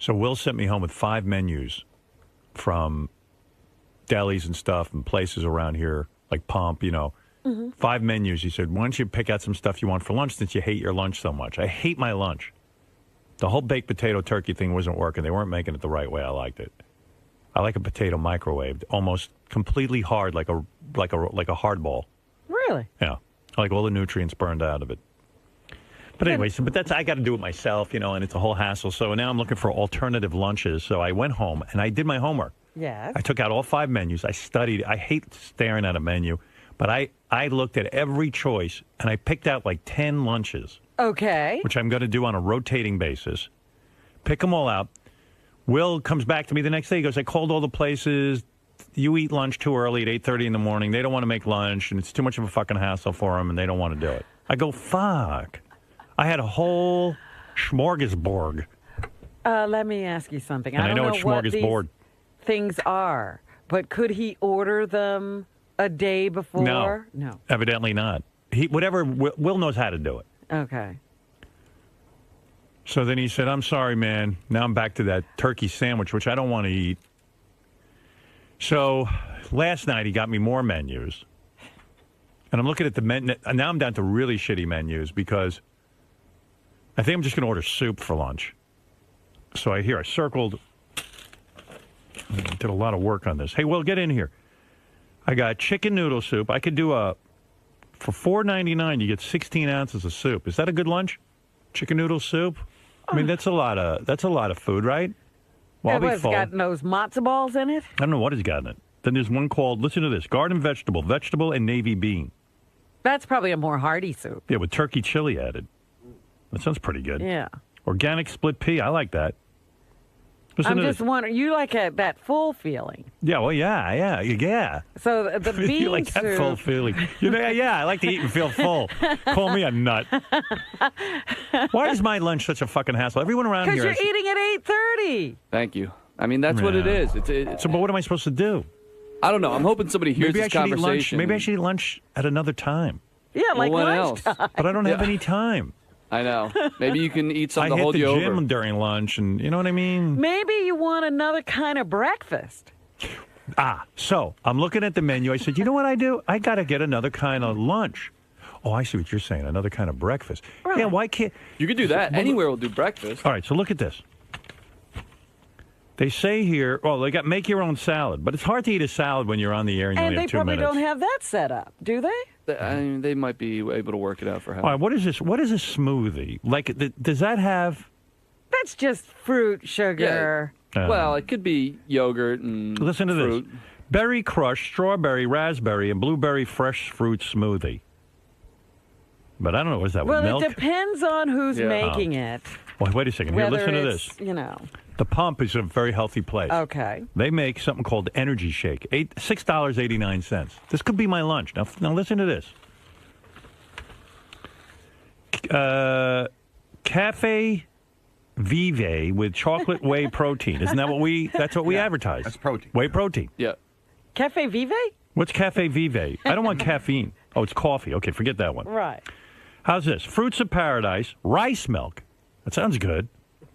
So Will sent me home with 5 menus from delis and stuff and places around here, like Pomp, 5 menus. He said, why don't you pick out some stuff you want for lunch since you hate your lunch so much? I hate my lunch. The whole baked potato turkey thing wasn't working. They weren't making it the right way I liked it. I like a potato microwaved, almost completely hard, like a hard ball. Really? Yeah. I like all the nutrients burned out of it. But anyway, but I got to do it myself, and it's a whole hassle. So now I'm looking for alternative lunches. So I went home and I did my homework. Yes. I took out all 5 menus. I studied. I hate staring at a menu, but I looked at every choice and I picked out like 10 lunches. Okay. Which I'm going to do on a rotating basis. Pick them all out. Will comes back to me the next day. He goes, I called all the places. You eat lunch too early at 8:30 in the morning. They don't want to make lunch, and it's too much of a fucking hassle for them, and they don't want to do it. I go, fuck. I had a whole smorgasbord. Let me ask you something. And I don't know what these smorgasbord things are, but could he order them a day before? No. Evidently not. Will knows how to do it. Okay. So then he said, I'm sorry, man. Now I'm back to that turkey sandwich, which I don't want to eat. So last night he got me more menus. And I'm looking at the menu. Now I'm down to really shitty menus because I think I'm just going to order soup for lunch. So I circled. I did a lot of work on this. Hey, Will, get in here. I got chicken noodle soup. I could do for $4.99, you get 16 ounces of soup. Is that a good lunch? Chicken noodle soup? I mean, that's a lot of food, right? Well, What's got those matzo balls in it? I don't know what has got in it. Then there's one called, listen to this, garden vegetable and navy bean. That's probably a more hearty soup. Yeah, with turkey chili added. That sounds pretty good. Yeah. Organic split pea, I like that. I'm just wondering, you like that full feeling. Yeah, well, yeah. So the bean you like that soup. full feeling. Yeah, I like to eat and feel full. Call me a nut. Why is my lunch such a fucking hassle? Everyone around here... Because you're eating at 8:30. Thank you. I mean, that's what it is. So, but what am I supposed to do? I don't know. I'm hoping somebody hears this conversation. Maybe I should eat lunch at another time. Yeah, like when lunchtime. else? But I don't have any time. I know. Maybe you can eat something to hold you over. I hit the gym during lunch, and you know what I mean? Maybe you want another kind of breakfast. So I'm looking at the menu. I said, you know what I do? I got to get another kind of lunch. Oh, I see what you're saying. Another kind of breakfast. Right. Yeah, why can't... You could do that. Anywhere will do breakfast. All right, so look at this. They say here, they got make your own salad, but it's hard to eat a salad when you're on the air and you only have 2 minutes. And they probably don't have that set up, do they? I mean, they might be able to work it out for help. All right, what is this? What is a smoothie? Like, does that have... That's just fruit, sugar. Yeah. Well, it could be yogurt and listen to fruit. This. Berry crush, strawberry, raspberry, and blueberry fresh fruit smoothie. But I don't know, is that with milk? Well, it depends on who's making it. Well, wait a second. Here, listen to this. The Pump is a very healthy place. Okay. They make something called Energy Shake, $6.89. This could be my lunch. Now listen to this. Cafe Vive with chocolate whey protein. Isn't that that's what we advertise? That's protein. Whey protein. Yeah. Cafe Vive? What's Cafe Vive? I don't want caffeine. Oh, it's coffee. Okay, forget that one. Right. How's this? Fruits of paradise, rice milk. That sounds good.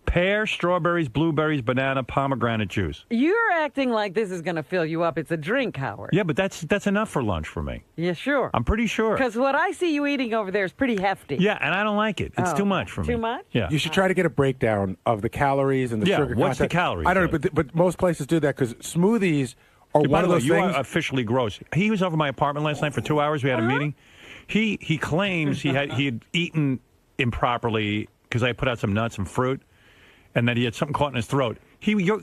Pear, strawberries, blueberries, banana, pomegranate juice. You're acting like this is going to fill you up. It's a drink, Howard. Yeah, but that's enough for lunch for me. Yeah, sure. I'm pretty sure. Because what I see you eating over there is pretty hefty. Yeah, and I don't like it. It's too much for me. Too much? Yeah. You should try to get a breakdown of the calories and the sugar content. What's the calories? I don't know, but most places do that because smoothies are one of those you things. Are officially gross. He was over my apartment last night for 2 hours. We had a meeting. He claims he had eaten improperly because I put out some nuts and fruit, and that he had something caught in his throat. You're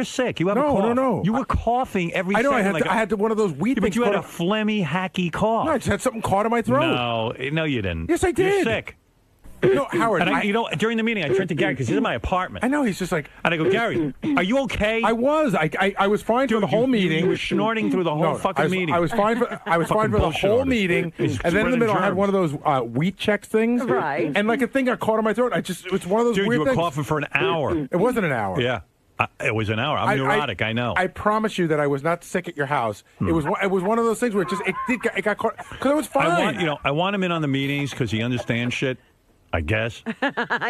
sick. You have a cough. No. You were coughing every I know. second. I had one of those wheat things. But you had a phlegmy, hacky cough. No, I just had something caught in my throat. No, you didn't. Yes, I did. You're sick. No, Howard. And during the meeting, I turned to Gary because he's in my apartment. I know. He's just like, and I go, Gary, are you okay? I was. I was fine for the whole meeting. You were snorting through the whole fucking meeting. I was fine for the whole meeting. And then in the middle, I had one of those wheat checks things. Right. And like a thing got caught in my throat. It's one of those weird you were things. coughing for an hour. It wasn't an hour. Yeah. It was an hour. I'm neurotic. I know. I promise you that I was not sick at your house. It was one of those things where it got caught because I was fine. I want him in on the meetings because he understands shit. I guess.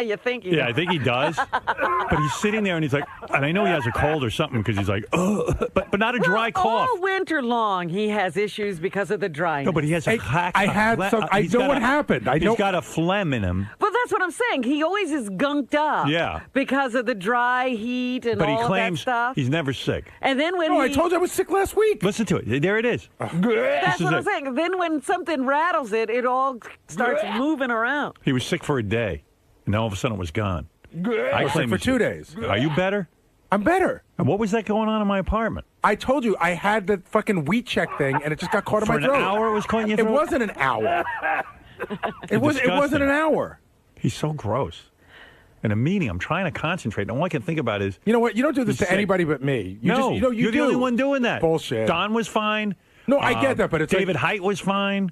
You think he Yeah, I think he does. But he's sitting there and he's like, and I know he has a cold or something because he's like, ugh, but not a dry cough. All winter long, he has issues because of the dryness. No, but he has a hack. I had some. I know what happened. He's got a phlegm in him. Well, that's what I'm saying. He always is gunked up. Yeah. Because of the dry heat and But all he claims of that stuff. he's never sick. And then when No, I told you I was sick last week. Listen to it. There it is. That's what I'm saying. Then when something rattles it, it all starts moving around. He was sick for a day, and then all of a sudden it was gone. I was sick for 2 days. Are you better? I'm better. And what was that going on in my apartment? I told you I had the fucking wheat check thing, and it just got caught in my throat. For an hour it was caught in your throat? It wasn't an hour. It wasn't an hour. He's so gross. In a meeting, I'm trying to concentrate, and all I can think about is... You know what? You don't do this to sick. anybody but me. You're the only one doing that. Bullshit. Don was fine. No, I get that, but it's David Height was fine.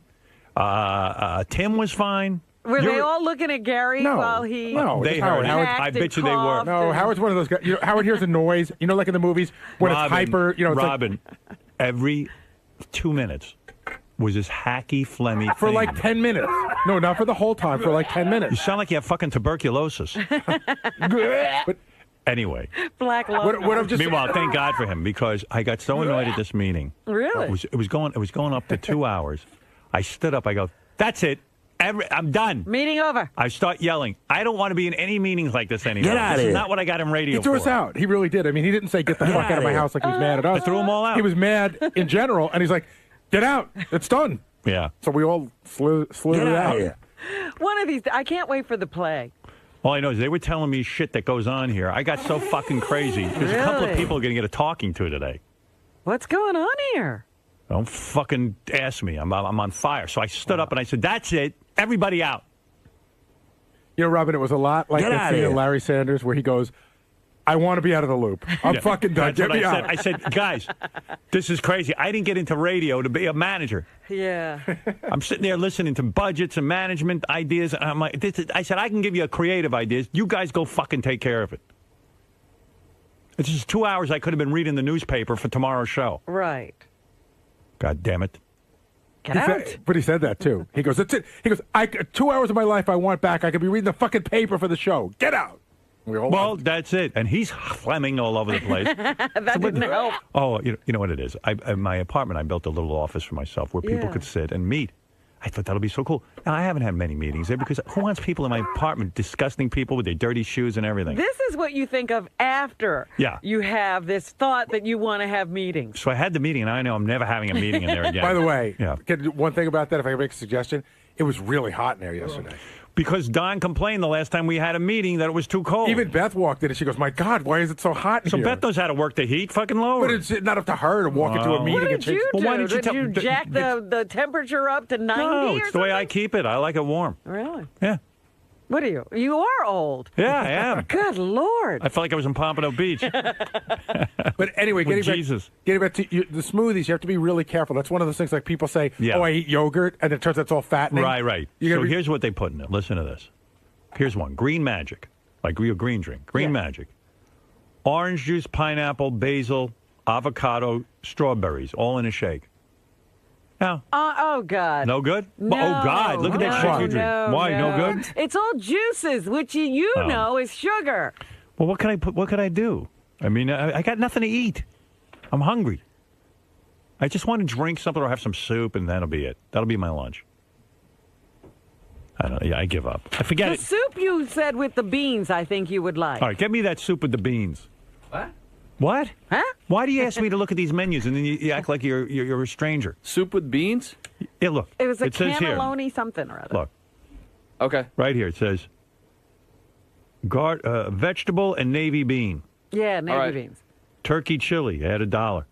Tim was fine. Were they all looking at Gary while he... No, they heard. I bet you they were. No, Howard's one of those guys. You know, Howard hears a noise. You know, like in the movies when it's hyper. You know, it's Robin, every 2 minutes was this hacky, phlegmy for thing. like 10 minutes. No, not for the whole time. For like 10 minutes. You sound like you have fucking tuberculosis. But anyway. Black lung. what I'm just Meanwhile, thank God for him because I got so annoyed at this meeting. Really? It was going up to 2 hours. I stood up. I go, that's it. I'm done. Meeting over. I start yelling. I don't want to be in any meetings like this anymore. Get out of This here. is not what I got in radio He threw for. us out. He really did. I mean, he didn't say get the fuck out of my house like he was mad at us. I threw them all out. He was mad in general, and he's like, get out. It's done. Yeah. So we all slithered out. One of these. I can't wait for the play. All I know is they were telling me shit that goes on here. I got so fucking crazy. There's a couple of Really? people going to get a talking to today. What's going on here? Don't fucking ask me. I'm on fire. So I stood up and I said, that's it. Everybody out. You know, Robin, it was a lot like that scene in Larry Sanders where he goes, I want to be out of the loop. I'm fucking done. That's Get what me I out. said. I said, guys, this is crazy. I didn't get into radio to be a manager. Yeah. I'm sitting there listening to budgets and management ideas. And I'm like, I said, I can give you creative ideas. You guys go fucking take care of it. It's just 2 hours I could have been reading the newspaper for tomorrow's show. Right. God damn it. Get out. But he said that, too. He goes, that's it. He goes, 2 hours of my life I want back. I could be reading the fucking paper for the show. Get out. Well, that's it. And he's phlegming all over the place. That didn't help. Oh, you know what it is? In my apartment, I built a little office for myself where people Yeah. could sit and meet. I thought that'll be so cool. Now, I haven't had many meetings there because who wants people in my apartment, disgusting people with their dirty shoes and everything? This is what you think of after you have this thought that you want to have meetings. So I had the meeting, and I know I'm never having a meeting in there again. By the way, Yeah. one thing about that, if I can make a suggestion, it was really hot in there yesterday. Because Don complained the last time we had a meeting that it was too cold. Even Beth walked in and she goes, my God, why is it so hot in So here? Beth knows how to work the heat. Fucking lower. But it's not up to her to walk into a meeting What and did change. you do? Well, why didn't you did tell- you jack the temperature up to 90 No, or it's the way I something? keep it. I like it warm. Really? Yeah. What are you? You are old. Yeah, I am. Good Lord. I felt like I was in Pompano Beach. But anyway, With Jesus. getting back to the smoothies, you have to be really careful. That's one of those things like people say, Yeah. oh, I eat yogurt, and it turns out it's all fattening. Right. You So gotta be- here's what they put in it. Listen to this. Here's one. Green Magic. Like real green drink. Green Magic. Orange juice, pineapple, basil, avocado, strawberries, all in a shake. Now, Oh, God. no good? No, Oh, God. Look at that shit you drink. no, Why? No good? It's all juices, which you know is sugar. Well, what can I put? What could I do? I mean, I got nothing to eat. I'm hungry. I just want to drink something or have some soup, and that'll be it. That'll be my lunch. I don't know. Yeah, I give up. I forget The it. soup you said with the beans, I think you would like. All right, get me that soup with the beans. What? What? Huh? Why do you ask me to look at these menus and then you act like you're a stranger? Soup with beans? Yeah, look. It was a says here. cannelloni something or other. Look, Okay. right here. It says vegetable and navy bean, Yeah, navy All right. beans. turkey chili at $1,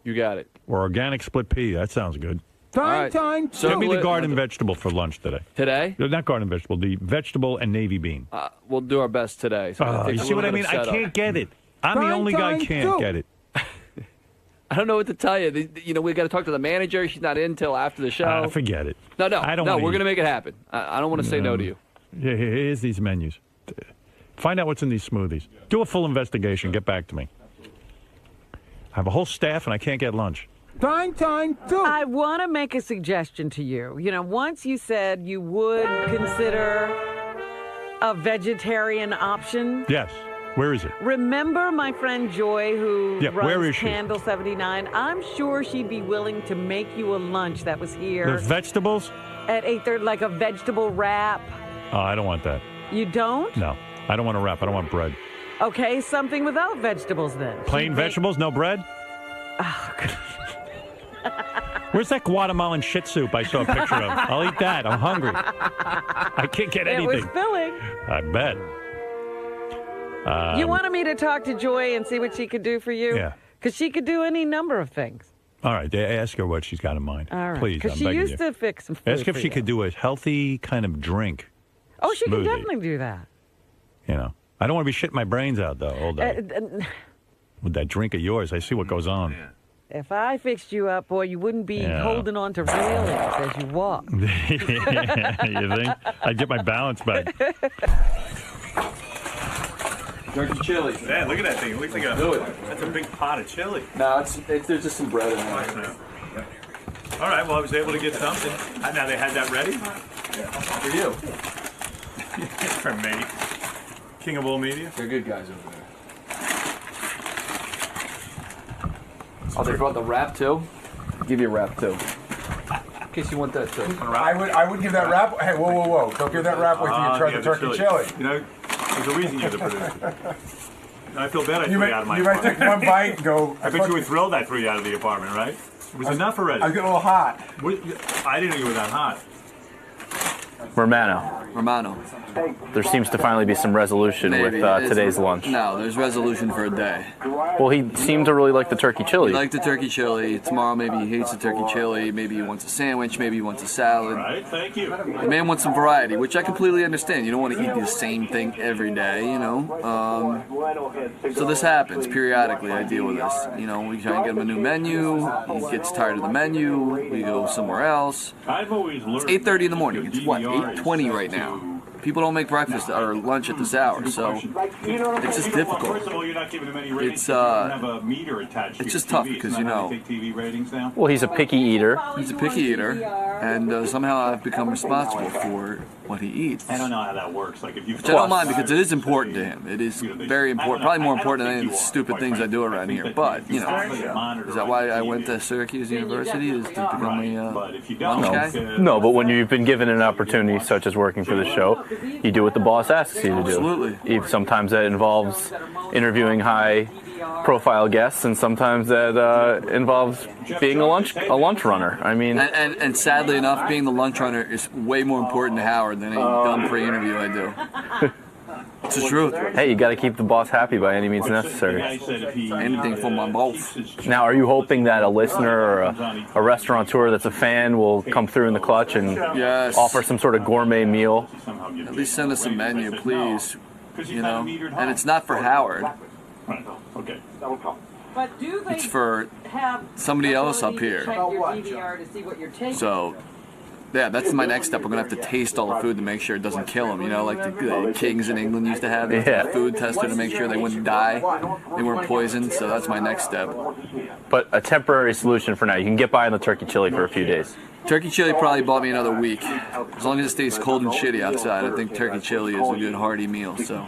You got it. or organic split pea. That sounds good. All right. So Get me the garden vegetable for lunch today. Today? Not garden vegetable, the vegetable and navy bean. We'll do our best today. So it takes You a see what I little mean? bit I of setup. can't get it. I'm the only guy who can't get it. I don't know what to tell you. We got to talk to the manager. She's not in till after the show. Forget it. No. I don't No, wanna we're eat. going to make it happen. I don't want to say no to you. Yeah, here's these menus. Find out what's in these smoothies. Do a full investigation. Get back to me. I have a whole staff and I can't get lunch. I want to make a suggestion to you. You know, once you said you would consider a vegetarian option? Yes. Where is it? Remember my friend Joy who Yeah, where runs is she? Candle 79? I'm sure she'd be willing to make you a lunch that was here There's vegetables? at 8:30, like a vegetable wrap. Oh, I don't want that. You don't? No. I don't want a wrap. I don't want bread. Okay, something without vegetables then. Plain vegetables, no bread? Oh, God. Where's that Guatemalan shit soup I saw a picture of? I'll eat that. I'm hungry. I can't get It anything. was filling. I bet. You wanted me to talk to Joy and see what she could do for you? Yeah. Because she could do any number of things. All right, ask her what she's got in mind. All right. Please, Because I'm she begging used you. to fix some food Ask if for she you. could do a healthy kind of drink. Oh, she can smoothie. definitely do that. You know, I don't want to be shitting my brains out though all day with that drink of yours. I see what goes on. If I fixed you up, boy, you wouldn't be Yeah. holding on to railings as you walk. You think? I'd get my balance back. Turkey chili. Man, look at that thing. It looks like Do it. that's a big pot of chili. No, there's just some bread in there. All right, well, I was able to get something. Now they had that ready? For you. For me. King of all media. They're good guys over there. Oh, they brought the wrap too? I'll give you a wrap too. In case you want that too. I would give that wrap. Hey, whoa. Don't give that wrap with you. You tried the turkey chili. You know, there's a reason you're the producer. I feel bad I threw you out of my You might take apartment. one bite and go. I bet you were thrilled I threw you out of the apartment, right? It was enough already. I was getting a little hot. I didn't know you were that hot. Romano, there seems to finally be some resolution with today's lunch. No, there's resolution for a day. Well, he seemed to really like the turkey chili. He liked the turkey chili. Tomorrow maybe he hates the turkey chili. Maybe he wants a sandwich. Maybe he wants a salad. Right, thank you. The man wants some variety, which I completely understand. You don't want to eat the same thing every day, you know. So this happens periodically. I deal with this. You know, we try and get him a new menu. He gets tired of the menu. We go somewhere else. I've always learned. It's 8:30 in the morning. It's what, 8:20 right now. People don't make breakfast or lunch at this hour, so it's just difficult. First of all, you're not giving him any ratings. It's You don't have a meter attached to it's your just tough TV. because, Isn't you that how know, they take TV ratings now? Well, he's a picky eater. he's a picky eater, and somehow I've become responsible for what he eats. I don't know how that works. Like if you. Which I don't mind because it is important to him. It is very important, probably more important than any of the stupid things I do around here. But, you know, is that why I went to Syracuse University, is to become a lunch guy? No, but when you've been given an opportunity such as working for the show, you do what the boss asks you to do. Absolutely. Sometimes that involves interviewing high-profile guests, and sometimes that involves being a lunch runner. I mean, And sadly enough, being the lunch runner is way more important to Howard than any dumb pre-interview I do. It's the truth. hey, you got to keep the boss happy by any means necessary. Anything for my boss. Now, are you hoping that a listener or a restaurateur that's a fan will come through in the clutch and Yes. offer some sort of gourmet meal? At least send us a menu, please. You know, and it's not for Howard. Okay. But do they It's for have somebody else up here. check your DVR to see what you're taking? So, yeah, that's my next step. We're gonna have to taste all the food to make sure it doesn't kill them. You know, like the kings in England used to have. They had a food tester to make sure they wouldn't die, they weren't poisoned. So that's my next step. But a temporary solution for now. You can get by on the turkey chili for a few days. Turkey chili probably bought me another week. As long as it stays cold and shitty outside, I think turkey chili is a good hearty meal. So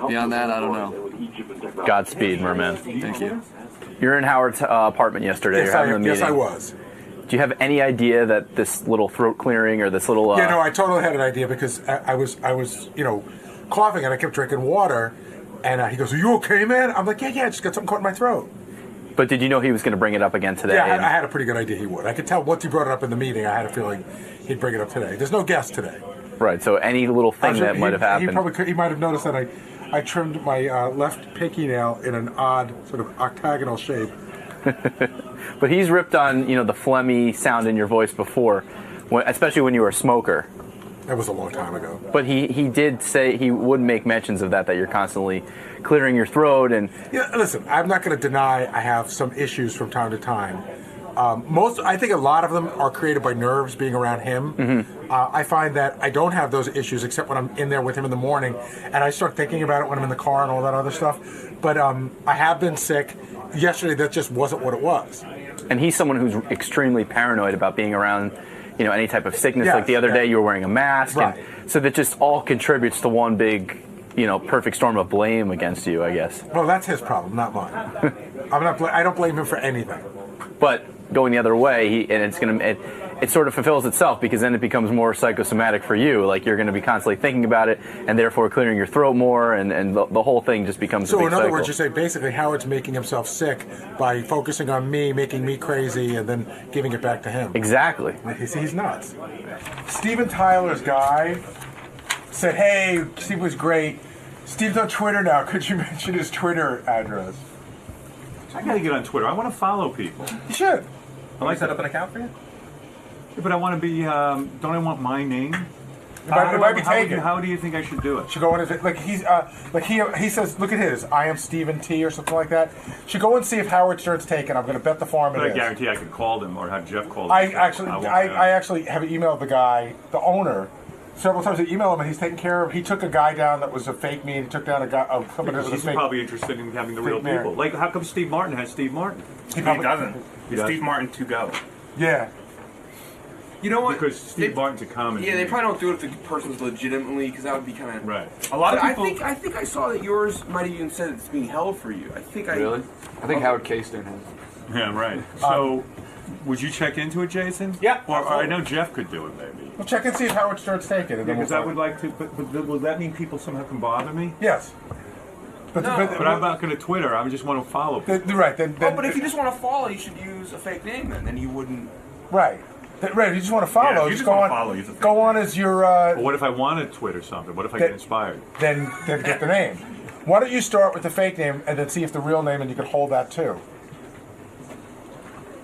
beyond that, I don't know. Godspeed, merman. Thank you. You're in Howard's apartment yesterday. You're having a meeting. Yes, I was. Do you have any idea that this little throat clearing or this little? Yeah, no, I totally had an idea because I was, coughing and I kept drinking water, and he goes, "Are you okay, man?" I'm like, "Yeah, I just got something caught in my throat." But did you know he was going to bring it up again today? Yeah, I had a pretty good idea he would. I could tell once he brought it up in the meeting, I had a feeling he'd bring it up today. There's no guest today. Right. So any little thing that might have happened. He might have noticed that I trimmed my left pinky nail in an odd sort of octagonal shape. But he's ripped on the phlegmy sound in your voice before, especially when you were a smoker. That was a long time ago. But he did say he would make mentions of that you're constantly clearing your throat and. Yeah, listen, I'm not going to deny I have some issues from time to time. I think a lot of them are created by nerves being around him. Mm-hmm. I find that I don't have those issues except when I'm in there with him in the morning, and I start thinking about it when I'm in the car and all that other stuff. But I have been sick. Yesterday, that just wasn't what it was. And he's someone who's extremely paranoid about being around any type of sickness. Yes, Like the other day, you were wearing a mask, Right. and so that just all contributes to one big, perfect storm of blame against you, I guess. Well, that's his problem, not mine. I don't blame him for anything. But going the other way, it sort of fulfills itself, because then it becomes more psychosomatic for you. Like you're going to be constantly thinking about it, and therefore clearing your throat more, and the whole thing just becomes a So big in other cycle. words, you say basically Howard's making himself sick by focusing on me, making me crazy, and then giving it back to him. Exactly. He's nuts. Steven Tyler's guy said, "Hey, Steve was great. Steve's on Twitter now. Could you mention his Twitter address?" I got to get on Twitter. I want to follow people. You should. I like Set that. up an account for you? But I want to be. Don't I want my name? It might be taken. How do you think I should do it? Should go in his, like he says, look at his. I am Stephen T or something like that. Should go and see if Howard Stern's taken. I'm going to bet the farm But it I is. guarantee I could call them or have Jeff call them. I actually won't have emailed the guy, the owner, several times. I emailed him, and he's taking care of. He took a guy down that was a fake me, and he took down a guy. Somebody that was a He's fake. probably interested in having the real mayor. people. Like, how come Steve Martin has Steve Martin? He He probably- doesn't. He It's does? Steve Martin to go. Yeah. You know what? Because Steve Martin's a common. Yeah, they probably don't do it if the person's legitimately, because that would be kind of Right. A lot of But people. I think I saw that yours might have even said it's being held for you. I think I Really? I think Howard K. Stern has. Yeah, right. So, would you check into it, Jason? Yeah, Or I absolutely. know Jeff could do it, maybe. Well, check and see if Howard Stern's taken. And then Because we'll I would like to. But will that mean people somehow can bother me? Yes. But, No. But I'm not going to Twitter. I just want to follow people. right. Then, Oh, but if you just want to follow, you should use a fake name then you wouldn't. right. Right. If you just want to follow. Yeah, if you just just go wanna on. follow, use a fake go on as your. But what if I want to Twitter something? What if I get That- inspired? Then get the name. Why don't you start with the fake name and then see if the real name, and you can hold that too.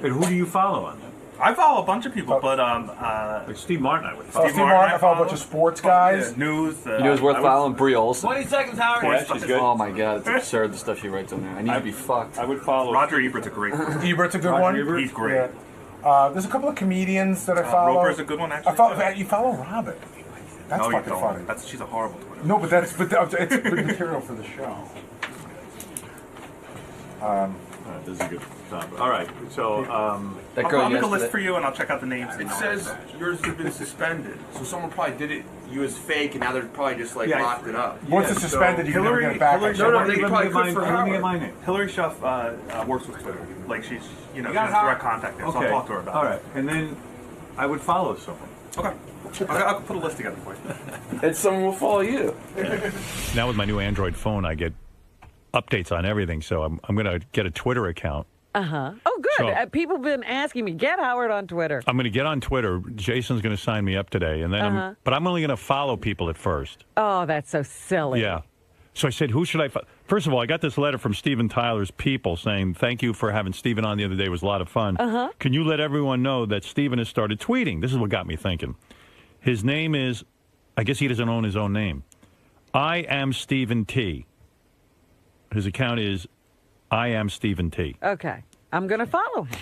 And who do you follow on that? I follow a bunch of people, but Like Steve Martin, I would Oh, follow. Steve Martin, I follow a bunch of sports guys. news. You know who's worth following? Brie Olson. 20 seconds, Howard. Yeah, she's good. Oh my god, it's absurd the stuff she writes on there. I need to be fucked. I would follow. Roger Ebert's a great. Ebert's a good Roger one. Ebert? He's great. Yeah. There's a couple of comedians that I follow. Roper's a good one, actually. I follow. You follow Robin. That's No, you fucking funny. don't. She's a horrible Twitter. No, but it's good material for the show. All right, this is a good topic. All right, so That I'll girl make a list yesterday. for you, and I'll check out the names. It says yours has been suspended. So someone probably did it, you as fake, and now they're probably just like Yeah, locked it up. Once it's suspended, you can never get it back. Hillary- No, no, let they me probably get my, could for let me get Howard. my name. Hillary Schuff works with Twitter. Like she's, she has got it, Howard? direct contact there, so I'll talk to her about All it. right, and then I would follow someone. Okay. I'll put a list together for you. And someone will follow you. Now with my new Android phone, I get updates on everything. So I'm going to get a Twitter account. Oh, good. So- People have been asking me, get Howard on Twitter. I'm going to get on Twitter. Jason's going to sign me up today, and then but I'm only going to follow people at first. Oh, that's so silly. Yeah. So I said, who should I First of all, I got this letter from Steven Tyler's people saying, thank you for having Steven on the other day. It was a lot of fun. Can you let everyone know that Steven has started tweeting? This is what got me thinking. His name is, I guess he doesn't own his own name. I am Stephen T. His account is I am Stephen T. Okay. I'm going to follow him.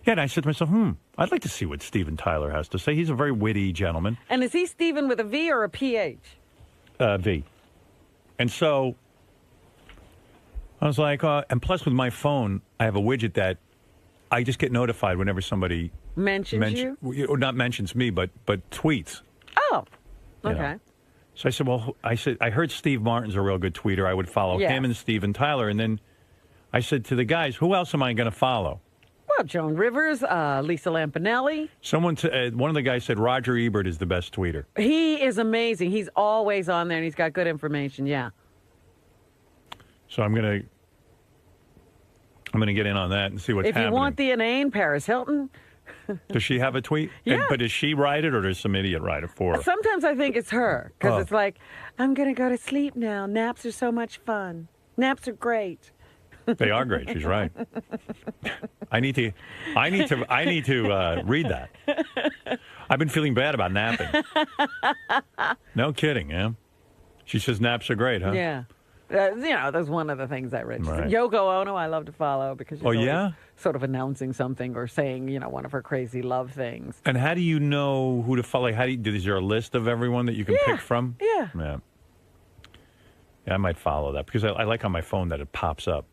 Yeah, and I said to myself, I'd like to see what Steven Tyler has to say. He's a very witty gentleman. And is he Stephen with a V or a PH? V. And so I was like, and plus with my phone, I have a widget that I just get notified whenever somebody Mentions you? or not mentions me, but tweets. Oh, You know. okay. So I said, I heard Steve Martin's a real good tweeter. I would follow Yes. him and Steven Tyler. And then I said to the guys, who else am I going to follow? Well, Joan Rivers, Lisa Lampanelli. One of the guys said Roger Ebert is the best tweeter. He is amazing. He's always on there, and he's got good information. Yeah. So I'm gonna get in on that and see what's If happening. you want the inane, Paris Hilton. Does she have a tweet? Yeah. But does she write it or does some idiot write it for her? Sometimes I think it's her because Oh. it's like, I'm going to go to sleep now. Naps are so much fun. Naps are great. They are great. She's right. I need to read that. I've been feeling bad about napping. No kidding, yeah. She says naps are great, huh? Yeah. That's one of the things I read. Right. Yoko Ono, I love to follow because she's Oh, always yeah? sort of announcing something or saying, one of her crazy love things. And how do you know who to follow? Is there a list of everyone that you can pick from? Yeah. Yeah. Yeah, I might follow that because I like on my phone that it pops up.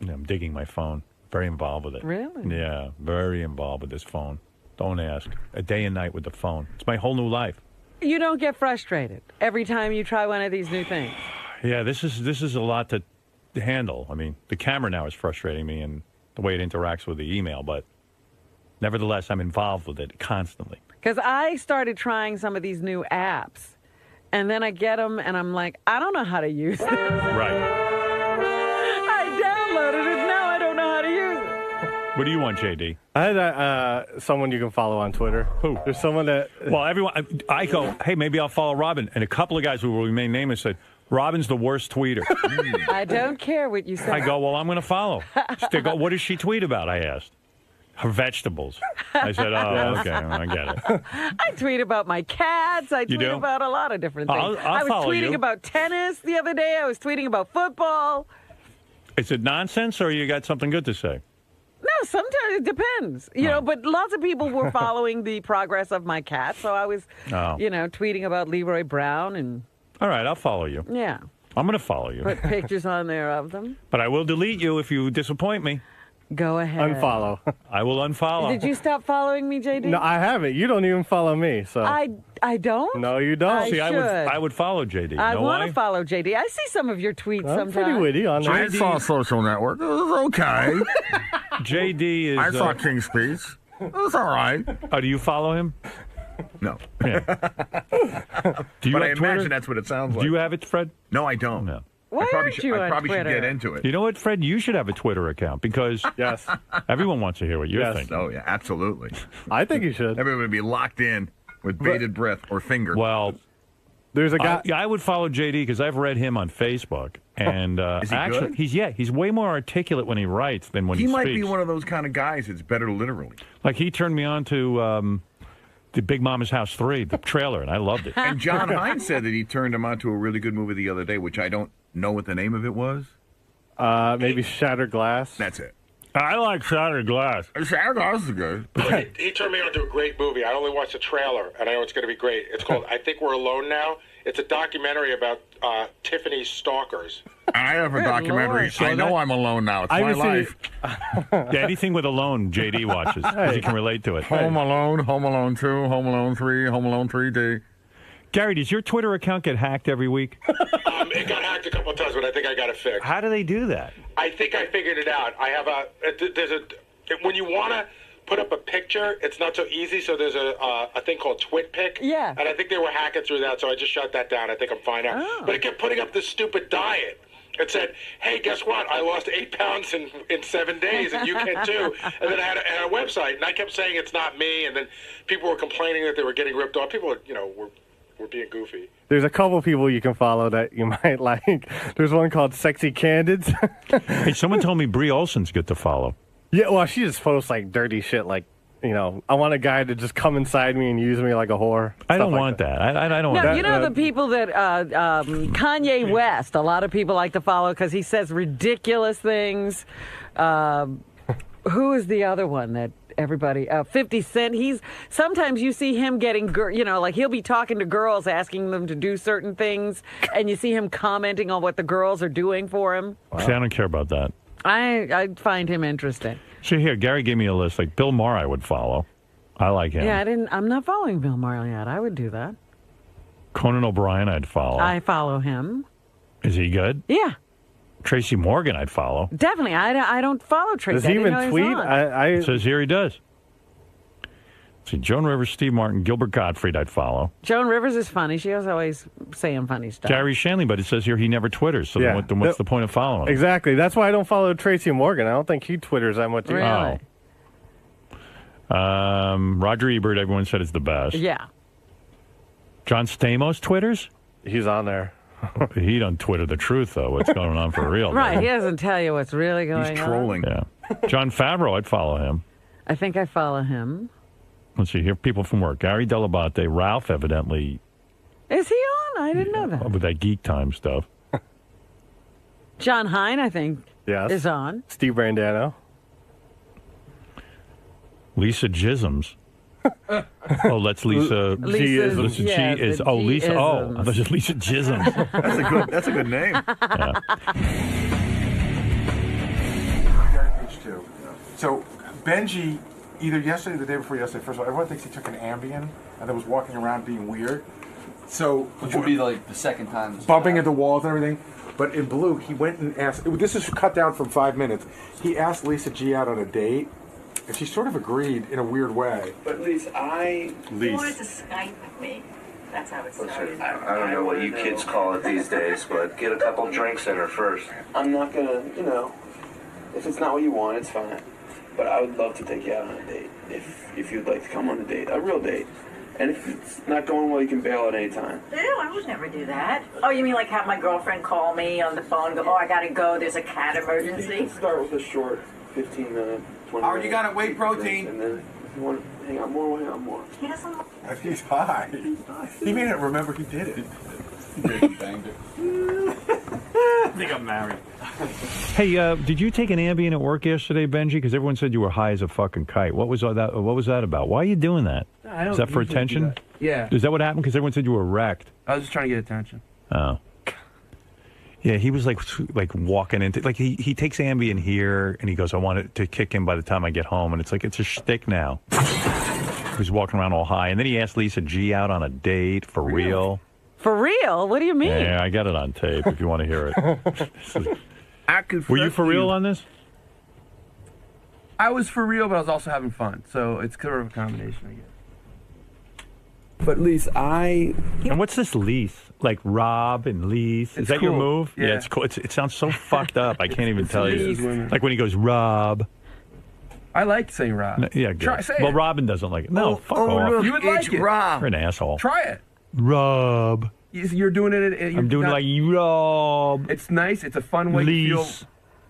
I'm digging my phone. Very involved with it. Really? Yeah, very involved with this phone. Don't ask. A day and night with the phone. It's my whole new life. You don't get frustrated every time you try one of these new things. Yeah, this is a lot to handle. I mean, the camera now is frustrating me and the way it interacts with the email, but nevertheless, I'm involved with it constantly. Because I started trying some of these new apps, and then I get them, and I'm like, I don't know how to use it. Right. I downloaded it, now I don't know how to use it. What do you want, JD? I had someone you can follow on Twitter. Who? There's someone that... Well, everyone, I go, hey, maybe I'll follow Robin. And a couple of guys who will remain nameless said, Robin's the worst tweeter. I don't care what you say. I go, well, I'm going to follow. They go, what does she tweet about? I asked. Her vegetables. I said, oh, okay, I get it. I tweet about my cats. I tweet do? about a lot of different things. I'll I was follow tweeting you. about tennis the other day. I was tweeting about football. Is it nonsense or you got something good to say? No, sometimes it depends. You know, but lots of people were following the progress of my cat. So I was, tweeting about Leroy Brown and... All right, I'll follow you. Yeah. I'm going to follow you. Put pictures on there of them. But I will delete you if you disappoint me. Go ahead. Unfollow. I will unfollow. Did you stop following me, JD? No, I haven't. You don't even follow me, so... I don't? No, you don't. I See, should. I would follow JD. I know want why? to follow JD. I see some of your tweets I'm sometimes. pretty witty on there. I saw Social Network. It was okay. JD is... I saw King's Speech. It was all right. Oh, do you follow him? No. Yeah. Do you But I have Twitter? imagine that's what it sounds like. Do you have it, Fred? No, I don't. No. Why aren't you I on probably should Twitter? get into it. You know what, Fred? You should have a Twitter account because Yes. everyone wants to hear what you're Yes. thinking. Oh, yeah, absolutely. I think you should. Everybody would be locked in with bated breath or finger. Well, There's a guy... I would follow JD because I've read him on Facebook, and Is he actually, good? he's way more articulate when he writes than when he he might speaks. be one of those kind of guys that's better literally. Like he turned me on to the Big Mama's House 3, the trailer, and I loved it. And John Hines said that he turned him on to a really good movie the other day, which I don't know what the name of it was. maybe Shattered Glass. That's it. I like Shattered Glass. Shattered Glass is good. He turned me on to a great movie. I only watched the trailer, and I know it's going to be great. It's called I Think We're Alone Now. It's a documentary about Tiffany's stalkers. I have a documentary. Lord. I know I'm alone now. It's I my haven't seen life. Yeah, anything with Alone, JD watches because he can relate to it. Home Alone, Home Alone 2, Home Alone 3, Home Alone 3D. Gary, does your Twitter account get hacked every week? It got hacked a couple of times, but I think I got it fixed. How do they do that? I think I figured it out. I have when you want to put up a picture, it's not so easy. So there's a thing called TwitPic. Yeah. And I think they were hacking through that, so I just shut that down. I think I'm fine now. Oh. But it kept putting up this stupid diet. It said, hey, guess what? I lost 8 pounds in 7 days, and you can too. And then I had a website, and I kept saying it's not me. And then people were complaining that they were getting ripped off. People were, were being goofy. There's a couple people you can follow that you might like. There's one called Sexy Candids. Hey, someone told me Brie Olson's good to follow. Yeah, well, she just posts like dirty shit like, I want a guy to just come inside me and use me like a whore. I don't Stuff like want that. I don't No, want that. you know the people that Kanye West, a lot of people like to follow because he says ridiculous things. Who is the other one that everybody 50 Cent? Sometimes you see him getting like he'll be talking to girls asking them to do certain things, and you see him commenting on what the girls are doing for him. See, I don't care about that. I find him interesting. See, here, Gary gave me a list. Like Bill Maher I would follow. I like him. Yeah, I'm not following Bill Maher yet. I would do that. Conan O'Brien I'd follow. I follow him. Is he good? Yeah, Tracy Morgan I'd follow. definitely. I don't follow Tracy. Does he I didn't even know tweet? he's on. It says here he does. See, Joan Rivers, Steve Martin, Gilbert Gottfried I'd follow. Joan Rivers is funny. She was always saying funny stuff. Gary Shanley, but it says here he never Twitters. So Yeah. then what's the point of following him? Exactly. That's why I don't follow Tracy Morgan. I don't think he Twitters that much. Really? either. Roger Ebert, everyone said is the best. Yeah. John Stamos Twitters? He's on there. He don't Twitter the truth, though. What's going on for real? Right. though. He doesn't tell you what's really going on. He's trolling. Yeah. John Favreau, I'd follow him. I think I follow him. Let's see here. People from work. Gary Delabate, Ralph, evidently, Is he on? I didn't know that. with that Geek Time stuff. John Hine, I think, Yes. is on. Steve Brandano. Lisa Jisms. Oh, that's Lisa. Lisa's- Lisa yeah, G is. the Oh, Lisa. Oh, G-isms. I thought it was Lisa Jisms. That's a good name. Page 2. So Benjy, either yesterday or the day before yesterday, first of all, everyone thinks he took an Ambien and then was walking around being weird. So Which would be like the second time. This bumping into walls and everything. But in Blue, he went and asked. This is cut down from 5 minutes. He asked Lisa G out on a date, and she sort of agreed in a weird way. But Lise, He wanted to Skype with me. That's how it started. I don't know what you kids call it these days, but get a couple drinks in her first. I'm not gonna, if it's not what you want, it's fine. But I would love to take you out on a date if you'd like to come on a date, a real date. And if it's not going well, you can bail at any time. Ew, I would never do that. Oh, you mean like have my girlfriend call me on the phone, go, oh, I gotta go, there's a cat emergency? Start with a short 15-minute, 20 Howard, you got it, whey protein. And then if you want to hang out more, we'll hang out more. He doesn't look... He's high. He may not remember he did it. He banged it. I think I'm married. Hey, did you take an Ambien at work yesterday, Benjy? Because everyone said you were high as a fucking kite. What was that? What was that about? Why are you doing that? I don't Is that for usually attention? do that. Yeah. Is that what happened? Because everyone said you were wrecked. I was just trying to get attention. Oh. Yeah, he was like walking into he takes Ambien here and he goes, I want it to kick in by the time I get home, and it's like it's a shtick now. He's walking around all high, and then he asked Lisa G out on a date for real. For real? What do you mean? Yeah, I got it on tape if you want to hear it. Were you for real on this? I was for real, but I was also having fun. So it's sort of a combination, I guess. But Lise, And what's this lease? Like Rob and lease? Is that your cool. move? Yeah. It's cool. It sounds so fucked up. I can't even tell you. women. Like when he goes, Rob. I like saying Rob. No, yeah, good. Try, say well, it. Robin doesn't like it. No, fuck off. Look, you would like it. You're an asshole. Try it. Rob. You're doing it. I'm doing like Rob. It's nice. It's a fun way Lise. to feel.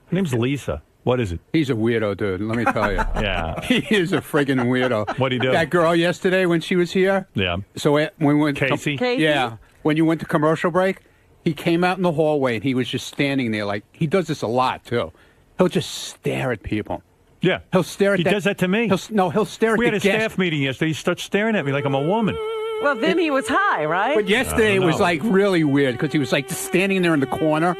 Her name's Lisa. What is it? He's a weirdo, dude. Let me tell you. Yeah. He is a friggin' weirdo. What'd he do? That girl yesterday when she was here. Yeah. So when we went Casey? Yeah. When you went to commercial break, he came out in the hallway and he was just standing there like he does this a lot too. He'll just stare at people. Yeah. He'll stare at He does that to me. He'll stare at We the had a guest. staff meeting yesterday. He starts staring at me like I'm a woman. Well, then he was high, right? But yesterday it was know. like really weird because he was like just standing there in the corner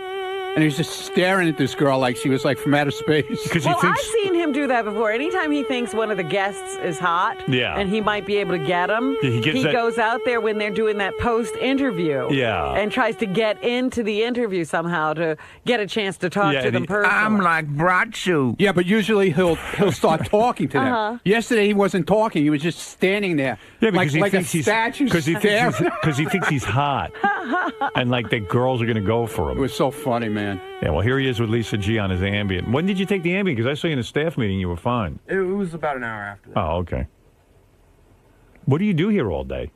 and he was just staring at this girl like she was like from outer space. Because Well, I've seen him do that before. Anytime he thinks one of the guests is hot Yeah. and he might be able to get him, Yeah, he goes out there when they're doing that post-interview Yeah. and tries to get into the interview somehow to get a chance to talk to them personally. like Bratsu. Yeah, but usually he'll start talking to them. Uh-huh. Yesterday he wasn't talking. He was just standing there Yeah, like, because he like a thinks he's statue. because he thinks he's hot, and like the girls are going to go for him. It was so funny, man. Yeah, well, here he is with Lisa G on his Ambien. When did you take the Ambien? Because I saw you in a staff meeting. You were fine. It was about an hour after that. Oh, okay. What do you do here all day?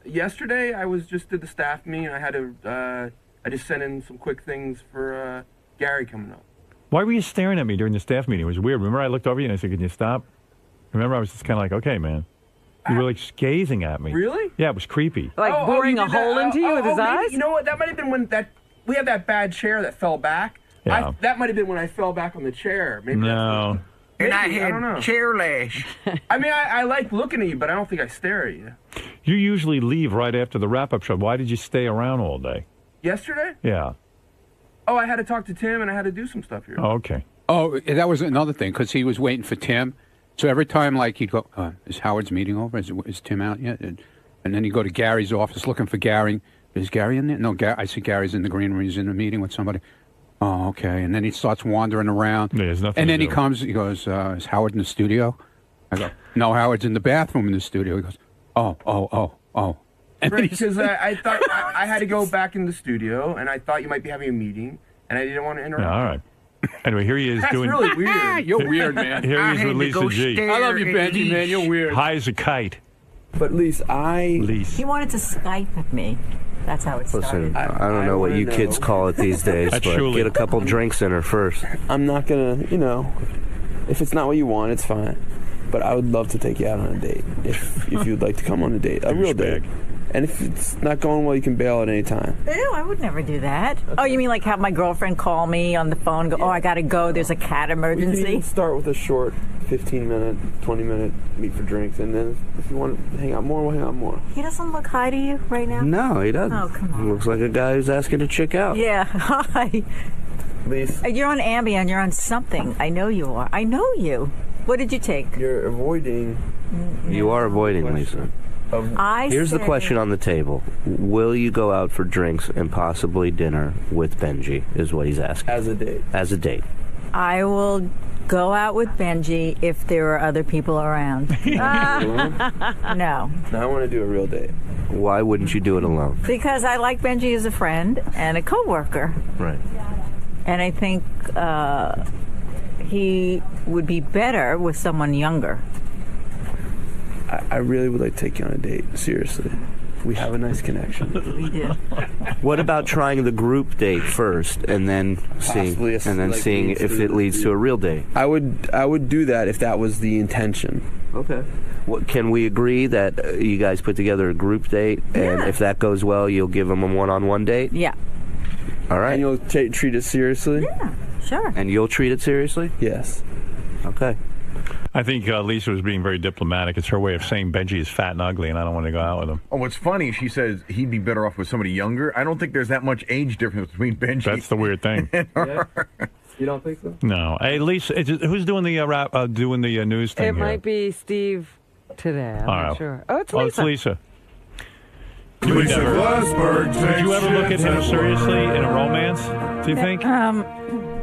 Yesterday, I was just at the staff meeting. I had to. I just sent in some quick things for Gary coming up. Why were you staring at me during the staff meeting? It was weird. Remember, I looked over you and I said, "Can you stop?" Remember, I was just kind of like, "Okay, man." You were like gazing at me. Really? Yeah, it was creepy. Like boring you a did that? hole into you with his maybe- eyes? You know what? That might have been when we had that bad chair that fell back. Yeah. That might have been when I fell back on the chair. Maybe No. Maybe, I don't know. chair lash. I mean, I like looking at you, but I don't think I stare at you. You usually leave right after the wrap-up show. Why did you stay around all day? Yesterday? Yeah. Oh, I had to talk to Tim and I had to do some stuff here. Oh, okay. Oh, that was another thing because he was waiting for Tim. So every time, like, he'd go, is Howard's meeting over? Is Tim out yet? And then he'd go to Gary's office looking for Gary. Is Gary in there? No, I see Gary's in the green room. He's in a meeting with somebody. Oh, okay. And then he starts wandering around. Yeah, there's nothing and to then he do. comes, he goes, is Howard in the studio? I go, no, Howard's in the bathroom in the studio. He goes, oh. And then Right, he's- because I thought I had to go back in the studio, and I thought you might be having a meeting, and I didn't want to interrupt. Yeah, all right. Anyway, here he is That's doing. really weird. You're weird, man. Here he is with Lisa G. I love you, Benjy, man. You're weird. High as a kite. But Lise, Lise. He wanted to Skype with me. That's how it started. Listen, I don't know what you kids call it these days, That's but truly- get a couple drinks in her first. I'm not gonna, if it's not what you want, it's fine. But I would love to take you out on a date if you'd like to come on a date, a real date. And if it's not going well, you can bail at any time. Ew, I would never do that. Oh, you mean like have my girlfriend call me on the phone, go, oh, I gotta go, there's a cat We can emergency? even start with a short 15-minute, 20-minute meet for drinks, and then if you want to hang out more, we'll hang out more. He doesn't look high to you right now? No, he doesn't. Oh, come on. He looks like a guy who's asking a chick out. Yeah, hi. Lisa. You're on Ambien. You're on something. I know you are. I know you. What did you take? You're avoiding. You are avoiding, Lisa. Here's the question on the table. Will you go out for drinks and possibly dinner with Benjy, is what he's asking. As a date. As a date. I will go out with Benjy if there are other people around. No. Now I want to do a real date. Why wouldn't you do it alone? Because I like Benjy as a friend and a coworker. Right. And I think he would be better with someone younger. I really would like to take you on a date. Seriously. We have a nice connection. We do. What about trying the group date first and then seeing if it leads to a real date? I would do that if that was the intention. Okay. Can we agree that you guys put together a group date, and if that goes well, you'll give them a one-on-one date? Yeah. All right. And you'll treat it seriously? Yeah, sure. And you'll treat it seriously? Yes. Okay. I think Lisa was being very diplomatic. It's her way of saying Benjy is fat and ugly, and I don't want to go out with him. Oh, what's funny, she says he'd be better off with somebody younger. I don't think there's that much age difference between Benjy. That's the weird thing. You don't think so? No. Hey, Lisa, who's doing the news thing It here? might be Steve today. I'm All not right. sure. Oh, it's Lisa. It's Lisa. You would never, would you ever look at him seriously in a romance, do you think?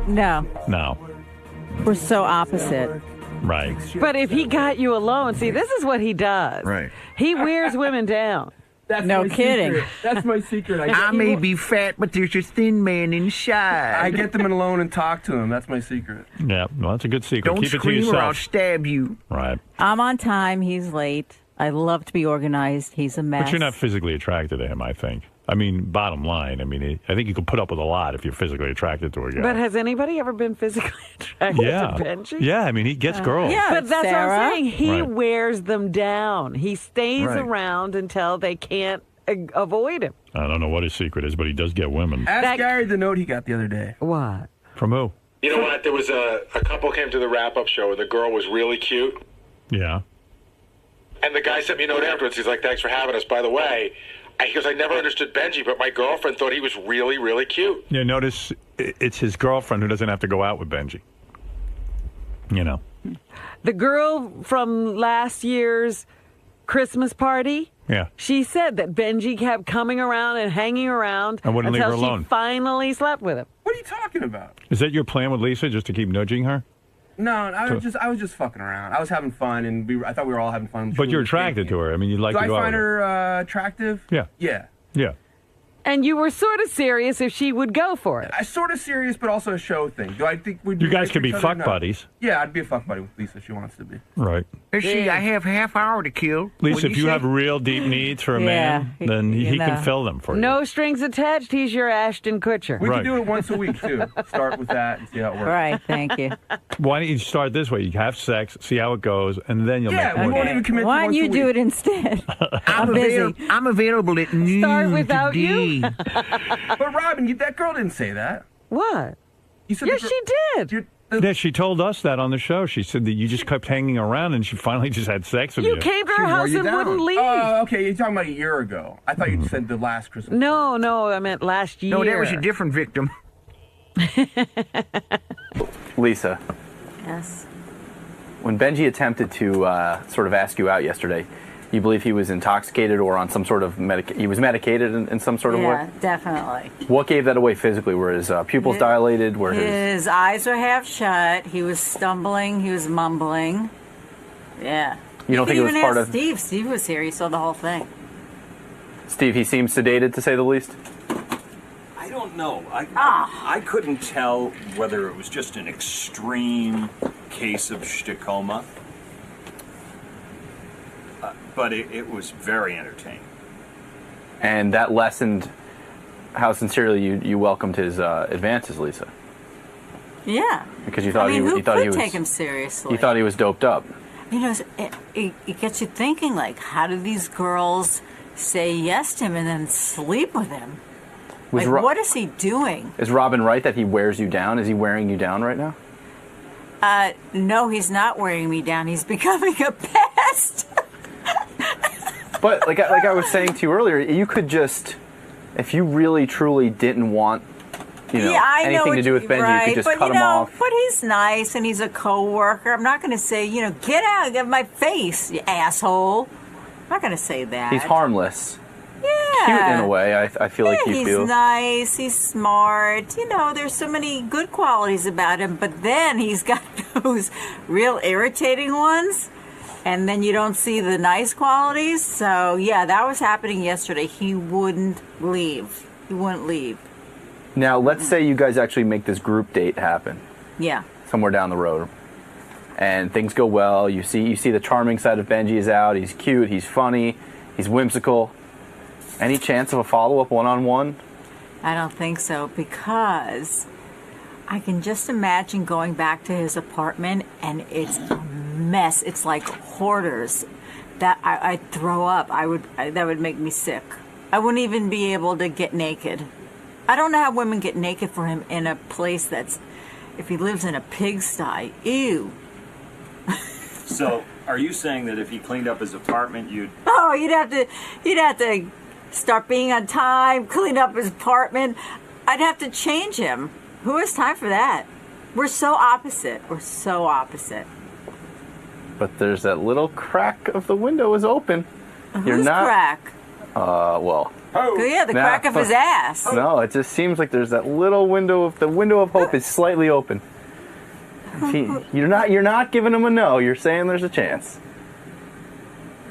No. No. We're so opposite. Right. But if he got you alone, see, this is what he does. Right. He wears women down. That's No my kidding. secret. That's my secret. I may be fat, but there's a thin man inside. I get them alone and talk to them. That's my secret. Yeah, well, that's a good secret. Don't Keep it to scream or I'll yourself. stab you. Right. I'm on time. He's late. I love to be organized. He's a mess. But you're not physically attracted to him, I think. I mean, bottom line, I think you can put up with a lot if you're physically attracted to a guy. But has anybody ever been physically attracted yeah. to Benjy? Yeah, I mean, he gets girls. Yeah, But that's Sarah. what I'm saying. He Right. wears them down. He stays Right. around until they can't avoid him. I don't know what his secret is, but he does get women. Ask Gary the note he got the other day. What? From who? You know what? There was a couple came to the wrap-up show, and the girl was really cute. Yeah. And the guy sent me a note afterwards. He's like, "Thanks for having us." By the way, he goes, "I never understood Benjy, but my girlfriend thought he was really, really cute." Yeah, notice it's his girlfriend who doesn't have to go out with Benjy. You know. The girl from last year's Christmas party, Yeah. she said that Benjy kept coming around and hanging around I wouldn't leave until her alone. she finally slept with him. What are you talking about? Is that your plan with Lisa, just to keep nudging her? No, I was just fucking around. I was having fun, and I thought we were all having fun. But you're attracted to her. I mean, you'd like Do to I go out find with her. her attractive? Yeah. Yeah. Yeah. And you were sort of serious if she would go for it. I sort of serious, but also a show thing. Do I think we'd You guys right could for be each other? fuck No. buddies. Yeah, I'd be a fuck buddy with Lisa if she wants to be. Right. Let's see, I have half hour to kill. Lisa, What'd if you say? have real deep needs for a Yeah, man, then you he can know. fill them for you. No strings attached, he's your Ashton Kutcher. We Right. could do it once a week too. Start with that and see how it works. Right, thank you. Why don't you start this way? You have sex, see how it goes, and then you'll Yeah, make we more. won't even commit Why to don't once you a do week. it instead? I'm busy. I'm available at noon Start without you? today. But Robin, that girl didn't say that. What? You said Yes, the she did. Yeah, she told us that on the show. She said that you just kept hanging around, and she finally just had sex with you. You came to She her wore house you and down. wouldn't leave. Oh, okay. You're talking about a year ago. I thought you said the last Christmas. No, I meant last year. No, that was a different victim. Lisa, Yes. when Benjy attempted to sort of ask you out yesterday, you believe he was intoxicated or on some sort of he was medicated in some sort of Yeah, way? definitely. What gave that away physically? Were his pupils dilated? Were his... His eyes were half shut. He was stumbling. He was mumbling. Yeah. You don't think it was even part ask of... Steve. Steve was here. He saw the whole thing. Steve, he seems sedated, to say the least. I don't know. I couldn't tell whether it was just an extreme case of shticoma, but it was very entertaining. And that lessened how sincerely you welcomed his advances, Lisa. Yeah. Because you thought I mean, who you thought could he was take him seriously? You thought he was doped up. You know, it gets you thinking, like, how do these girls say yes to him and then sleep with him? Was Like, what is he doing? Is Robin right that he wears you down? Is he wearing you down right now? No, he's not wearing me down. He's becoming a pest. But like I was saying to you earlier, you could just, if you really truly didn't want I know anything to do with Benjy, right, you could just but, cut him off. But he's nice and he's a coworker. I'm not going to say, get out of my face, you asshole. I'm not going to say that. He's harmless. Yeah. Cute in a way, I feel like you he's feel. nice, he's smart. There's so many good qualities about him, but then he's got those real irritating ones, and then you don't see the nice qualities. So, yeah, that was happening yesterday. He wouldn't leave. Now, let's say you guys actually make this group date happen. Yeah. Somewhere down the road. And things go well. You see the charming side of Benjy is out. He's cute, he's funny, he's whimsical. Any chance of a follow-up one-on-one? I don't think so, because I can just imagine going back to his apartment and it's a mess. It's like hoarders. That I'd throw up. That would make me sick. I wouldn't even be able to get naked. I don't know how women get naked for him in a place that's, if he lives in a pigsty. Ew. So, are you saying that if he cleaned up his apartment, you'd You'd have to start being on time, clean up his apartment. I'd have to change him. Who has time for that? We're so opposite. But there's that little crack of the window is open. Whose crack? Well. Oh, yeah, the crack of his ass. No, it just seems like there's that little window of hope is slightly open. You're not giving him a no. You're saying there's a chance.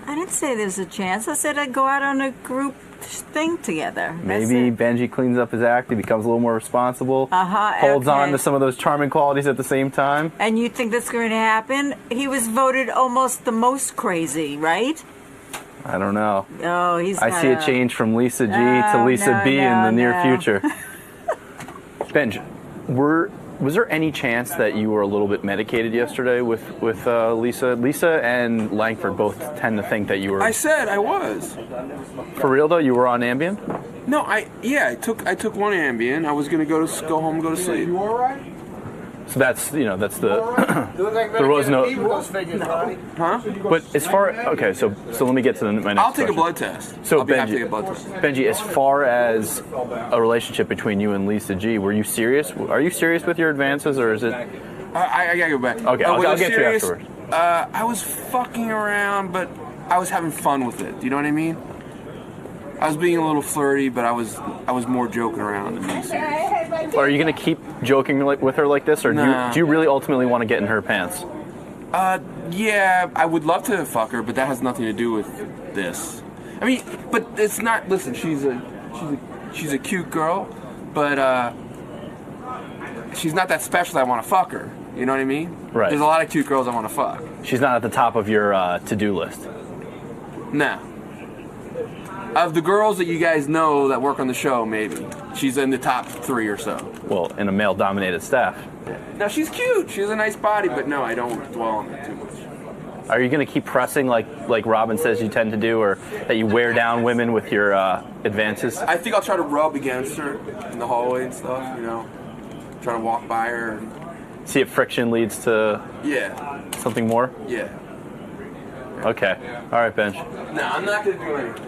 I didn't say there's a chance. I said I'd go out on a group thing together. Maybe Benjy cleans up his act. He becomes a little more responsible. Holds on to some of those charming qualities at the same time. And you think that's going to happen? He was voted almost the most crazy, right? I don't know. Oh, I see a change from Lisa G to Lisa B in the near future. Benj, was there any chance that you were a little bit medicated yesterday with Lisa? Lisa and Langford both tend to think that you were. I said I was. For real though, you were on Ambien? No, I took one Ambien. I was gonna go home and go to sleep. You all right? So that's the There was no. Huh? But as far so let me get to my next. I'll take question. a blood test. So I'll be happy to take a blood test. Benjy, as far as a relationship between you and Lisa G, were you serious? Are you serious with your advances, or is it? I gotta go back. Okay, I'll get you afterwards. I was fucking around, but I was having fun with it. Do you know what I mean? I was being a little flirty, but I was more joking around than being serious. Are you gonna keep joking with her like this, or do you really ultimately want to get in her pants? Yeah, I would love to fuck her, but that has nothing to do with this. I mean, but it's not. Listen, she's a cute girl, but she's not that special that I want to fuck her. You know what I mean? Right. There's a lot of cute girls I want to fuck. She's not at the top of your to-do list. No. Of the girls that you guys know that work on the show, maybe. She's in the top 3 or so. Well, in a male-dominated staff. Now, she's cute. She has a nice body, but no, I don't dwell on it too much. Are you going to keep pressing like Robin says you tend to do, or that you wear down women with your advances? I think I'll try to rub against her in the hallway and stuff, Try to walk by her. And... see if friction leads to something more? Yeah. Okay. All right, Benj. No, I'm not going to do anything.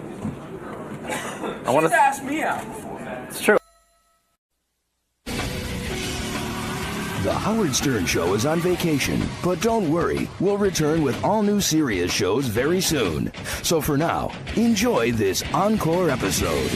She's asked me out before. It's true. The Howard Stern Show is on vacation, but don't worry, we'll return with all new Sirius shows very soon. So for now, enjoy this encore episode.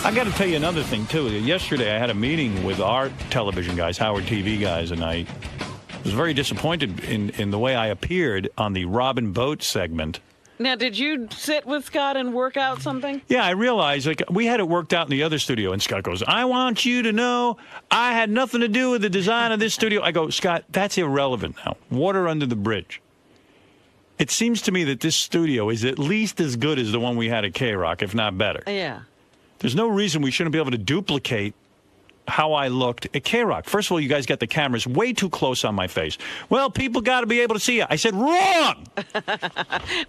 I got to tell you another thing, too. Yesterday, I had a meeting with our television guys, Howard TV guys, and I was very disappointed in the way I appeared on the Robin Boat segment. Now, did you sit with Scott and work out something? Yeah, I realized, we had it worked out in the other studio, and Scott goes, I want you to know I had nothing to do with the design of this studio. I go, Scott, that's irrelevant now. Water under the bridge. It seems to me that this studio is at least as good as the one we had at K-Rock, if not better. Yeah. There's no reason we shouldn't be able to duplicate how I looked at K-Rock. First of all, you guys got the cameras way too close on my face. Well, people got to be able to see you. I said, wrong!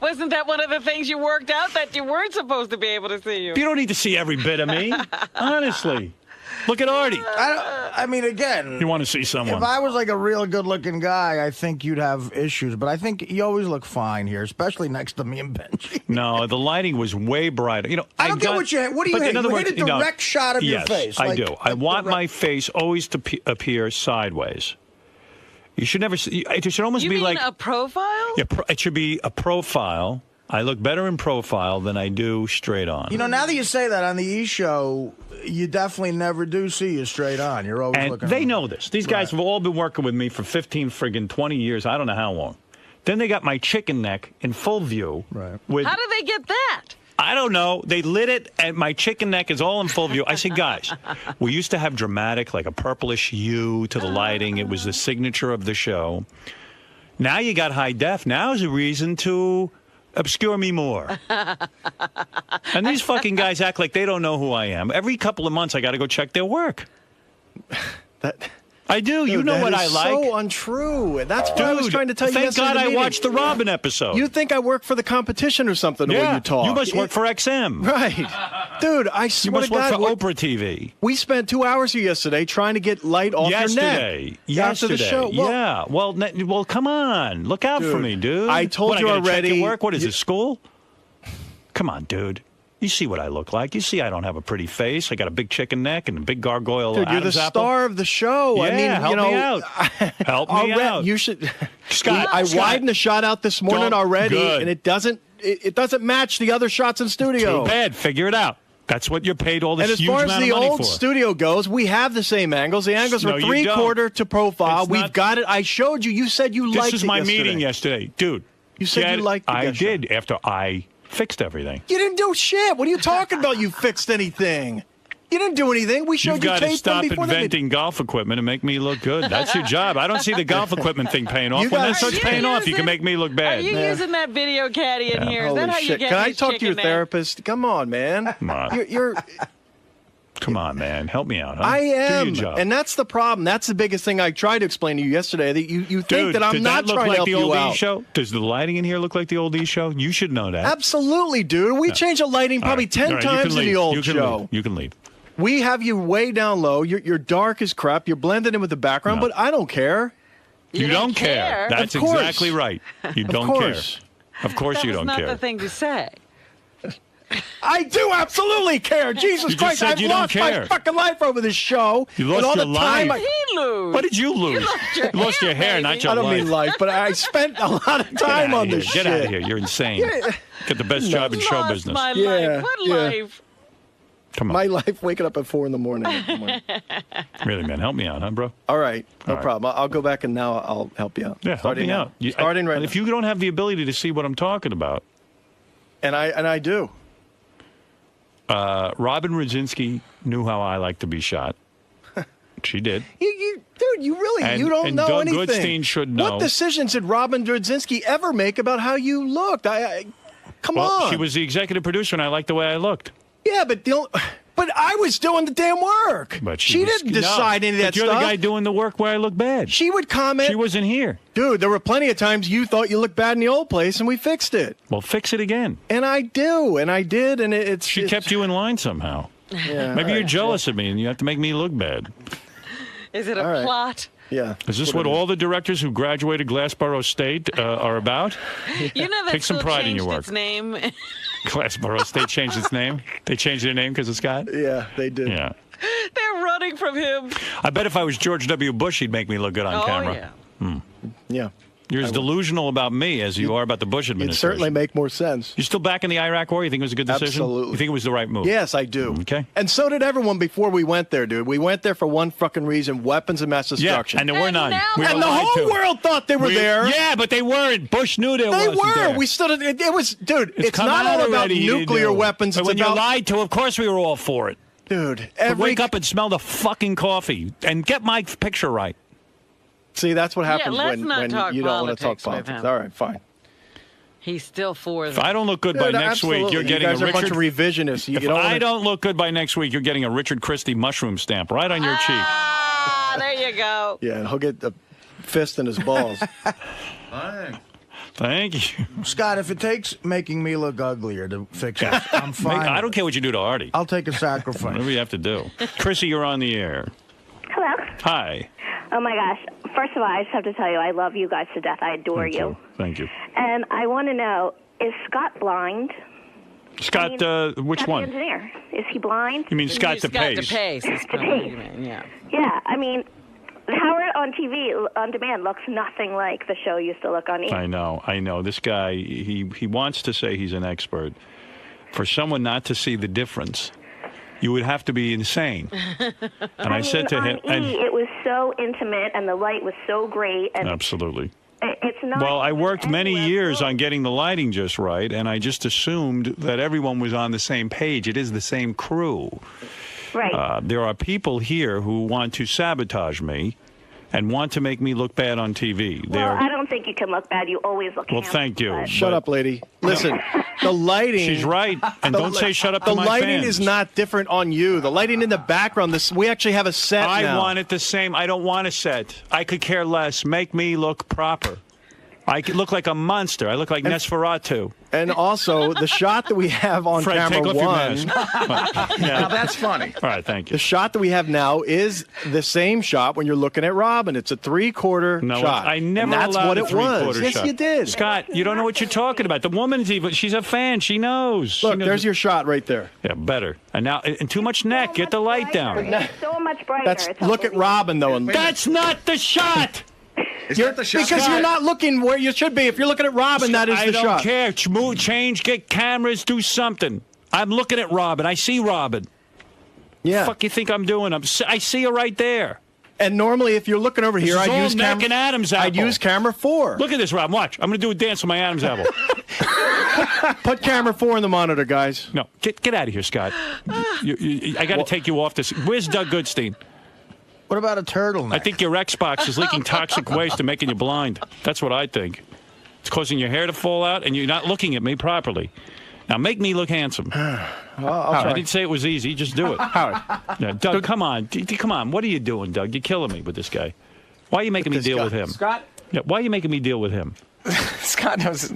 Wasn't that one of the things you worked out, that you weren't supposed to be able to see you? You don't need to see every bit of me. Honestly. Look at Artie. I mean, again, You want to see someone. if I was like a real good-looking guy, I think you'd have issues. But I think you always look fine here, especially next to me and Benji. No, the lighting was way brighter. You know, I don't get what you hate. What do you but hate? in other You hate words, a direct shot of your yes, face. I like- do. I like want direct- my face always to appear sideways. You should never see. It should almost You be mean like a profile? Yeah, it should be a profile. I look better in profile than I do straight on. You know, now that you say that on the E! Show, you definitely never do see you straight on. You're always And looking. they know this. These guys have all been working with me for 15 friggin' 20 years. I don't know how long. Then they got my chicken neck in full view. Right. With, How did they get that? I don't know. They lit it, and my chicken neck is all in full view. I said, guys, we used to have dramatic, like a purplish hue to the lighting. It was the signature of the show. Now you got high def. Now is a reason to obscure me more. And these fucking guys act like they don't know who I am. Every couple of months, I got to go check their work. I do. You Dude, know that what is I like. so untrue. That's what I was Dude, trying to tell you thank yesterday. God in the I meeting. watched the Robin episode. You think I work for the competition or something, the way Yeah, you talk. you must work for XM. Right. Dude, I You swear must to work God, for Oprah TV. we spent 2 hours here yesterday trying to get light off your neck. Yesterday. After the show. Well, yeah. Well, come on. Look out for Dude, me, dude. I told What, you I gotta check already- your work? What is it, school? Come on, dude. You see what I look like. You see I don't have a pretty face. I got a big chicken neck and a big gargoyle Dude, you're the Adam's apple. star of the show. Yeah, I mean, help you know, me out. Help me already- out. You should. Scott, I Scott. widened the shot out this morning Don't- already, good. and it doesn't match the other shots in studio. Too bad. Figure it out. That's what you're paid all this And as huge far as amount the of money old for. studio goes, we have the same angles. The angles No, were you 3/4 don't. to profile. It's We've not- got it. I showed you. You said you This liked it is my yesterday. meeting yesterday. Dude. You said you liked it I yesterday. did after I fixed everything. You didn't do shit. What are you talking about? You fixed anything? You didn't do anything. We showed You've you got to tape stop them before inventing golf equipment and make me look good. That's your job. I don't see the golf equipment thing paying off. You When that guys- starts Are you paying off, you can using- make me look Are bad. you using that video caddy in here? Is Holy that how you shit. get Can I this talk to your chicken neck? therapist? Come on, man. Come on. You're Come on, man. Help me out. Huh? I Do am, your job. and that's the problem. That's the biggest thing I tried to explain to you yesterday. That you think Dude, that I'm did not that look trying like to help the you old E! out. show? Does the lighting in here look like the old E! show? You should know that. Absolutely, dude. We changed the lighting All probably right. 10 All right, you times can in leave. the old You can show. leave. You can leave. We have you way down low. You're dark as crap. You're blended in with the background, but I don't care. You don't care. That's Of course. exactly right. You Of don't course. care. Of course That you was don't not care. the thing to say. I do absolutely care. Jesus You just Christ, said I've you don't lost my care. fucking life over this show. You lost and all your the time life. He lose. What did you lose? You lost your hair, not your I don't life. mean life, but I spent a lot of time on this Get shit. out of here. You're insane. Yeah. Get the best job in show Lost business. my Yeah, life. What yeah. life? Come on. My life waking up at 4 in the morning. every morning. Really, man. Help me out, huh, bro? All right, no All right. problem. I'll go back and now I'll help you out. Yeah, help Starting me now. out. You- Starting right and now. if you don't have the ability to see what I'm talking about, And I do. Robin Rosinski knew how I like to be shot. She did. Dude, you really And- you don't and know Doug anything. Goodstein should know. What decisions did Robin Drodzinski ever make about how you looked? Come Well, on. she was the executive producer, and I liked the way I looked. Yeah, but I was doing the damn work. But she was- didn't decide no, any of that but you're stuff. the guy doing the work where I look bad. She would comment. She wasn't here. Dude, there were plenty of times you thought you looked bad in the old place, and we fixed it. Well, fix it again. And I do, and I did, and it's. She kept you in line somehow. Yeah, Maybe all you're right, jealous of me, and you have to make me look bad. Is it a All right. plot? Yeah. Is this what all the directors who graduated Glassboro State are about? You know that Take some school pride in your changed work. its name. Glassboro State changed its name? They changed their name because of Scott? Yeah, they did. Yeah. They're running from him. I bet if I was George W. Bush, he'd make me look good on Oh, camera. yeah. Yeah. You're as delusional about me as you are about the Bush It'd administration. certainly make more sense. You still back in the Iraq War? You think it was a good decision? Absolutely. You think it was the right move? Yes, I do. Okay. And so did everyone before we went there, dude. We went there for one fucking reason: weapons of mass destruction. Yeah, and there were none. We were And the lied whole to. world thought they were there. Yeah, but they weren't. Bush knew there They wasn't were. there. We stood. It was, dude. It's come not out all about already, you nuclear do. weapons. But It's when about you're lied to, of course we were all for it. dude. But wake up and smell the fucking coffee and get my picture right. See, that's what happens let's not when talk you don't want to talk politics with politics. him. All right, fine. He's still for If I don't look good by next week, you're getting you guys a are Richard. bunch of revisionists. If I don't look good by next week, you're getting a Richard Christie mushroom stamp right on your cheek. Ah, there you go. Yeah, and he'll get the fist in his balls. Thank you. Scott, if it takes making me look uglier to fix it, I'm fine. I don't care what you do to Artie. I'll take a sacrifice. Whatever you have to do. Chrissy, you're on the air. Hello. Hi. Oh my gosh. First of all, I just have to tell you, I love you guys to death. I adore you. Thank you. And I want to know, is Scott blind? Scott, which Scott the one? engineer. Is he blind? You mean Scott DePace? Yeah. Yeah, I mean, Howard on TV, on demand, looks nothing like the show used to look on E! I know. This guy, he wants to say he's an expert. For someone not to see the difference, you would have to be insane. And I said to him, on E! It was so intimate, and the light was so great. And absolutely. It's not. Well, I worked many years on getting the lighting just right, and I just assumed that everyone was on the same page. It is the same crew. Right. There are people here who want to sabotage me and want to make me look bad on TV. Well, I don't think you can look bad. You always look Well, handsome, thank you. but- Shut up, lady. Listen, the lighting. She's right. And don't say shut up to the my lighting fans. is not different on you. The lighting in the background, we actually have a set I now. want it the same. I don't want a set. I could care less. Make me look proper. I could look like a monster. I look like Nosferatu. And also, the shot that we have on Fred, camera take off your one. mask. Now that's funny. All right, thank you. The shot that we have now is the same shot when you're looking at Robin. It's a three-quarter No, shot. I never and that's allowed what a it three-quarter was. Yes, shot. you did. Scott, you don't know what you're talking about. The woman's even, she's a fan. She knows. Look, there's your shot right there. Yeah, better. And now, and too much neck. Get the light down. It's so much brighter. It's Look at Robin, though. And That's not the shot. Is that the shot? Because you're not looking where you should be. If you're looking at Robin, that is I the don't shot. care. Move, change, get cameras, do something. I'm looking at Robin. I see Robin. Yeah. Fuck you think I'm doing? I see her right there. And normally, if you're looking over here, This is I'd all use neck camera. and Adam's apple. I'd use camera 4. Look at this, Robin. Watch. I'm going to do a dance with my Adam's apple. Put camera 4 in the monitor, guys. No, get out of here, Scott. I got to take you off this. Where's Doug Goodstein? What about a turtleneck? I think your Xbox is leaking toxic waste and making you blind. That's what I think. It's causing your hair to fall out, and you're not looking at me properly. Now, make me look handsome. I didn't say it was easy. Just do it. Howard. Yeah, Doug, come on. Come on. What are you doing, Doug? You're killing me with this guy. Why are you making me deal with him? Scott? Yeah, why are you making me deal with him? Scott is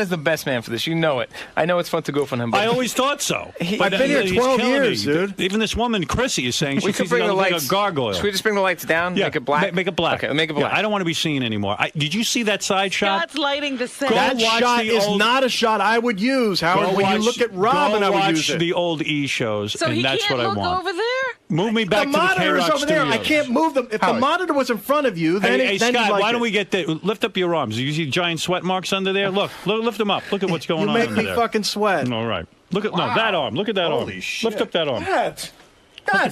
the best man for this. You know it. I know it's fun to goof on him. But I always thought so. I've been here 12 years, dude. Even this woman, Chrissy, is saying we she's could bring the like lights. a gargoyle. Should we just bring the lights down? Yeah, Make it black. Make it black. Okay, make it black. Yeah, I don't want to be seen anymore. Did you see that side shot? Scott's lighting the set. That shot is not a shot I would use, Howard. When you look at Robin, I would use it. Watch the old E shows, So and he that's can't what I look want. over there? Move me back the to the monitor is K-Rock over there. I studios. can't move them. If the monitor was in front of you, then Hey, then Scott, you'd like why don't it. we get lift up your arms? You see giant sweat marks under there? Look, lift them up. Look at what's going You on make under me there. fucking sweat. All right. Look at that arm. Look at that arm. Holy shit. Lift up that arm. God,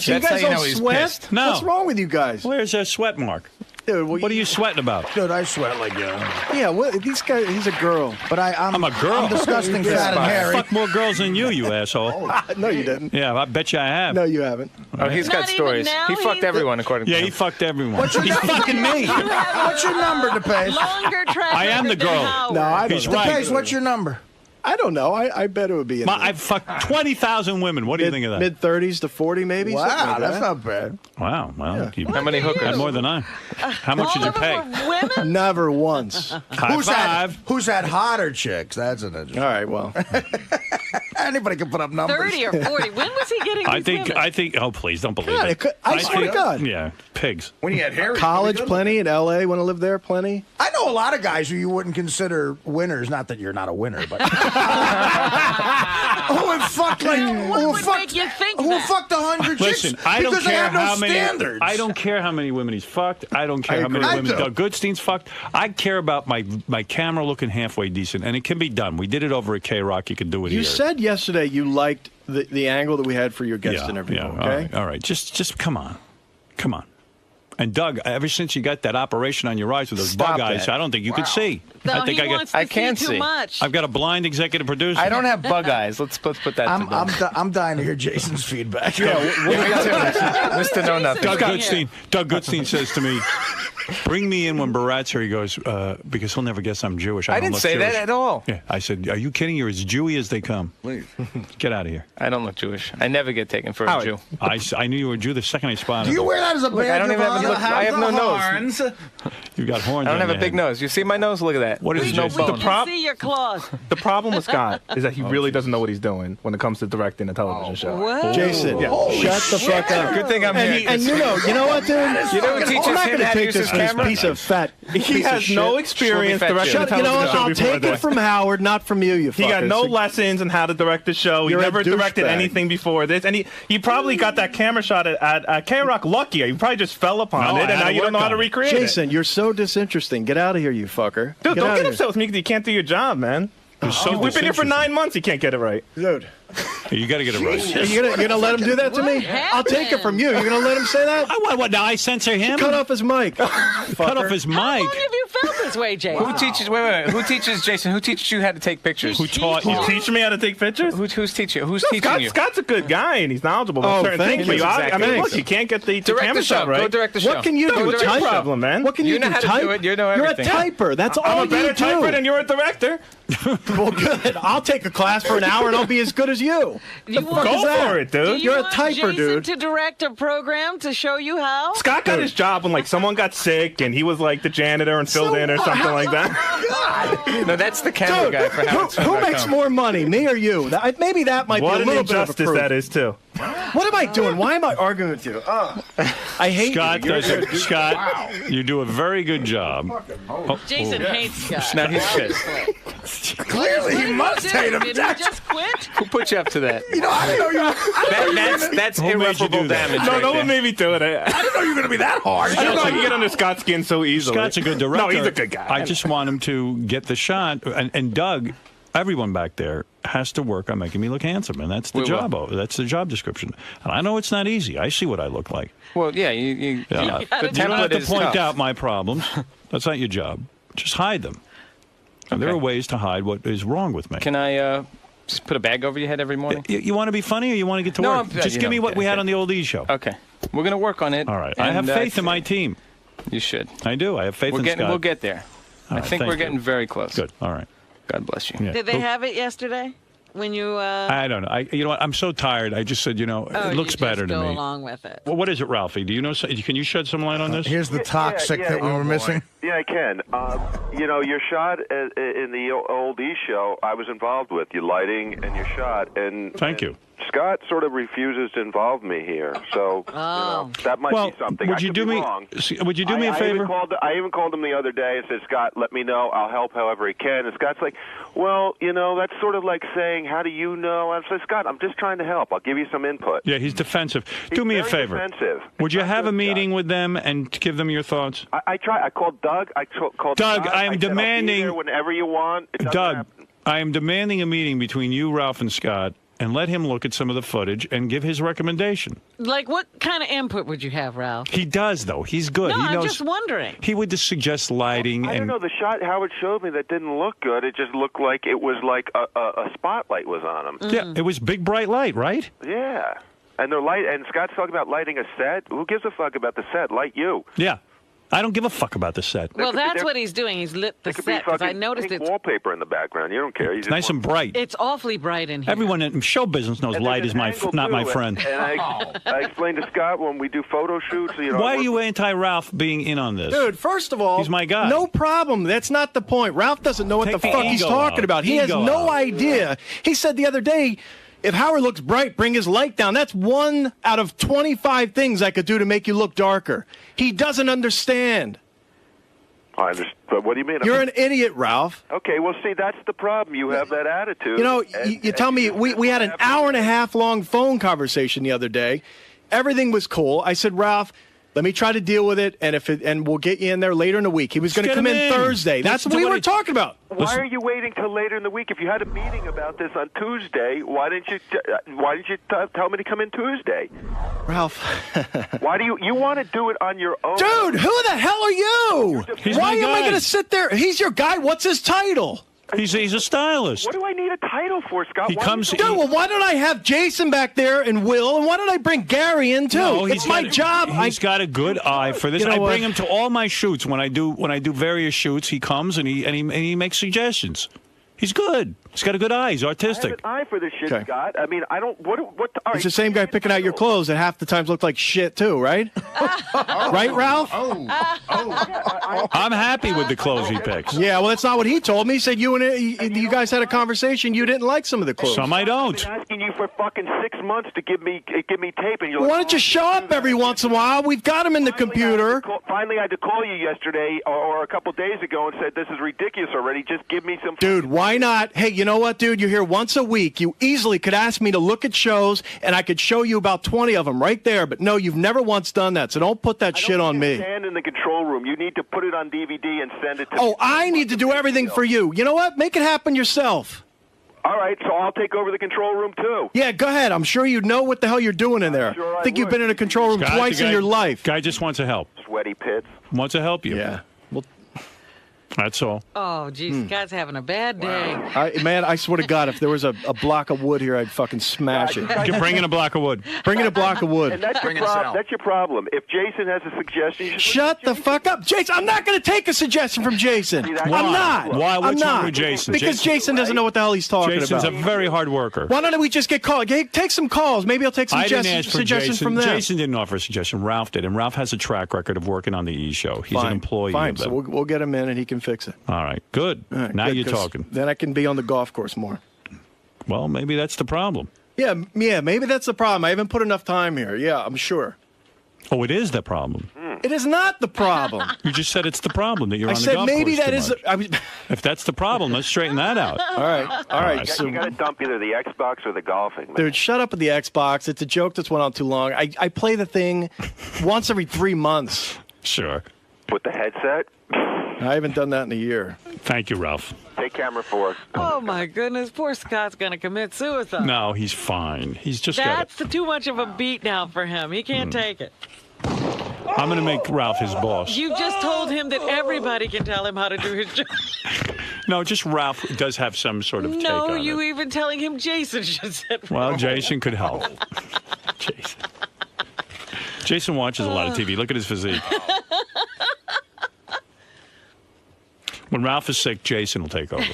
so you That's how guys you don't know he's sweat? pissed. No. What's wrong with you guys? Where's that sweat mark? Dude, What are you sweating about? Dude, I sweat like you. Yeah, these guys. He's a girl. But I'm a girl. I'm disgusting, fat, and I hairy. fuck more girls than you asshole. No, you didn't. Yeah, I bet you I have. No, you haven't. Oh, he's got stories. He fucked everyone, according to Yeah, him. he fucked everyone. What's your He's number? fucking me. What's your number, DePace? Longer track I am the record than girl. Howard. No, I don't He's know. right. DePace, what's your number? I don't know. I bet it would be in I've fucked 20,000 women. What do you think of that? mid-30s to 40, maybe. something Wow, like that's that. not bad. Wow. Well, you How many hookers? had more than I. How much did you pay? Women? Never once. High five. Who's had hotter chicks? That's an interesting. All right, well. Anybody can put up numbers. 30 or 40. When was he getting these I think. Oh, please don't believe God, it. it could- I swear to God. Yeah, pigs. When you had Harry. College, plenty. In L.A., want to live there, plenty. I know a lot of guys who you wouldn't consider winners. Not that you're not a winner, but who have fucked like What would make you think who that? fucked 100 chicks Listen, I don't because they care have no how many. standards. I don't care how many women he's fucked. I don't care how many agree. women I do. Doug Goodstein's fucked. I care about my camera looking halfway decent, and it can be done. We did it over at K-Rock. You can do it You here. said yesterday you liked the angle that we had for your guest interview, Yeah, okay? all right. Just come on. And Doug, ever since you got that operation on your eyes with those Stop bug eyes, that. I don't think you could see. No, I think he wants to I can't see too see. much. I've got a blind executive producer. I don't have bug eyes. Let's put that to bed. I'm dying to hear Jason's feedback. Yeah, me too. Mr. Know Nothing. Doug Goodstein says to me, bring me in when Barat's here. He goes, because he'll never guess I'm Jewish. I don't didn't look say Jewish. that at all. Yeah, I said, are you kidding? You're as Jewy as they come. Please. Get out of here. I don't look Jewish. I never get taken for a Jew. I knew you were a Jew the second I spotted Do you you. wear that as a badge? Look, I don't even have a look. I have no horns. nose. You've got horns. I don't on have a your big head. nose. You see my nose? Look at that. What is There's it, no Jason? bone. You can see your claws. The problem with Scott is that he really doesn't know what he's doing when it comes to directing a television show. What? Jason, shut the fuck up. Good thing I'm here. And you know what, dude? You know who teaches I'm not him going how to to take use this his camera? piece of fat. He has no experience directing a television show. I'll take it from Howard, not from you. He got no lessons in how to direct the show. He never directed anything before this, and he probably got that camera shot at K-Rock lucky. He probably just fell upon it, and now you don't know how to recreate it. Jason, you're so disinteresting. Get out of here, you fucker. Dude, don't out get of upset with me because you can't do your job, man. We've been here for 9 months. You can't get it right. Dude. You got to get it right. You're gonna let him do that to me? I'll take it from you. You're gonna let him say that? What? Now I censor him? Cut off his mic. Cut off his mic. How long have you felt this way, Jason? Who teaches? Wait. Who teaches Jason? Who teaches you how to take pictures? Who taught you? Who teach me how to take pictures? Who's teaching? Who's teaching you? Scott's a good guy and he's knowledgeable about certain things. But I mean, look, you can't get the camera shot right. Go direct the show. What can you do? What's your problem, man? What can you do? know how to do it. You know everything. You're a typer. That's all I'm a better typer than you're a director. Well, good. I'll take a class for an hour and I'll be as good as you. You want- Go for it, dude. Do you You're a want typer, Jason dude. to direct a program to show you how? Scott got his job when someone got sick and he was like the janitor and filled in or something like that. No, that's the camera guy for Who makes more money, me or you? Maybe that might What be a an little bit of a injustice proof. that is, too. What am I doing? Why am I arguing with you? I hate Scott you. Scott, you do a very good job. Jason hates Scott. Now he's pissed. Clearly, he must hate him. Did he just quit? Who put you up to that? You know, I didn't know you. That's Who made you irreparable do that? damage. No, right no there. one made me do it. I didn't know you were going to be that hard. I don't know you get under Scott's skin so easily. Scott's a good director. No, he's a good guy. I just want him to get the shot. And Doug, everyone back there has to work on making me look handsome, and that's the We job. That's the job description. And I know it's not easy. I see what I look like. Well, yeah, you Yeah. the You don't template have to is point tough. out my problems. That's not your job. Just hide them. And there are ways to hide what is wrong with me. Can I just put a bag over your head every morning? You want to be funny or you want to get to No, work? Just you give know, me what we had okay. on the old E show. Okay, we're gonna work on it. All right. I have and, faith in my team. You should. I do. I have faith in Scott. We'll get there. All I right, think thank we're you. getting very close. Good. All right. God bless you. Yeah. Did they have it yesterday? When you I don't know. You know what? I'm so tired. I just said, it looks better to go me. along with it. Well, what is it, Ralphie? Do you know? Can you shed some light on this? Here's the toxic that we were missing. Yeah, I can. Your shot in the old E show, I was involved with your lighting and your shot, and thank you. Scott sort of refuses to involve me here, so that might be something. Would you do me? Would you do me a favor? I even called him the other day and said, Scott, let me know. I'll help however he can. And Scott's like, well, that's sort of like saying, how do you know? I said, Scott, I'm just trying to help. I'll give you some input. Yeah, he's defensive. Do me a favor. Defensive. Would you have a meeting with them and give them your thoughts? I tried. I called Doug. I called Doug. Scott. I am said, demanding. I'll be there whenever you want. It doesn't Doug, happen. I am demanding a meeting between you, Ralph, and Scott, and let him look at some of the footage and give his recommendation. Like, what kind of input would you have, Ralph? He does, though. He's good. No, he I'm knows. just wondering. He would just suggest lighting I don't and. know. The shot Howard showed me that didn't look good. It just looked like it was like a spotlight was on him. Yeah, it was big bright light, right? Yeah. And they're light. And Scott's talking about lighting a set. Who gives a fuck about the set? Light you. Yeah. I don't give a fuck about the set. Well, that's what he's doing. He's lit the There could be set because I fucking noticed pink it's wallpaper in the background. You don't care. You It's just nice and bright. it's awfully bright in here. Everyone in show business knows And light there's is an my angle, not my too, friend. And I explained to Scott when we do photo shoots. Why are you anti-Ralph being in on this? Dude, first of all, he's my guy. No problem. That's not the point. Ralph doesn't know what Take the the fuck he's ego talking out. about. He has Ego no out. idea. He said the other day, if Howard looks bright, bring his light down. That's 1 out of 25 things I could do to make you look darker. He doesn't understand. I understand. But what do you mean? You're an idiot, Ralph. Okay, well, see, that's the problem. You have that attitude. You know, you tell me, we had an hour and a half long phone conversation the other day. Everything was cool. I said, Ralph, Let me try to deal with it, and we'll get you in there later in the week. He was going to come in Thursday. That's what we were talking about. Why are you waiting till later in the week? If you had a meeting about this on Tuesday, why didn't you tell me to come in Tuesday? Ralph. Why do you want to do it on your own? Dude, who the hell are you? Why am I going to sit there? He's your guy. What's his title? He's a stylist. What do I need a title for, Scott? Dude, well, why don't I have Jason back there and Will, and why don't I bring Gary in too? No, it's my job. He's got a good eye for this. You know I what? bring him to all my shoots. When I do various shoots, he comes and he makes suggestions. He's good. He's got a good eye. He's artistic. I have an eye for this shit, Okay. Scott. I mean, I don't. What? All right. It's the same guy picking out your clothes that half the times look like shit too, right? Right, Ralph? I'm happy with the clothes he picks. Yeah, well, that's not what he told me. He said you guys had a conversation. You didn't like some of the clothes. Some I don't. I've been asking you for fucking 6 months to give me tape, and you're Well, like, why don't you show up every once in a while? We've got him in the computer. Finally, I had to call you yesterday or a couple days ago and said this is ridiculous already. Just give me some. Dude, why not? Hey, you know what, dude? You're here once a week. You easily could ask me to look at shows, and I could show you about 20 of them right there. But no, you've never once done that, so don't put that shit on me. Stand in the control room. You need to put it on DVD and send it to me. Oh, I need to do everything for you. You know what? Make it happen yourself. All right, so I'll take over the control room too. Yeah, go ahead. I'm sure you know what the hell you're doing in there. Sure I think you've been in a control room Scott, twice the in guy- your life. Guy just wants to help. Sweaty pits. Wants to help you. Yeah. Well, that's all. Oh, geez, Scott's having a bad day. Man, I swear to God, if there was a block of wood here, I'd fucking smash it. Bring in a block of wood. Bring in a block of wood. And that's your problem. If Jason has a suggestion, you should Shut the fuck up, Jason. I'm not going to take a suggestion from Jason. I'm not. Why? What's I'm wrong not. with Jason? Because Jason doesn't know what the hell he's talking Jason's about. a very hard worker. Why don't we just get called? Take some calls. Maybe I'll take some I didn't ask for suggestions Jason. from them. Jason didn't offer a suggestion. Ralph did, and Ralph has a track record of working on the E! Show. He's an employee. Fine. of them. So we'll get him in, and he can fix it. All right, good. All right, now good, you're 'cause talking. Then I can be on the golf course more. Well, maybe that's the problem. Yeah, maybe that's the problem. I haven't put enough time here. Yeah, I'm sure. Oh, it is the problem. It is not the problem. You just said it's the problem that you're I on the said golf maybe course that too is. much. If that's the problem, let's straighten that out. All right. You got to dump either the Xbox or the golfing. Man. Dude, shut up with the Xbox. It's a joke that's went on too long. I play the thing once every 3 months. Sure. With the headset. I haven't done that in a year. Thank you, Ralph. Take camera 4. Oh, my goodness. Poor Scott's going to commit suicide. No, he's fine. He's just got That's too much of a beat now for him. He can't take it. I'm going to make Ralph his boss. You just told him that everybody can tell him how to do his job. No, just Ralph does have some sort of take No, on you it. even telling him Jason should sit. Well, Jason could help. Jason watches a lot of TV. Look at his physique. When Ralph is sick, Jason will take over.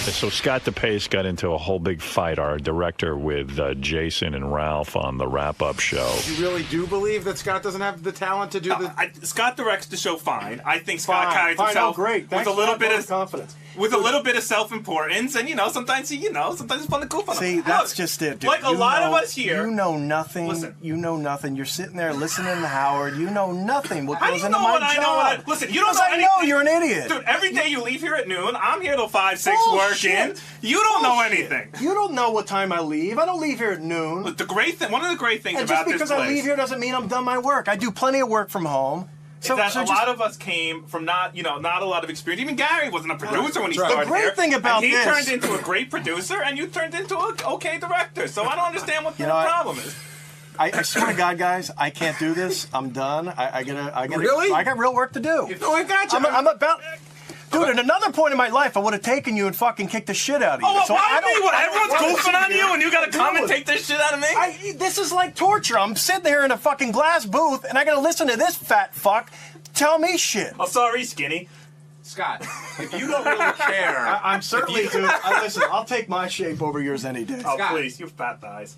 So Scott DePace got into a whole big fight, our director, with Jason and Ralph on the wrap-up show. You really do believe that Scott doesn't have the talent to do the... Scott directs the show fine. I think Scott carries Fine, himself great. with Thanks a little for bit that of confidence. with a little bit of self-importance, and sometimes sometimes it's fun to goof on him. See, that's just it, dude. Like a lot of us here. You know nothing. Listen. You know nothing. You're sitting there listening to Howard. You know nothing. What How do goes you into know my what I know? job? Listen, you don't Because know I anything. know you're an idiot. Dude, every day you leave here at noon. I'm here till 5, 6 working. Bullshit. You don't know Bullshit. anything. You don't know what time I leave. I don't leave here at noon. One of the great things And about just because this place. I leave here doesn't mean I'm done my work. I do plenty of work from home. So a lot of us came from not a lot of experience. Even Gary wasn't a producer when he started. The great here, thing about and he this- turned into a great producer, and you turned into an okay director. So I don't understand what the problem is. I swear to God, guys, I can't do this. I'm done. I gotta. Really? I got real work to do. Oh, I got you. I'm about. Dude, at another point in my life, I would have taken you and fucking kicked the shit out of you. Oh, So why I don't- me? What, I don't everyone's wanna goofing on see you and you gotta come and Dude, take this shit out of me? This is like torture. I'm sitting here in a fucking glass booth and I gotta listen to this fat fuck tell me shit. Oh, sorry, Skinny. Scott, if you don't really care, I'm certainly, dude. Listen, I'll take my shape over yours any day. Oh, please, you fat thighs.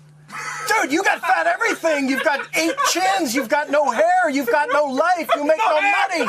Dude, you got fat everything. You've got 8 chins. You've got no hair. You've got no life. You make no money.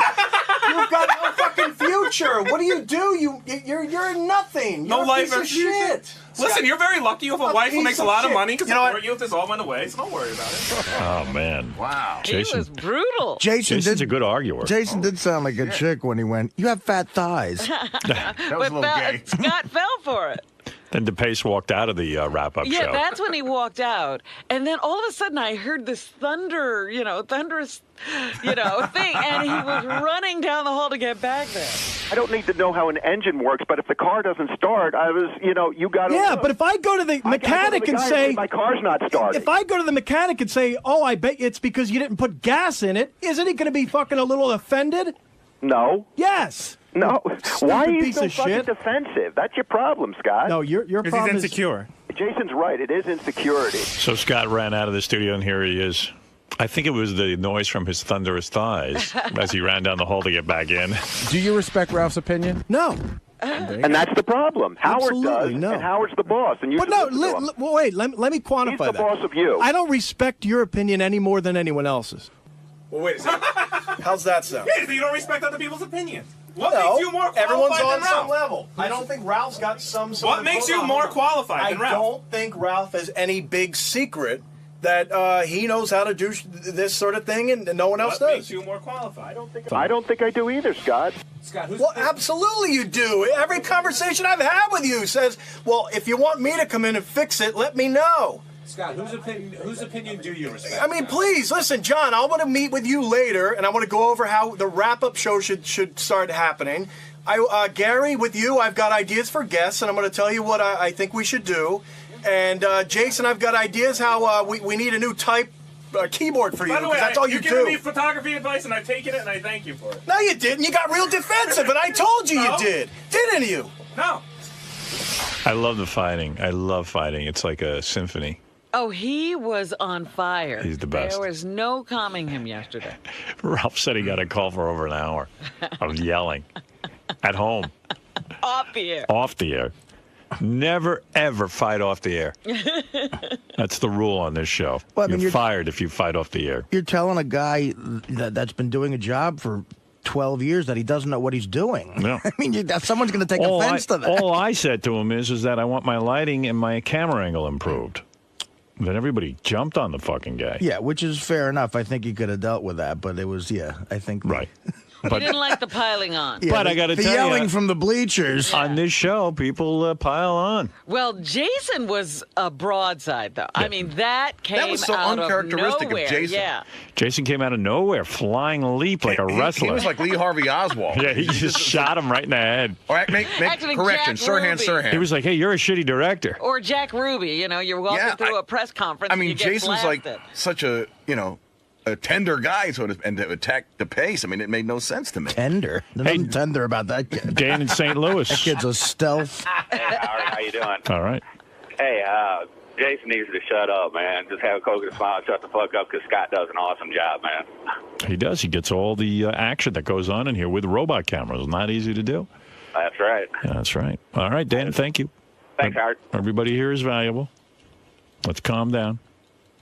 You've got no fucking future. What do? You're nothing. No You're a life piece or of future. shit. Listen, you're very lucky. You have a wife who piece makes a of lot of shit. money because You know what? if this all went away, so don't worry about it. Oh, man. Wow. He was brutal. Jason's a good arguer. Jason did sound like a chick when he went, "You have fat thighs." But Scott fell for it. Then DePace walked out of the wrap-up Yeah, show. that's when he walked out. And then all of a sudden I heard this thunderous, thing. And he was running down the hall to get back there. I don't need to know how an engine works, but if the car doesn't start, you got to. Yeah, but if I go to the mechanic and say my car's not starting. If I go to the mechanic and say, "Oh, I bet it's because you didn't put gas in it," isn't he going to be fucking a little offended? No. Yes. No. Why are you piece so of fucking shit. defensive? That's your problem, Scott. No, your problem he's insecure. Jason's right. It is insecurity. So Scott ran out of the studio, and here he is. I think it was the noise from his thunderous thighs as he ran down the hall to get back in. Do you respect Ralph's opinion? No. And that's the problem. Howard does, no. and Howard's the boss. And you But no, wait, let me quantify He's the that. boss of you. I don't respect your opinion any more than anyone else's. Well, wait a second. How's that sound? Yeah, you don't respect other people's opinions. What No, makes you more qualified everyone's than on Ralph? some level. I don't think Ralph's got some sort What of makes you program. more qualified than Ralph? I don't think Ralph has any big secret that he knows how to do this sort of thing and no one else What does. makes you more qualified? I don't think I do either, Scott. Scott, Well, absolutely you do. Every conversation I've had with you says, well, if you want me to come in and fix it, let me know. Scott, whose opinion do you respect? I mean, please, listen, John, I want to meet with you later, and I want to go over how the wrap-up show should start happening. Gary, with you, I've got ideas for guests, and I'm going to tell you what I think we should do. And Jason, I've got ideas how we need a new type keyboard for you. By the way, That's all you you're giving do. me photography advice, and I've taken it, and I thank you for it. No, you didn't. You got real defensive, and I told you No. you did. Didn't you? No. I love the fighting. I love fighting. It's like a symphony. Oh, he was on fire. He's the best. There was no calming him yesterday. Ralph said he got a call for over an hour of yelling at home, Off the air. off the air. Never, ever fight off the air. That's the rule on this show. Well, I mean, you're you're- fired if you fight off the air. You're telling a guy that's been doing a job for 12 years that he doesn't know what he's doing. No. I mean, someone's going to take offense to that. All I said to him is that I want my lighting and my camera angle improved. Then everybody jumped on the fucking guy. Yeah, which is fair enough. I think he could have dealt with that, but it was, I think. Right. He didn't like the piling on. Yeah, But the- I got to the tell yelling you, from the bleachers. on this show, people pile on. Well, Jason was a broadside, though. I mean, that came was so out uncharacteristic of nowhere. Jason. Yeah. Jason came out of nowhere, flying leap like a wrestler. He was like Lee Harvey Oswald. Yeah, he just shot him right in the head. All right, make Actually, correction. Jack Sirhan, Ruby. Sirhan. He was like, hey, you're a shitty director. Or Jack Ruby, you're walking Yeah, through a press conference I and mean, you get Jason's blasted. like such a tender guy, and to attack the pace. I mean, it made no sense to me. Tender? There's nothing tender about that kid. Dan in St. Louis. That kid's a stealth. Hey, Howard, how you doing? All right. Hey, Jason needs to shut up, man. Just have a coconut smile and shut the fuck up, because Scott does an awesome job, man. He does. He gets all the action that goes on in here with robot cameras. Not easy to do. That's right. Yeah, that's right. All right, Dan, thank you. Thanks, Howard. Everybody here is valuable. Let's calm down.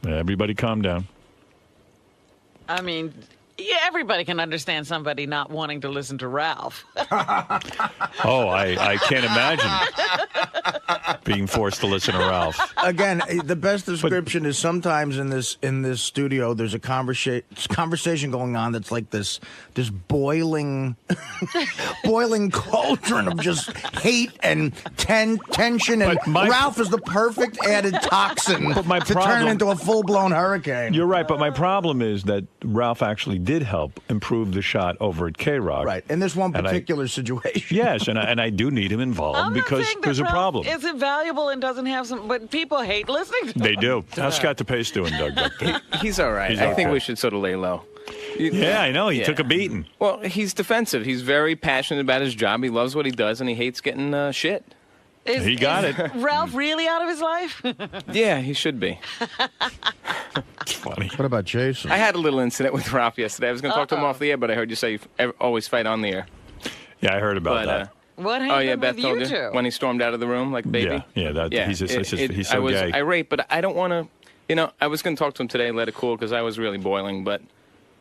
Everybody calm down. I mean, yeah, everybody can understand somebody not wanting to listen to Ralph. Oh, I can't imagine being forced to listen to Ralph. Again, the best description is sometimes in this studio there's a conversation going on that's like this boiling cauldron of just hate and tension, and Ralph is the perfect added toxin to turn into a full-blown hurricane. You're right, but my problem is that Ralph actually did help improve the shot over at K-Rock. Right, in this one And particular situation. Yes, and I do need him involved because there's a problem. Is invaluable and doesn't have some, but people hate listening to They him. do. How's Scott DePace doing, Doug? He's all right. He's I think okay. we should sort of lay low. Yeah, I know. He took a beating. Well, he's defensive. He's very passionate about his job. He loves what he does, and he hates getting shit. He got it. Ralph really out of his life? Yeah, he should be. It's funny. What about Jason? I had a little incident with Ralph yesterday. I was going to talk to him off the air, but I heard you say you always fight on the air. Yeah, I heard about that. What Oh, happened yeah, Beth with told you you two? when he stormed out of the room like a baby? Yeah, he's I so was gay. irate, but I don't want to, I was going to talk to him today, let it cool, because I was really boiling, but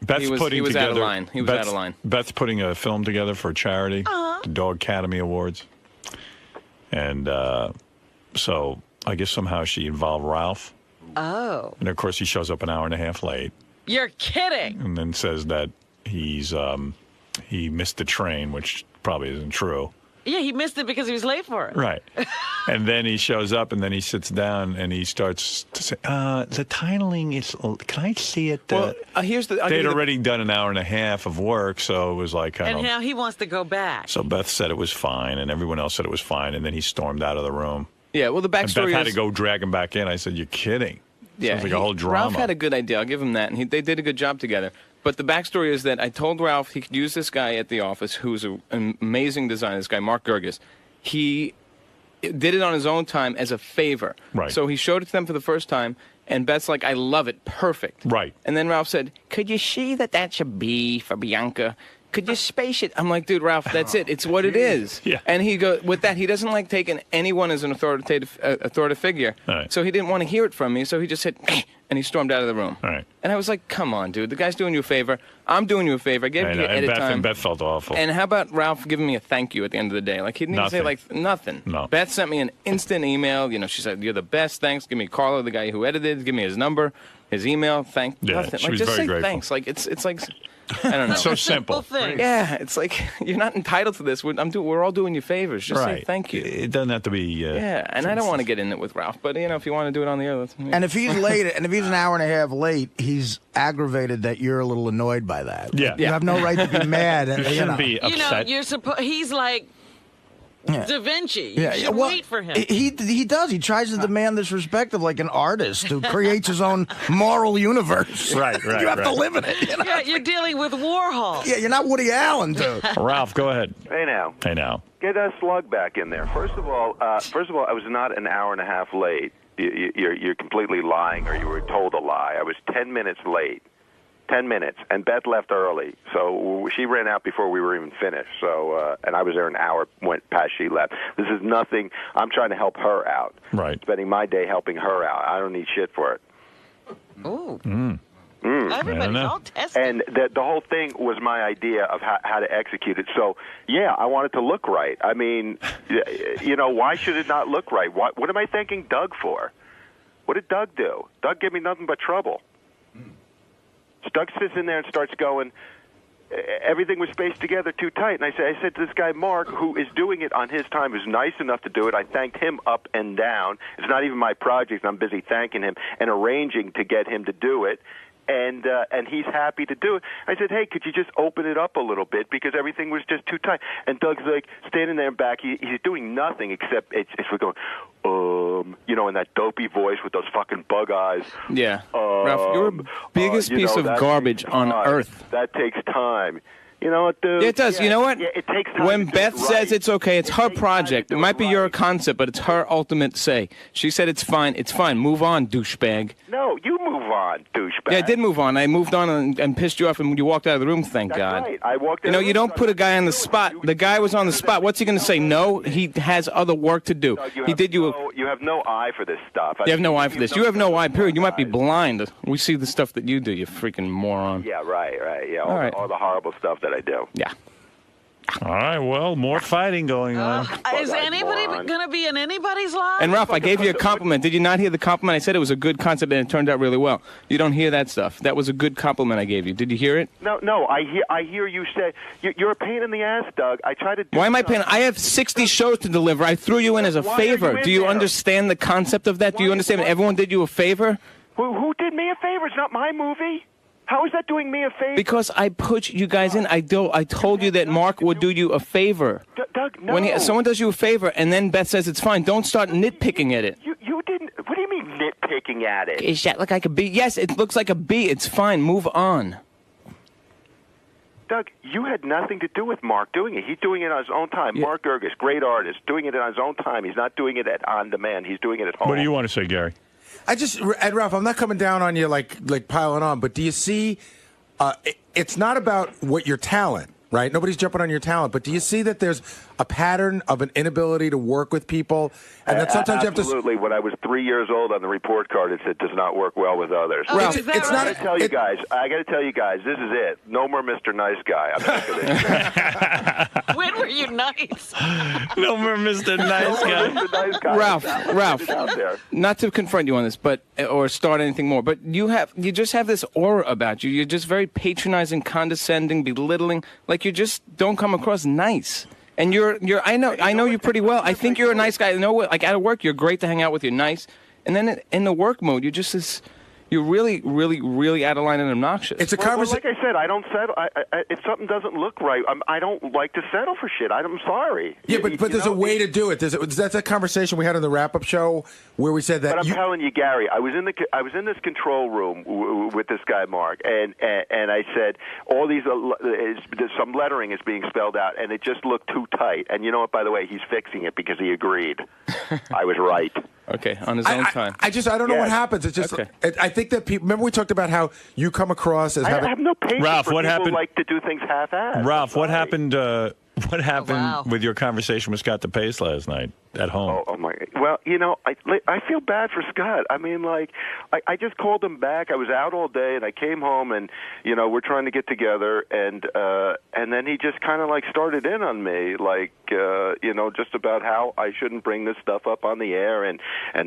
Beth's he was together, out of line. He was out of line. Beth's putting a film together for a charity, the Dog Academy Awards. And so I guess somehow she involved Ralph. Oh. And, of course, he shows up an hour and a half late You're kidding. and then says that he missed the train, which probably isn't true. Yeah, he missed it because he was late for it. Right. And then he shows up, and then he sits down, and he starts to say, the titling is, can I see it? Well, here's the... They'd already done an hour and a half of work, so it was like, And now he wants to go back. So Beth said it was fine, and everyone else said it was fine, and then he stormed out of the room. Yeah, well, the And backstory Beth had is... to go drag him back in. I said, you're kidding. Yeah, Sounds like a whole drama. Ralph had a good idea. I'll give him that. And they did a good job together. But the backstory is that I told Ralph he could use this guy at the office who's an amazing designer, this guy, Mark Gerges. He did it on his own time as a favor. Right. So he showed it to them for the first time, and Beth's like, I love it. Perfect. Right. And then Ralph said, could you see that that's a B for Bianca? Could you space it? I'm like, dude, Ralph, that's it. It's what it is. Yeah. And he goes, with that, he doesn't like taking anyone as an authoritative figure. Right. So he didn't want to hear it from me, so he just said, and he stormed out of the room. All right. And I was like, come on, dude. The guy's doing you a favor. I'm doing you a favor. I gave you edit time. And Beth felt awful. And how about Ralph giving me a thank you at the end of the day? Like, he didn't even say, like, nothing. No. Beth sent me an instant email. You know, she said, you're the best. Thanks. Give me Carlo, the guy who edited. Give me his number, his email. Nothing. she Like, was just very say grateful. thanks. Like, it's like... I don't know. So simple. Yeah, it's like you're not entitled to this. We're all doing you favors. Just say Right. thank you. It doesn't have to be. Yeah, and I don't want to get in it with Ralph, but you know, if you want to do it on the air, let's. And if he's late, and if he's an hour and a half late, he's aggravated that you're a little annoyed by that. Yeah. You have no right to be mad. You shouldn't be You know, upset. you're supposed. He's like Yeah. Da Vinci. Yeah, You yeah, should well, wait for him. He does. He tries to demand this respect of like an artist who creates his own moral universe. Right. You have to live in it. You know? Yeah, you're dealing with Warhol. Yeah, you're not Woody Allen, dude. Ralph, go ahead. Hey now. Hey now. Get a slug back in there. First of all, I was not an hour and a half late. You're completely lying, or you were told a lie. I was 10 minutes late. 10 minutes, and Beth left early, so she ran out before we were even finished. So, and I was there an hour went past she left. This is nothing. I'm trying to help her out. Right. Spending my day helping her out. I don't need shit for it. Ooh. Everybody's all tested. And the whole thing was my idea of how to execute it. So, yeah, I want it to look right. I mean, you know, why should it not look right? What am I thanking Doug for? What did Doug do? Doug gave me nothing but trouble. So Doug sits in there and starts going, everything was spaced together too tight. And I said to this guy, Mark, who is doing it on his time, who's nice enough to do it, I thanked him up and down. It's not even my project. I'm busy thanking him and arranging to get him to do it. And he's happy to do it. I said, hey, could you just open it up a little bit because everything was just too tight. And Doug's like standing there back. He's doing nothing except it's we're going, you know, in that dopey voice with those fucking bug eyes. Yeah, Ralph, you're the biggest you piece know, of that garbage takes on time. earth. That takes time. You know what, dude? Yeah, it does. Yeah, You know what? Yeah, it takes time when to Beth do it says right. it's okay, it's her project. It might be your concept, but it's her ultimate say. She said it's fine. It's fine. Move on, douchebag. No, you move on, douchebag. Yeah, I did move on. I moved on and pissed you off, and you walked out of the room. Thank God. Right. I walked You know, you don't put a guy on the spot. The guy was on the spot. What's he going to say? No, he has other work to do. He did you. You have no eye for this stuff. You have no eye for this. You have no eye, period. You might be blind. We see the stuff that you do, you freaking moron. Yeah, right. Yeah, All right. all the horrible stuff that I do. Yeah. All right, well, more fighting going on. Is anybody going to be in anybody's life? And Ralph, I gave you a compliment. Did you not hear the compliment? I said it was a good concept and it turned out really well. You don't hear that stuff. That was a good compliment I gave you. Did you hear it? No. I hear you say you're a pain in the ass, Doug. I try to. Why am I paying? I have 60 shows to deliver. I threw you in as a Why are favor. you in Do you there? understand the concept of that? Do you understand? Everyone did you a favor? Who did me a favor? It's not my movie. How is that doing me a favor? Because I put you guys in. I told you that Mark would do you a favor. Doug, no. When someone does you a favor and then Beth says it's fine, don't start nitpicking at it. You didn't. What do you mean nitpicking at it? Is that look like a B? Yes, it looks like a B. It's fine. Move on. Doug, you had nothing to do with Mark doing it. He's doing it on his own time. Yeah. Mark Gerges, great artist, doing it on his own time. He's not doing it on demand. He's doing it at home. What do you want to say, Gary? Ed Ralph, I'm not coming down on you like piling on, but do you see? It's not about what your talent, right? Nobody's jumping on your talent, but do you see that there's a pattern of an inability to work with people, and that sometimes you have to. Absolutely. When I was 3 years old, on the report card, it said does not work well with others. Ralph, it's not. I got to tell you guys, this is it. No more Mr. Nice Guy. I'm sick of this. When were you nice? No more Mr. Nice Guy. Ralph, not to confront you on this, but or start anything more, but you just have this aura about you. You're just very patronizing, condescending, belittling. Like you just don't come across nice. And I know you pretty well. I think you're a nice guy. Like at work, you're great to hang out with. You're nice. And then in the work mode, you're really, really, really out of line and obnoxious. It's a conversation. Well, like I said, I don't settle. If something doesn't look right, I don't like to settle for shit. I'm sorry. Yeah, but there's a way to do it. That's a conversation we had on the wrap-up show where we said that. But I'm telling you, Gary, I was in this control room with this guy Mark, and I said all these some lettering is being spelled out, and it just looked too tight. And you know what? By the way, he's fixing it because he agreed. I was right. Okay, on his own time. I don't know what happens. It's just I think that people. Remember we talked about how you come across as having. I have no patience Ralph, for what people happened? who like to do things half-assed. Ralph, what happened? What happened with your conversation with Scott DePace last night at home? Oh my! Well, I feel bad for Scott. I mean, like, I just called him back. I was out all day, and I came home, and we're trying to get together, and then he just kind of like started in on me, like, just about how I shouldn't bring this stuff up on the air, and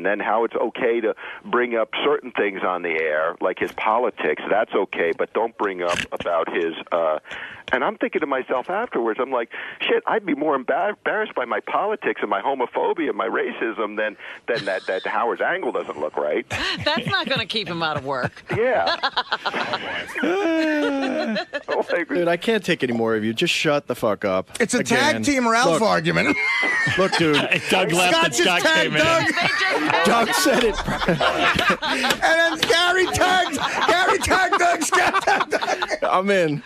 then how it's okay to bring up certain things on the air, like his politics. That's okay, but don't bring up about his. And I'm thinking to myself afterwards, I'm like, shit, I'd be more embarrassed by my politics and my homophobia and my racism than that Howard's angle doesn't look right. That's not going to keep him out of work. Yeah. Dude, I can't take any more of you. Just shut the fuck up. It's a tag team Ralph argument. Look, dude. Doug left and Scott came in. Doug said it. And then Gary tagged Doug. Scott tagged Doug. I'm in.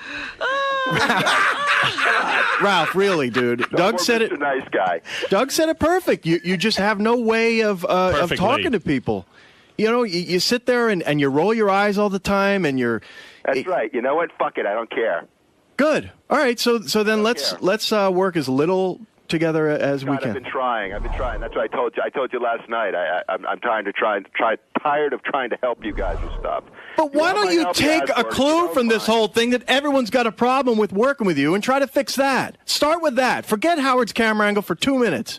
Ralph, really, dude. Doug said it. Mr. Nice guy. Doug said it perfect. You just have no way of talking to people. You sit there and you roll your eyes all the time, and you're. That's right. You know what? Fuck it. I don't care. Good. All right. So then let's work as little together as we can. I've been trying. That's what I told you. I told you last night. I'm tired of trying to help you guys with stuff. But why don't you take a clue from this whole thing that everyone's got a problem with working with you and try to fix that? Start with that. Forget Howard's camera angle for 2 minutes.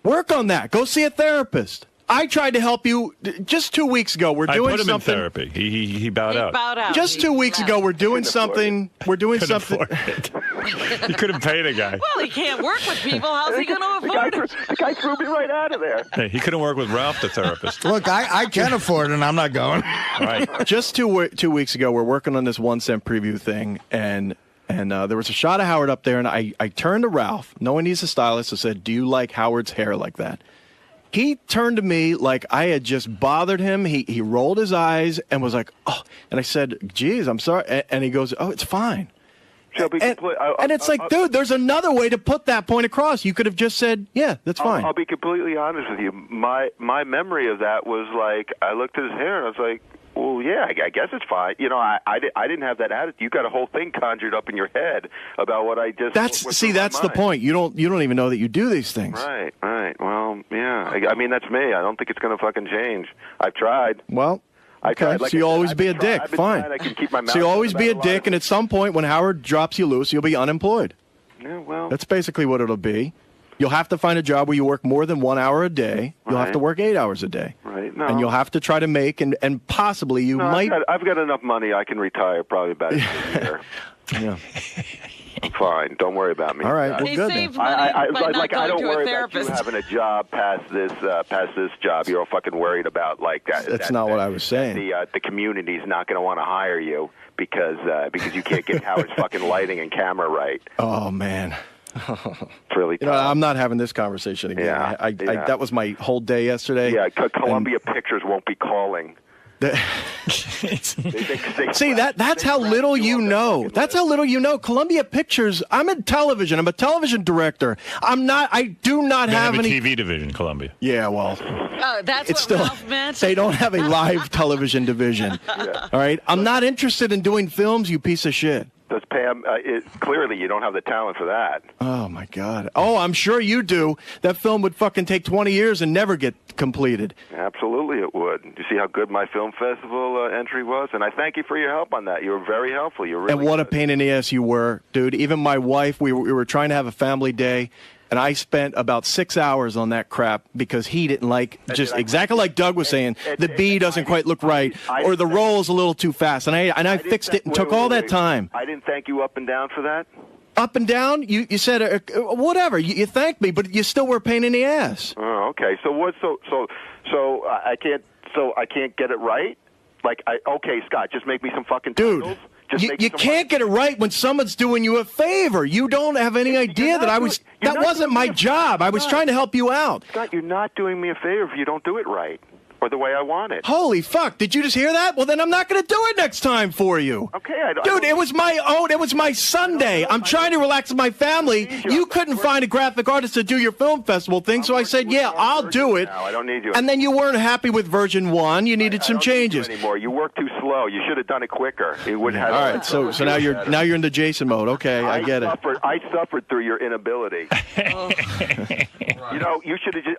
Work on that. Go see a therapist. I tried to help you just 2 weeks ago. We're doing I put him something. in therapy. He bowed out. Just 2 weeks ago, we're doing something. We're doing something. He couldn't pay the guy. Well, he can't work with people. How's he going to afford it? The guy threw me right out of there. Hey, he couldn't work with Ralph, the therapist. Look, I can afford it, and I'm not going. All right. Just 2 weeks ago, we're working on this 1 cent preview thing, and there was a shot of Howard up there, and I turned to Ralph, knowing he's a stylist, and said, "Do you like Howard's hair like that?" He turned to me like I had just bothered him. He rolled his eyes and was like, "Oh," and I said, "Geez, I'm sorry," and he goes, "Oh, it's fine." And it's like, dude, there's another way to put that point across. You could have just said, "Yeah, that's fine." I'll be completely honest with you. My memory of that was like, I looked at his hair and I was like, well, yeah, I guess it's fine. I didn't have that attitude. You got a whole thing conjured up in your head about what I just. That's the point. You don't even know that you do these things. Right. Well, yeah. I mean, that's me. I don't think it's going to fucking change. I've tried. Well. Okay, so you'll always be a dick. Fine. I can keep my mouth so you'll always be a about dick, and at some point, when Howard drops you loose, you'll be unemployed. Yeah, well. That's basically what it'll be. You'll have to find a job where you work more than 1 hour a day. You'll have to work 8 hours a day. Right. No. And you'll have to try to make, and possibly you might. I've got enough money. I can retire probably about a year. Yeah. I'm fine. Don't worry about me. All right. Well, good. Saved money by not I going don't to a worry therapist. about you having a job past this job. You're all fucking worried about like that. That's not what I was saying. The community's not going to want to hire you because you can't get Howard's fucking lighting and camera right. Oh man. It's really tough. I'm not having this this again. Yeah, I that was my whole day yesterday. Yeah, Columbia Pictures won't be calling. See, that's how little you know. That's how little you know. Columbia Pictures. I'm in television. I'm a television director. I do not have a any TV division. Columbia. Yeah, well. Oh, that's it's what still, Ralph meant. They don't have a live television division. Yeah. All right. I'm not interested in doing films. You piece of shit. Does Pam? Clearly, you don't have the talent for that. Oh my God. Oh, I'm sure you do. That film would fucking take 20 years and never get completed. Absolutely, it would. You see how good my film festival entry was, and I thank you for your help on that. You were very helpful. You're really. And what a pain in the ass you were, dude. Even my wife, we were trying to have a family day. And I spent about 6 hours on that crap because he didn't like, just exactly like Doug was saying, the B doesn't quite look right, or the roll's a little too fast. And I fixed it and took all that time. I didn't thank you up and down for that? up and down. You said whatever. You thanked me, but you still were a pain in the ass. Oh, okay. So what? So I can't. So I can't get it right. Like, okay, Scott, just make me some fucking titles. You can't get it right when someone's doing you a favor. You don't have any idea that I was. That wasn't my job. I was trying to help you out. Scott, you're not doing me a favor if you don't do it right or the way I want it. Holy fuck! Did you just hear that? Well, then I'm not going to do it next time for you. Okay, dude, it was my own. It was my Sunday. I'm trying to relax with my family. You couldn't find a graphic artist to do your film festival thing, so I said, "Yeah, I'll do it." I don't need you. And then you weren't happy with version 1. You needed some changes. Anymore. You work too slow. You should have done it quicker. It would have. All right, so now you're in the Jason mode. Okay, I get it. I suffered through your inability. You know,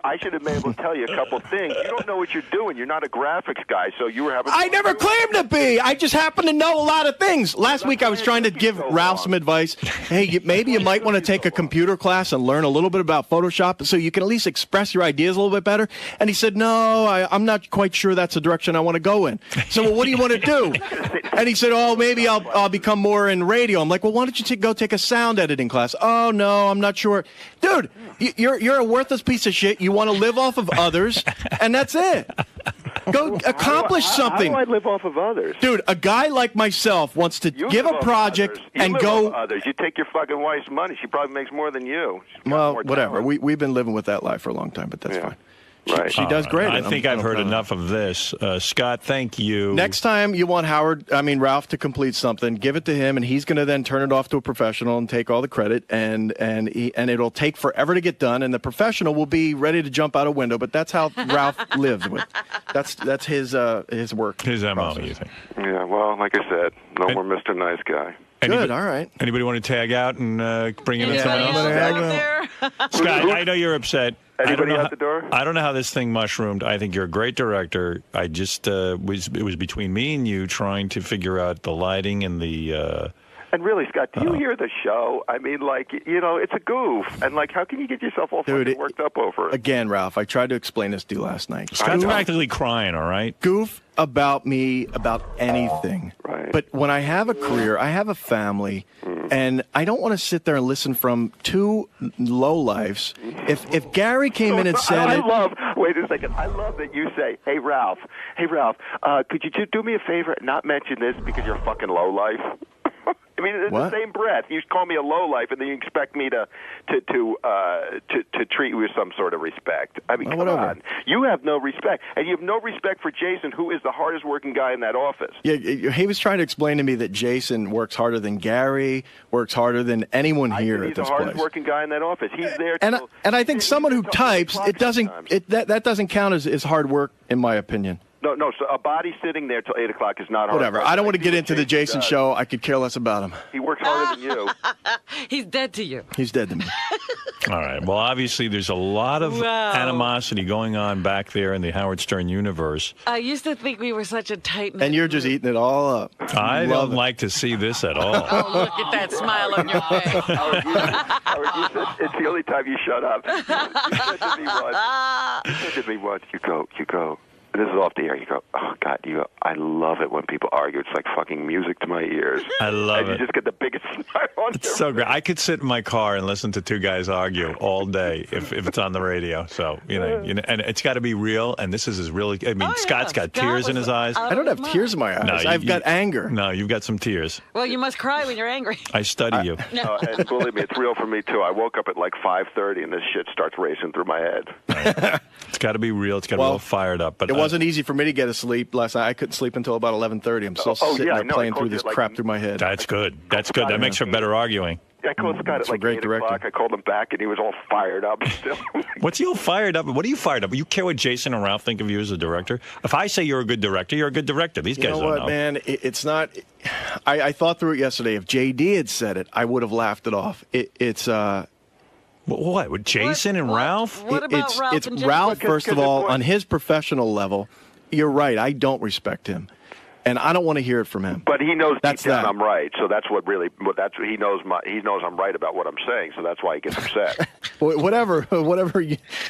I should have been able to tell you a couple things. You don't know what you're doing. You're not a graphics guy, so you were having. I never claimed to be. I just happen to know a lot of things. Last week I was trying to give Ralph some advice. Hey, maybe you might want to take a computer class and learn a little bit about Photoshop so you can at least express your ideas a little bit better. And he said, no, I'm not quite sure that's the direction I want to go in. So, well, what do you want to do? And he said, oh, maybe I'll become more in radio. I'm like, well, why don't you go take a sound editing class? Oh, no, I'm not sure. Dude, you're a worthless piece of shit. You want to live off of others, and that's it. Go accomplish something. How do I live off of others? Dude, a guy like myself wants to give a project and go. Others. You take your fucking wife's money. She probably makes more than you. Well, whatever. We've been living with that life for a long time, but that's fine. Right. She does great. I think I've heard enough of this. Scott, thank you. Next time you want Ralph to complete something, give it to him, and he's going to then turn it off to a professional and take all the credit, and it'll take forever to get done, and the professional will be ready to jump out a window. But that's how Ralph lives with. That's his work. His MO, you think? Yeah. Well, like I said, no more Mr. Nice Guy. Good. All right. Anybody want to tag out and bring in someone else? Scott, I know you're upset. Anybody out the door? I don't know how this thing mushroomed. I think you're a great director. I just it was between me and you trying to figure out the lighting and the. And really, Scott, do you hear the show? I mean, like, it's a goof. And, like, how can you get yourself all fucking worked up over it? Again, Ralph, I tried to explain this to you last night. Scott's practically crying, all right? Goof about me, about anything. Right. But when I have a career, I have a family, and I don't want to sit there and listen from two lowlifes. If Gary came in and said wait a second. I love that you say, hey, Ralph, could you do me a favor and not mention this because you're a fucking lowlife? I mean, in the same breath, you call me a lowlife, and then you expect me to treat you with some sort of respect. I mean, come on. You have no respect, and you have no respect for Jason, who is the hardest working guy in that office. Yeah, he was trying to explain to me that Jason works harder than Gary, works harder than anyone here at this place. He's the hardest working guy in that office. He's there. And I think someone who types, that doesn't count as hard work, in my opinion. No. So a body sitting there till 8 o'clock is not hard. Whatever. I don't want to get into the Jason show. I could care less about him. He works harder than you. He's dead to you. He's dead to me. All right. Well, obviously, there's a lot of animosity going on back there in the Howard Stern universe. I used to think we were such a tight-knit And you're just eating it all up. I don't like to see this at all. Oh, look at that smile on your face. Howard, it's the only time you shut up. You said to me once, you go. And this is off the air. You go, oh, God, I love it when people argue. It's like fucking music to my ears. I love it. You just get the biggest smile on It's so great. I could sit in my car and listen to two guys argue all day if it's on the radio. So, and it's got to be real. And this is as real. I mean, Scott's got tears in his eyes. I don't have tears in my eyes. No, I've got anger. No, you've got some tears. Well, you must cry when you're angry. I study you. And believe me, it's real for me, too. I woke up at like 5:30, and this shit starts racing through my head. It's got to be real. It's got to be all fired up. But it wasn't easy for me to get to sleep last night. I couldn't sleep until about 11:30. I'm still sitting there playing through this crap through my head. That's good. That's good. That makes for better arguing. I called Scott at like 8 o'clock. I called him back, and he was all fired up still. What's he all fired up? What are you fired up? You care what Jason and Ralph think of you as a director? If I say you're a good director, you're a good director. These guys don't know. You know what, man? It's not... I thought through it yesterday. If JD had said it, I would have laughed it off. It's... What? With Jason and Ralph? What about Ralph It's and Jason? Ralph, first of all, on his professional level. You're right. I don't respect him. And I don't want to hear it from him. But he knows deep down I'm right, so that's what he knows. He knows I'm right about what I'm saying, so that's why he gets upset. whatever.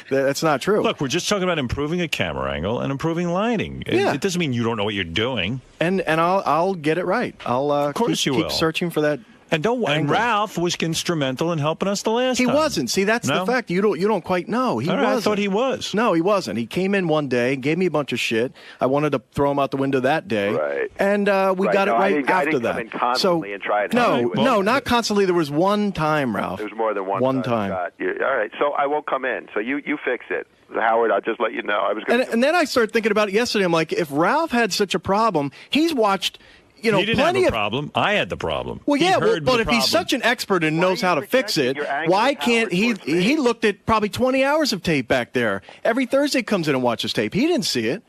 That's not true. Look, we're just talking about improving a camera angle and improving lighting. It doesn't mean you don't know what you're doing. And I'll get it right. I'll of course keep will. Searching for that. And Ralph was instrumental in helping us the last time. He wasn't. See, that's the fact. You don't quite know. He wasn't. I thought he was. No, he wasn't. He came in one day, gave me a bunch of shit. I wanted to throw him out the window that day. Right. And we got it right after I didn't that. come in constantly and try and help you. No, not constantly. There was one time, Ralph. There was more than one time. Scott. All right, so I won't come in. So you fix it. Howard, I'll just let you know. I was going and then I started thinking about it yesterday. I'm like, if Ralph had such a problem, he's watched, he didn't plenty have a of problem. I had the problem. Well, He yeah, heard but the if he's problem. such an expert and knows how to fix it, why can't he? He looked at probably 20 hours of tape back there. Every Thursday comes in and watches tape. He didn't see it.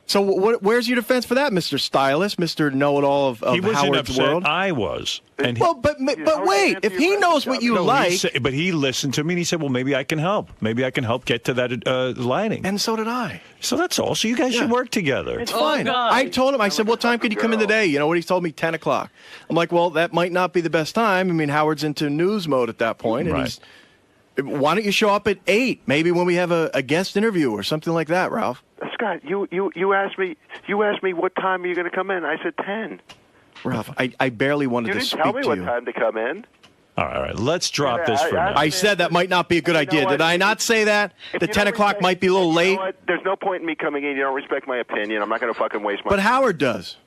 So where's your defense for that, Mr. Stylist, Mr. Know-it-all of He wasn't Howard's upset. world? I was. And but wait, if he knows what you like, but he listened to me and he said, "Well, maybe I can help. Maybe I can help get to that lighting." And so did I. So that's all. So you guys should work together. It's fine. I told him, I said, what time could you come in today? You know what he told me? 10 o'clock. I'm like, well, that might not be the best time. I mean, Howard's into news mode at that point. And why don't you show up at 8? Maybe when we have a guest interview or something like that, Ralph. Scott, you asked me what time are you going to come in? I said 10. Ralph, I barely wanted to speak to you. You didn't tell me what time to come in. All right, let's drop this for a minute. I said that might not be a good idea. Did I not say that? The 10 o'clock might be a little late. You know what? There's no point in me coming in. You don't respect my opinion. I'm not going to fucking waste my But Howard does.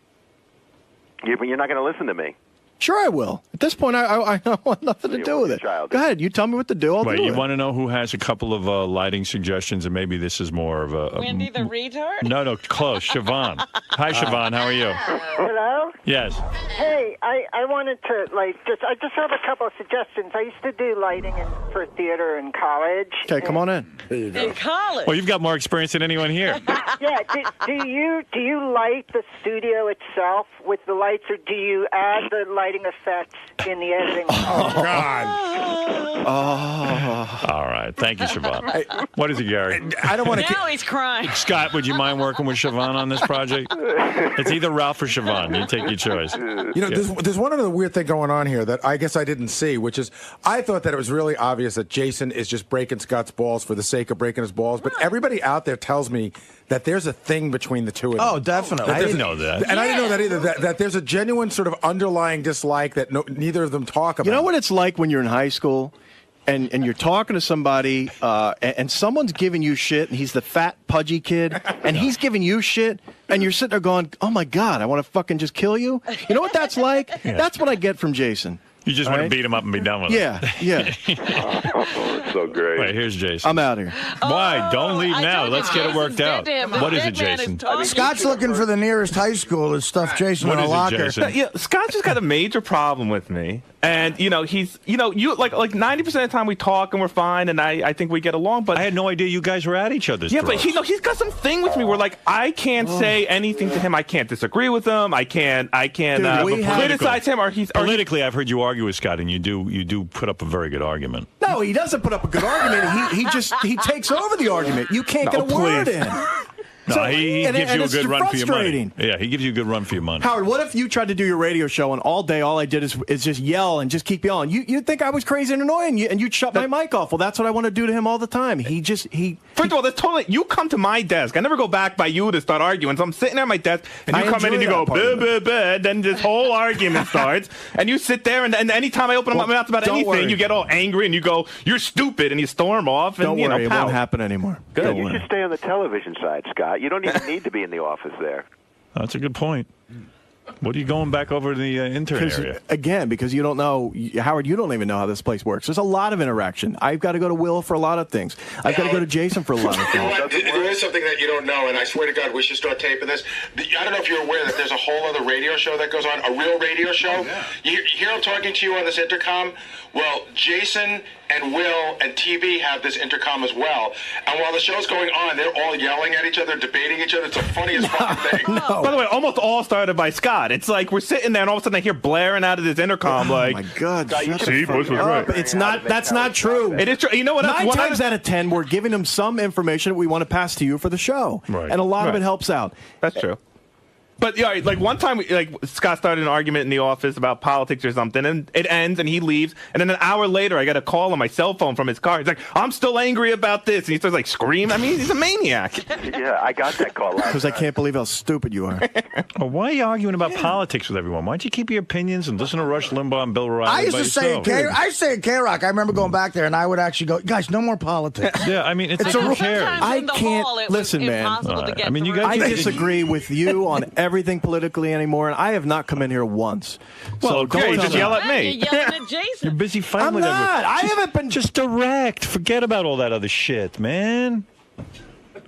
Yeah, but you're not going to listen to me. Sure, I will. At this point, I want nothing to do with it. Go ahead. You tell me what to do. I'll do it. You want to know who has a couple of lighting suggestions, and maybe this is more of a... Wendy the retard? No, close. Siobhan. Hi, Siobhan. How are you? Hello? Yes. Hey, I wanted to, I just have a couple of suggestions. I used to do lighting for theater in college. Okay, come on in. In college? Well, you've got more experience than anyone here. Yeah, do you light the studio itself with the lights, or do you add the lighting effects in the editing? Oh, God. All right. Thank you, Siobhan. What is it, Gary? I don't want to... Now he's crying. Scott, would you mind working with Siobhan on this project? It's either Ralph or Siobhan. You take your choice. There's one other weird thing going on here that I guess I didn't see, which is I thought that it was really obvious that Jason is just breaking Scott's balls for the sake of breaking his balls, but everybody out there tells me that there's a thing between the two of them. Oh, definitely. I didn't know that. And I didn't know that either, that there's a genuine sort of underlying dislike that neither of them talk about. You know what it's like when you're in high school and you're talking to somebody and someone's giving you shit and he's the fat, pudgy kid and he's giving you shit and you're sitting there going, oh, my God, I want to fucking just kill you? You know what that's like? Yeah. That's what I get from Jason. You just want to beat him up and be done with it. Yeah. It's so great. Right, here's Jason. I'm out here. Why? Don't leave now. Let's get it worked out. What is it, Jason? Scott's looking for the nearest high school to stuff Jason in a locker. Scott's just got a major problem with me. And, he's, you like 90% of the time we talk and we're fine and I think we get along. But I had no idea you guys were at each other's throats. But he's got some thing with me where, I can't say anything to him. I can't disagree with him. I can't criticize him. Politically, I've heard you argue with Scott, and you do put up a very good argument. No, he doesn't put up a good argument. He takes over the argument. You can't get a word in. No, he gives you a good run for your money. frustrating. Yeah, he gives you a good run for your money. Howard, what if you tried to do your radio show and all day all I did is just yell and just keep yelling? You'd think I was crazy and annoying, and you'd shut my mic off. Well, that's what I want to do to him all the time. First of all, that's totally. You come to my desk. I never go back by you to start arguing. So I'm sitting at my desk, and you come in and you go, buh, buh, buh, then this whole argument starts, and you sit there, and anytime I open my mouth about anything, you get all angry, and you go, you're stupid, and you storm off, and Don't worry, it won't happen anymore. Good. You should stay on the television side, Scott. You don't even need to be in the office there. That's a good point. What are you going back over to the intern area? Again, because you don't know, Howard, you don't even know how this place works. There's a lot of interaction. I've got to go to Will for a lot of things. I've got to go to Jason for a lot of things. You know what? There is something that you don't know, and I swear to God, we should start taping this. I don't know if you're aware that there's a whole other radio show that goes on, a real radio show. Yeah. You hear I'm talking to you on this intercom? Well, Jason and Will and TV have this intercom as well. And while the show's going on, they're all yelling at each other, debating each other. It's the funniest fucking thing. No. By the way, almost all started by Scott. It's like we're sitting there, and all of a sudden I hear blaring out of this intercom, my God! See, Bush was right. It's not. That's not true. It is true. You know what? 9 times out of 10, we're giving them some information that we want to pass to you for the show, right. and a lot of it helps out. That's true. But yeah, like one time, like Scott started an argument in the office about politics or something, and it ends, and he leaves, and then an hour later, I get a call on my cell phone from his car. He's like, "I'm still angry about this," and he starts like screaming. I mean, he's a maniac. Yeah, I got that call last Because I can't believe how stupid you are. Well, why are you arguing about politics with everyone? Why don't you keep your opinions and listen to Rush Limbaugh and Bill O'Reilly? I used by to say yourself? I say at K-Rock, I remember going back there, and I would actually go, guys, no more politics. Yeah, I mean, it's a rule. cares? I can't listen, man. I mean, you guys. I disagree with you on everything politically anymore, and I have not come in here once. Well, so yeah, don't you tell just me. yell at me. You're yelling at Jason. You're busy fighting I'm with everyone. not. I haven't been just direct. Forget about all that other shit, man.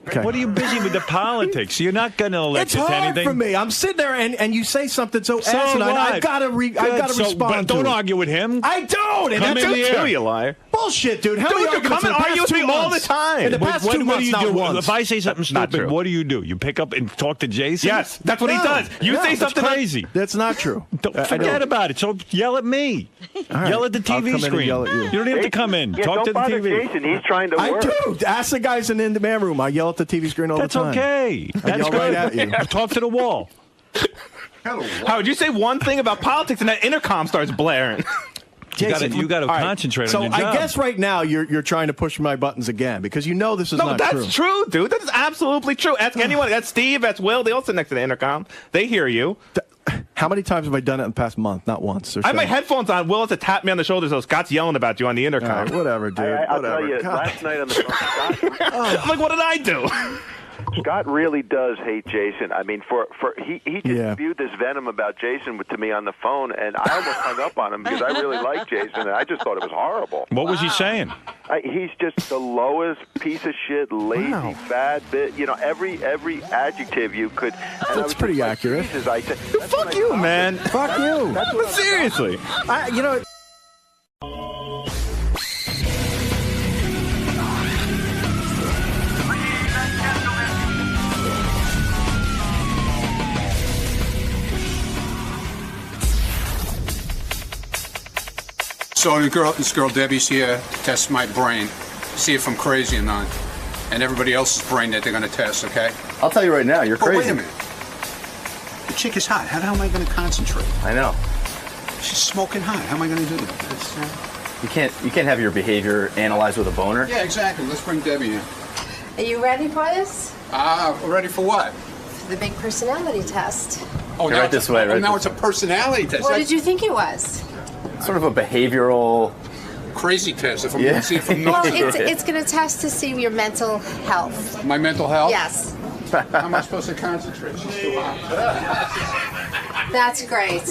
Okay. What are you busy with the politics? You're not going to elect It's it to hard anything. for me. I'm sitting there, and you say something so So asinine. what? I've got to respond. But don't to it. argue with him. I don't. And Come that's in it here. too, you liar. Bullshit, dude. How many Dude, you arguments come and in the argue past with me 2 all the months? time. In the past 2 what do months, you not do? once. If I say something Not stupid, true. what do? You pick up and talk to Jason? Yes, that's what he does. You say something That's crazy. That's not true. Forget about it. So yell at me. right. Yell at the I'll TV come in and screen. yell at you. don't even have to come in. Yeah, Talk don't to the bother TV. Jason. He's trying to I work. do. Ask the guys in the man room. I yell at the TV screen all That's the time. okay. I That's yell good. right at you. Talk to the wall. Howard, you say one thing about politics, and that intercom starts blaring. You got to all right, concentrate so on your job. I guess right now you're trying to push my buttons again because you know this is No, not that's true, dude. That is absolutely true. Ask anyone. That's Steve. That's Will. They all sit next to the intercom. They hear you. How many times have I done it in the past month? Not once. I have my headphones on. Will has to tap me on the shoulder, so Scott's yelling about you on the intercom. All right, whatever, dude. I'll whatever. tell you, God. last night on the phone, Scott, I'm like, what did I do? Scott really does hate Jason. I mean, he just Yeah. spewed this venom about Jason to me on the phone, and I almost hung up on him because I really like Jason, and I just thought it was horrible. What was he saying? He's just the lowest piece of shit, lazy, bad bit. You know, every adjective you could. And I That's was pretty just like, accurate. Jesus, I said, Fuck you, man. Fuck you. That's what Seriously. You know. So this girl Debbie's here to test my brain, see if I'm crazy or not, and everybody else's brain that they're going to test. Okay? I'll tell you right now, you're Oh, crazy. wait a minute. The chick is hot. How the hell am I going to concentrate? I know. She's smoking hot. How am I going to do that? You can't have your behavior analyzed with a boner. Yeah, exactly. Let's bring Debbie in. Are you ready for this? Ready for what? For the big personality test. Oh, Okay, right this way, right now this it's a personality test. What did you think it was? Sort of a behavioral crazy test. If I'm Yeah. going to see if I'm Well, not. it's going to test to see your mental health. My mental health? Yes. How am I supposed to concentrate? She's too hot. That's great.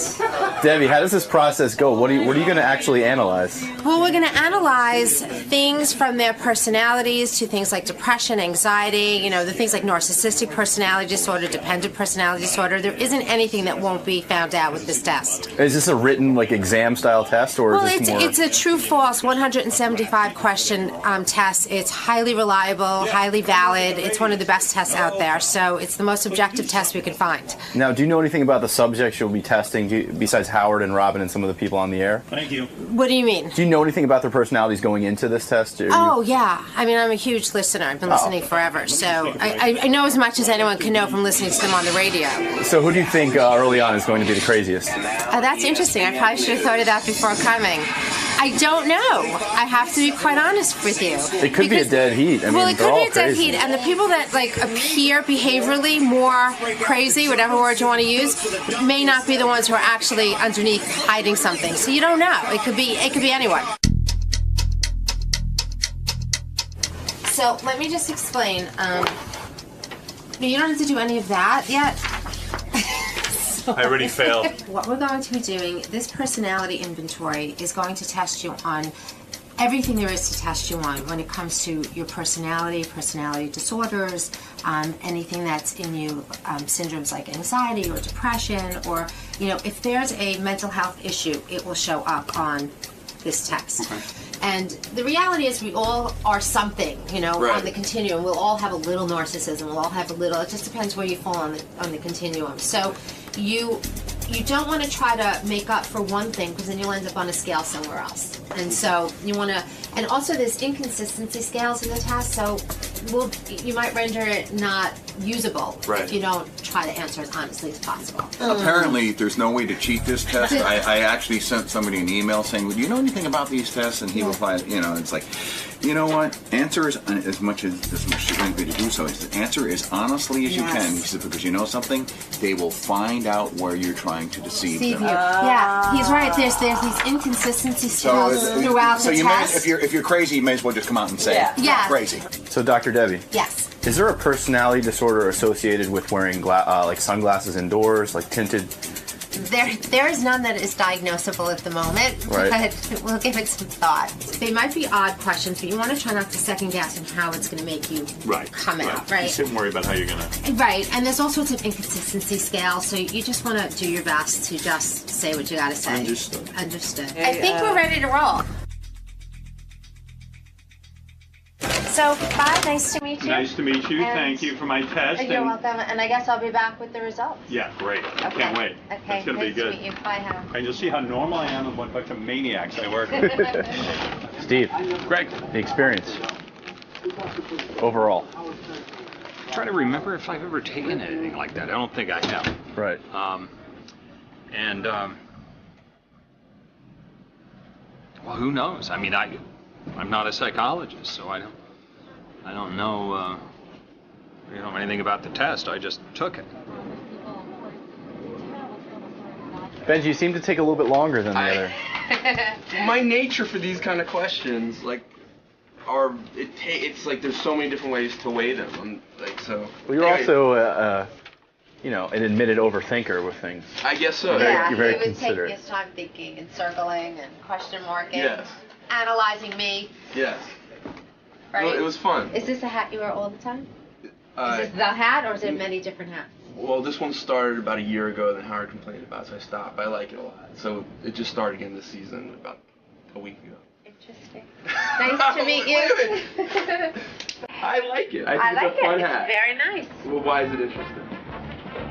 Debbie, how does this process go? What are you going to actually analyze? Well, we're going to analyze things from their personalities to things like depression, anxiety, the things like narcissistic personality disorder, dependent personality disorder. There isn't anything that won't be found out with this test. Is this a written game style test, or Well, is this more? it's a true-false 175 question test. It's highly reliable, highly valid. It's one of the best tests out there. So it's the most objective test we can find. Now, do you know anything about the subjects you'll be testing, besides Howard and Robin and some of the people on the air? Thank you. What do you mean? Do you know anything about their personalities going into this test? Oh, yeah. I mean, I'm a huge listener. I've been listening forever. So I know as much as anyone can know from listening to them on the radio. So who do you think early on is going to be the craziest? That's interesting. I probably should have thought of that before coming. I don't know. I have to be quite honest with you. It could be a dead heat. I mean, It they're could be all a dead crazy. heat, and the people that appear behaviorally more crazy, whatever word you want to use, may not be the ones who are actually underneath hiding something. So you don't know. It could be anyone. So let me just explain. You don't have to do any of that yet. I already failed. What we're going to be doing, this personality inventory is going to test you on everything there is to test you on when it comes to your personality disorders, anything that's in you, syndromes like anxiety or depression, or, if there's a mental health issue, it will show up on this test. Okay. And the reality is we all are something, on the continuum. We'll all have a little narcissism. We'll all have a little, it just depends where you fall on the continuum. So you don't want to try to make up for one thing because then you'll end up on a scale somewhere else. And so you want to, and also there's inconsistency scales in the test, so you might render it not usable if you don't try to answer as honestly as possible. Apparently, there's no way to cheat this test. I actually sent somebody an email saying, "Do you know anything about these tests?" And he replied, it's like, you know what? Answer is as much as you're going to do so. He said, answer as honestly as you can. He said, because you know something, they will find out where you're trying to deceive them. Yeah, he's right. There's these inconsistencies throughout the test. If you're crazy, you may as well just come out and say Yeah. crazy. So, Dr. Debbie. Yes. Is there a personality disorder associated with wearing like sunglasses indoors, like tinted? There is none that is diagnosable at the moment, Right. but we'll give it some thought. They might be odd questions, but you want to try not to second guess on how it's going to make you come out, right? You shouldn't worry about how you're going to. Right, and there's all sorts of inconsistency scales, so you just want to do your best to just say what you got to say. Understood. I think we're ready to roll. So, bye. Nice to meet you. Nice to meet you. And Thank you for my test. You're welcome, and I guess I'll be back with the results. Yeah, great. I can't wait. Okay, It's going to be nice good. to meet you. Bye, Howard. And you'll see how normal I am and what bunch of maniacs I work with. Steve. Greg. The experience. Overall. I'm trying to remember if I've ever taken anything like that. I don't think I have. Right. Well, who knows? I mean, I'm not a psychologist, so I don't know, anything about the test. I just took it. Benji, you seem to take a little bit longer than the other. My nature for these kind of questions, it's like there's so many different ways to weigh them. Well, you're also, an admitted overthinker with things. I guess so. You're very he would considerate. take his time thinking and circling and question marking. Yes. Analyzing me. Yes. Right? Well, it was fun. Is this a hat you wear all the time? Is this the hat, or is it many different hats? Well, this one started about a year ago, then Howard complained about it, so I stopped. I like it a lot. So it just started again this season about a week ago. Interesting. Nice to meet you. I like it. I like it's a fun it. hat. It's very nice. Well, why is it interesting?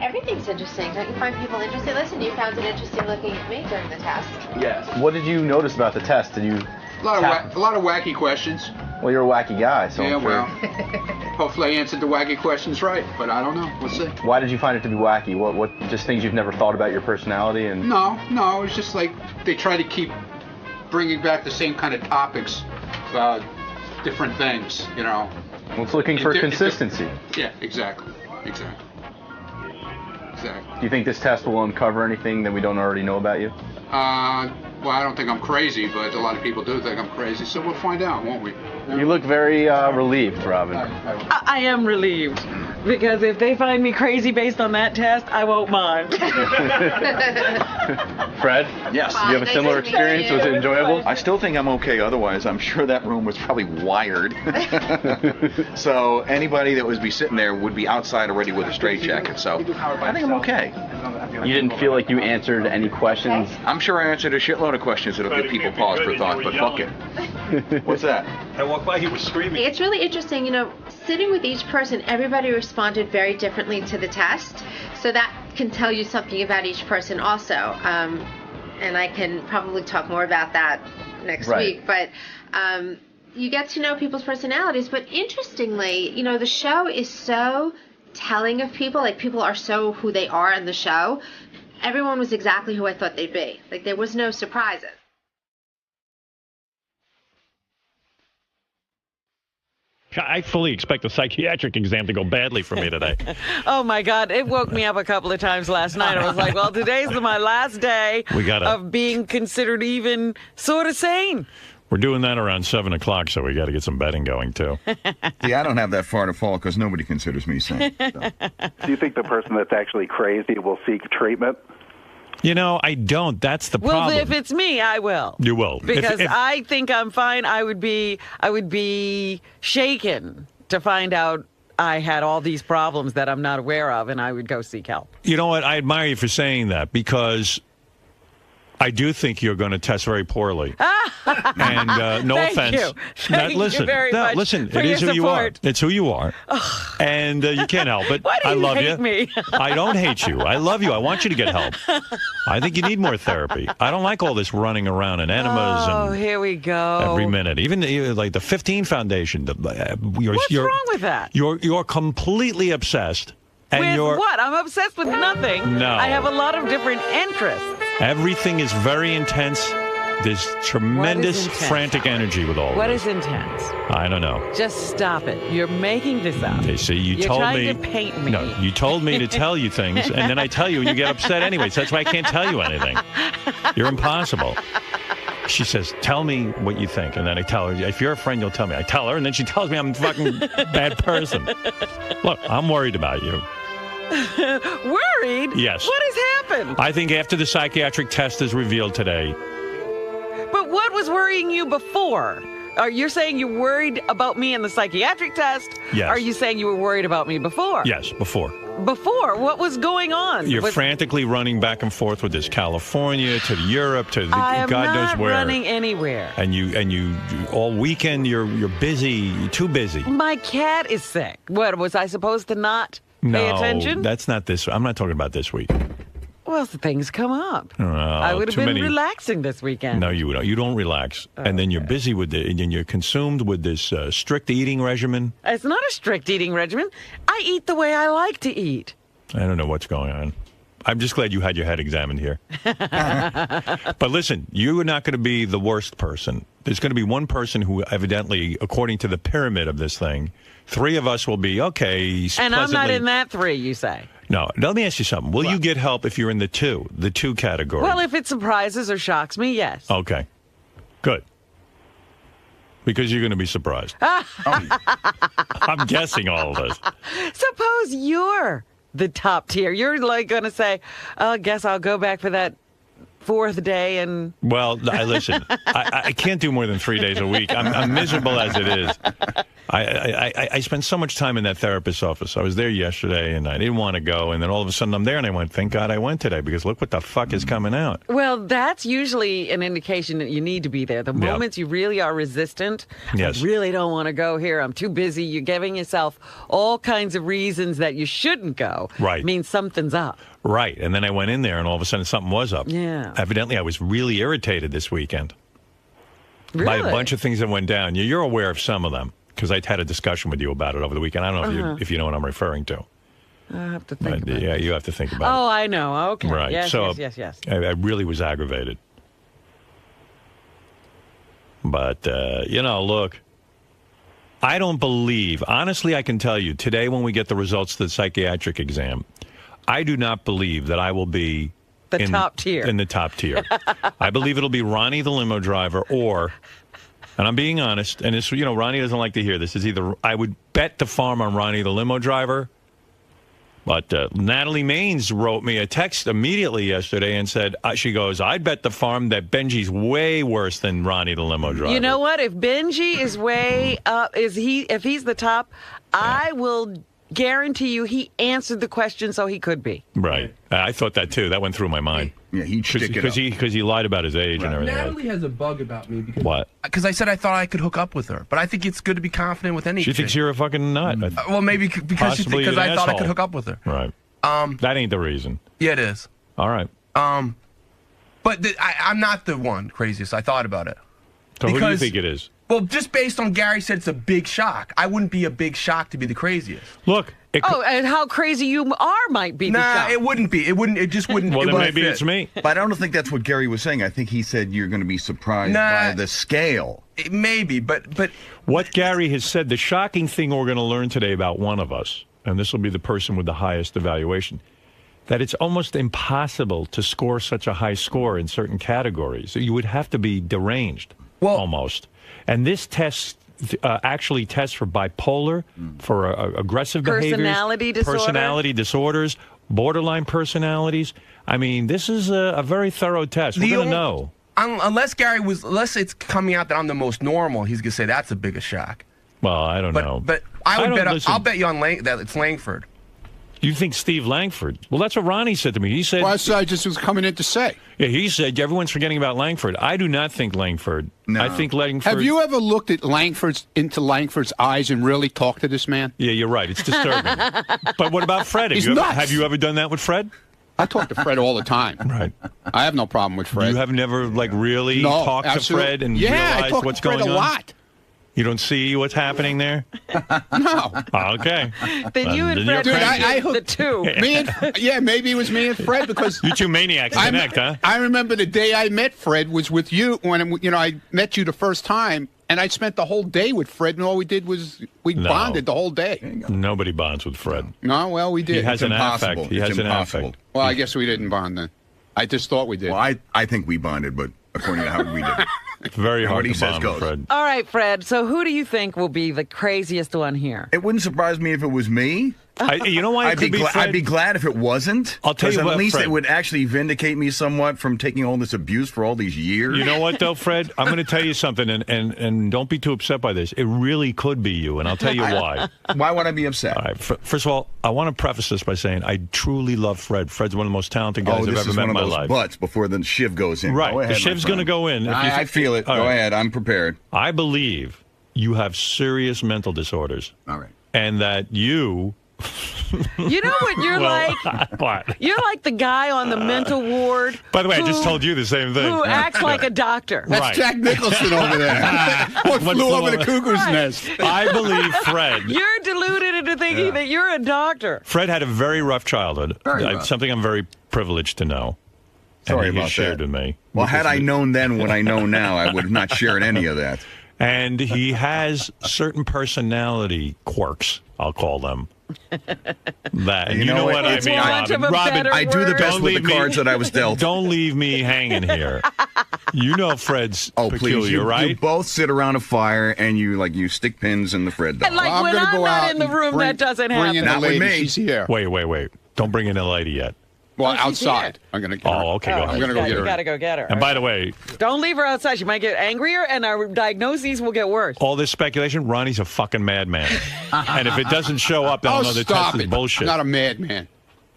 Everything's interesting. Don't you find people interesting? Listen, you found it interesting looking at me during the test. Yes. What did you notice about the test? Did you? A lot of wacky questions. Well, you're a wacky guy, so Yeah, I'm sure. well, hopefully I answered the wacky questions right, but I don't know. We'll see. Why did you find it to be wacky? What just things you've never thought about your personality and? No, it's just like they try to keep bringing back the same kind of topics about different things, Well, it's looking for consistency. Yeah, exactly. Do you think this test will uncover anything that we don't already know about you? Well, I don't think I'm crazy, but a lot of people do think I'm crazy, so we'll find out, won't we? You look very relieved, Robin. I am relieved, because if they find me crazy based on that test, I won't mind. Fred? Yes. Do you have a similar experience? Was it enjoyable? I still think I'm okay. Otherwise, I'm sure that room was probably wired. So anybody that would be sitting there would be outside already with a straitjacket. So I think I'm okay. You didn't feel like you answered any questions? I'm sure I answered a shitload of questions that'll give people pause for thought, but fuck it. What's that? I walked by, he was screaming. It's really interesting, sitting with each person, everybody responded very differently to the test. So that can tell you something about each person also. And I can probably talk more about that next week. But you get to know people's personalities. But interestingly, the show is so telling of people. Like, people are so who they are in the show. Everyone was exactly who I thought they'd be. Like, there was no surprises. I fully expect the psychiatric exam to go badly for me today. Oh, my God. It woke me up a couple of times last night. I was like, well, today's my last day of being considered even sort of sane. We're doing that around 7 o'clock, so we got to get some betting going, too. See, I don't have that far to fall because nobody considers me sane. So. Do you think the person that's actually crazy will seek treatment? I don't. That's the problem. Well, if it's me, I will. You will. Because I think I'm fine. I would be shaken to find out I had all these problems that I'm not aware of, and I would go seek help. You know what? I admire you for saying that, because I do think you're going to test very poorly. And no Thank offense. you. Thank you very much Listen, for it is your who you are. support. It's who you are. And you can't help it. Why do I you love hate you. me? I don't hate you. I love you. I want you to get help. I think you need more therapy. I don't like all this running around in enemas and here we go. every minute. Even like the 15 Foundation. What's wrong with that? You're completely obsessed And with what? I'm obsessed with nothing. No. I have a lot of different interests. Everything is very intense. There's tremendous intense? frantic energy with all What of this. is intense? I don't know. Just stop it. You're making this up. Okay, see, you You're told trying me. to paint me. No, you told me to tell you things, and then I tell you, and you get upset anyway. So that's why I can't tell you anything. You're impossible. She says, "Tell me what you think," and then I tell her. If you're a friend, you'll tell me. I tell her, and then she tells me I'm a fucking bad person. Look, I'm worried about you. Worried? Yes. What has happened? I think after the psychiatric test is revealed today, But what was worrying you before? Are you saying you're worried about me in the psychiatric test? Yes. Are you saying you were worried about me before? yes, before. Before? What was going on? You're Was- frantically running back and forth with this California to Europe to I am God not knows where. running anywhere. And you all weekend you're busy, too busy. My cat is sick. What, was I supposed to not pay attention? That's not this. I'm not talking about this week. Well, things come up. I would have too been many- relaxing this weekend. No, you don't. You don't relax, and then you're busy with it, and you're consumed with this strict eating regimen. It's not a strict eating regimen. I eat the way I like to eat. I don't know what's going on. I'm just glad you had your head examined here. But listen, you are not going to be the worst person. There's going to be one person who evidently, according to the pyramid of this thing, 3 of us will be okay. And I'm not pleasantly- in that 3, you say. No, let me ask you something. Will you get help if you're in the two category? Well, if it surprises or shocks me, yes. Okay, good. Because you're going to be surprised. I'm guessing all of this. Suppose you're the top tier. You're like going to say, I guess I'll go back for that 4th day and... Well, listen, I can't do more than 3 days a week. I'm miserable as it is. I spend so much time in that therapist's office. I was there yesterday, and I didn't want to go. And then all of a sudden, I'm there, and I went, thank God I went today, because look what the fuck is coming out. Well, that's usually an indication that you need to be there. The Yeah. moments you really are resistant, Yes. I really don't want to go here, I'm too busy, you're giving yourself all kinds of reasons that you shouldn't go. Right. Means something's up. Right. And then I went in there, and all of a sudden, something was up. Yeah. Evidently, I was really irritated this weekend by a Really? bunch of things that went down. You're aware of some of them, because I had a discussion with you about it over the weekend. I don't know Uh-huh. if you know what I'm referring to. I have to think about Yeah, it. you have to think about Oh, I know. Okay. it. Right. Yes, so yes. I really was aggravated. But, look, I don't believe, honestly, I can tell you, today when we get the results of the psychiatric exam, I do not believe that I will be The top tier. In the top tier. I believe it'll be Ronnie the limo driver or, and I'm being honest, and it's, Ronnie doesn't like to hear this, is either, I would bet the farm on Ronnie the limo driver, but Natalie Maines wrote me a text immediately yesterday and said, she goes, I'd bet the farm that Benjy's way worse than Ronnie the limo driver. You know what? If Benjy is way up, if he's the top, I will guarantee you he answered the question so he could be. Right. I thought that too. That went through my mind. Yeah, he'd stick it up. Because he lied about his age and everything. Natalie has a bug about me because What? Because I said I thought I could hook up with her, but I think it's good to be confident with any She thinks chick. you're a fucking nut. Well, maybe because Possibly I an thought I asshole. could hook up with her. Right. That ain't the reason. Yeah, it is. All right. But I'm not the one craziest. I thought about it. So who do you think it is? Well, just based on Gary said it's a big shock. I wouldn't be a big shock to be the craziest. Look. And how crazy you are might be the Nah, shock. it wouldn't be. It wouldn't. It just wouldn't. Well, it then wouldn't maybe fit. it's me. But I don't think that's what Gary was saying. I think he said you're going to be surprised Nah. by the scale. Maybe, but What Gary has said, the shocking thing we're going to learn today about one of us, and this will be the person with the highest evaluation, that it's almost impossible to score such a high score in certain categories. You would have to be deranged, almost. And this test actually tests for bipolar, for aggressive behaviors, personality disorders, borderline personalities. I mean, this is a very thorough test. We're going to know. Unless it's coming out that I'm the most normal, he's gonna say that's a bigger shock. Well, I don't know. But I would don't bet. listen. I'll bet you on that it's Langford. You think Steve Langford? Well, that's what Ronnie said to me. He said... Well, that's what I just was coming in to say. Yeah, he said everyone's forgetting about Langford. I do not think Langford. No. I think Langford... Have you ever looked at into Langford's eyes and really talked to this man? Yeah, you're right. It's disturbing. But what about Fred? He's nuts. Have you ever done that with Fred? I talk to Fred all the time. Right. I have no problem with Fred. You have never really No, talked absolutely. to Fred and Yeah, I realized talk what's to Fred going a on? lot. You don't see what's happening there? No. Okay. Then you and Fred Dude, I the two. Maybe it was me and Fred because you two maniacs connect, huh? I remember the day I met Fred was with you when I met you the first time, and I spent the whole day with Fred, and all we did was we bonded the whole day. Nobody bonds with Fred. No, well, we did. He has It's an impossible. affect. He has an affect. Well, I guess we didn't bond then. I just thought we did. Well, I think we bonded, but according to Howard, we didn't. It's very hard what he to says bond goes. with Fred. All right, Fred. So who do you think will be the craziest one here? It wouldn't surprise me if it was me. You know why it could be Fred? I'd be glad if it wasn't. I'll tell you 'cause what, at least Fred. it would actually vindicate me somewhat from taking all this abuse for all these years. You know what, though, Fred? I'm going to tell you something, and don't be too upset by this. It really could be you, and I'll tell you why. Why would I be upset? All right, first of all, I want to preface this by saying I truly love Fred. Fred's one of the most talented guys I've this ever is met one in of my those life. butts before the shiv goes in. Right, Go ahead, the shiv's my going to friend. go in. I feel it. All Go right. ahead. I'm prepared. I believe you have serious mental disorders. All right. And that you... You know what you're like? What? You're like the guy on the mental ward. By the way, I just told you the same thing. Who acts like a doctor. That's Jack Nicholson over there. What flew over the cuckoo's nest? I believe Fred. You're deluded into thinking that you're a doctor. Fred had a very rough childhood. Very rough. Something I'm very privileged to know. Sorry and he about shared that. with me. Well, had I known then what I know now, I would have not shared any of that. And he has certain personality quirks, I'll call them. That you know what I mean, Robin. Robin, I do the best don't with the leave me- cards that I was dealt. Don't leave me hanging here. You know Fred's peculiar, please, you right? You both sit around a fire and you stick pins in the Fred doll. And like when I'm not in the room, that doesn't happen. Not with me. She's here. Wait. Don't bring in a lady yet. Well, outside. I'm going to get her. Oh, okay, go ahead. I'm going to go get her. You got to go get her. And by the way, Don't leave her outside. She might get angrier, and our diagnoses will get worse. all this speculation, Ronnie's a fucking madman. And if it doesn't show up, then I'll know the stop test is it. bullshit. I'm not a madman.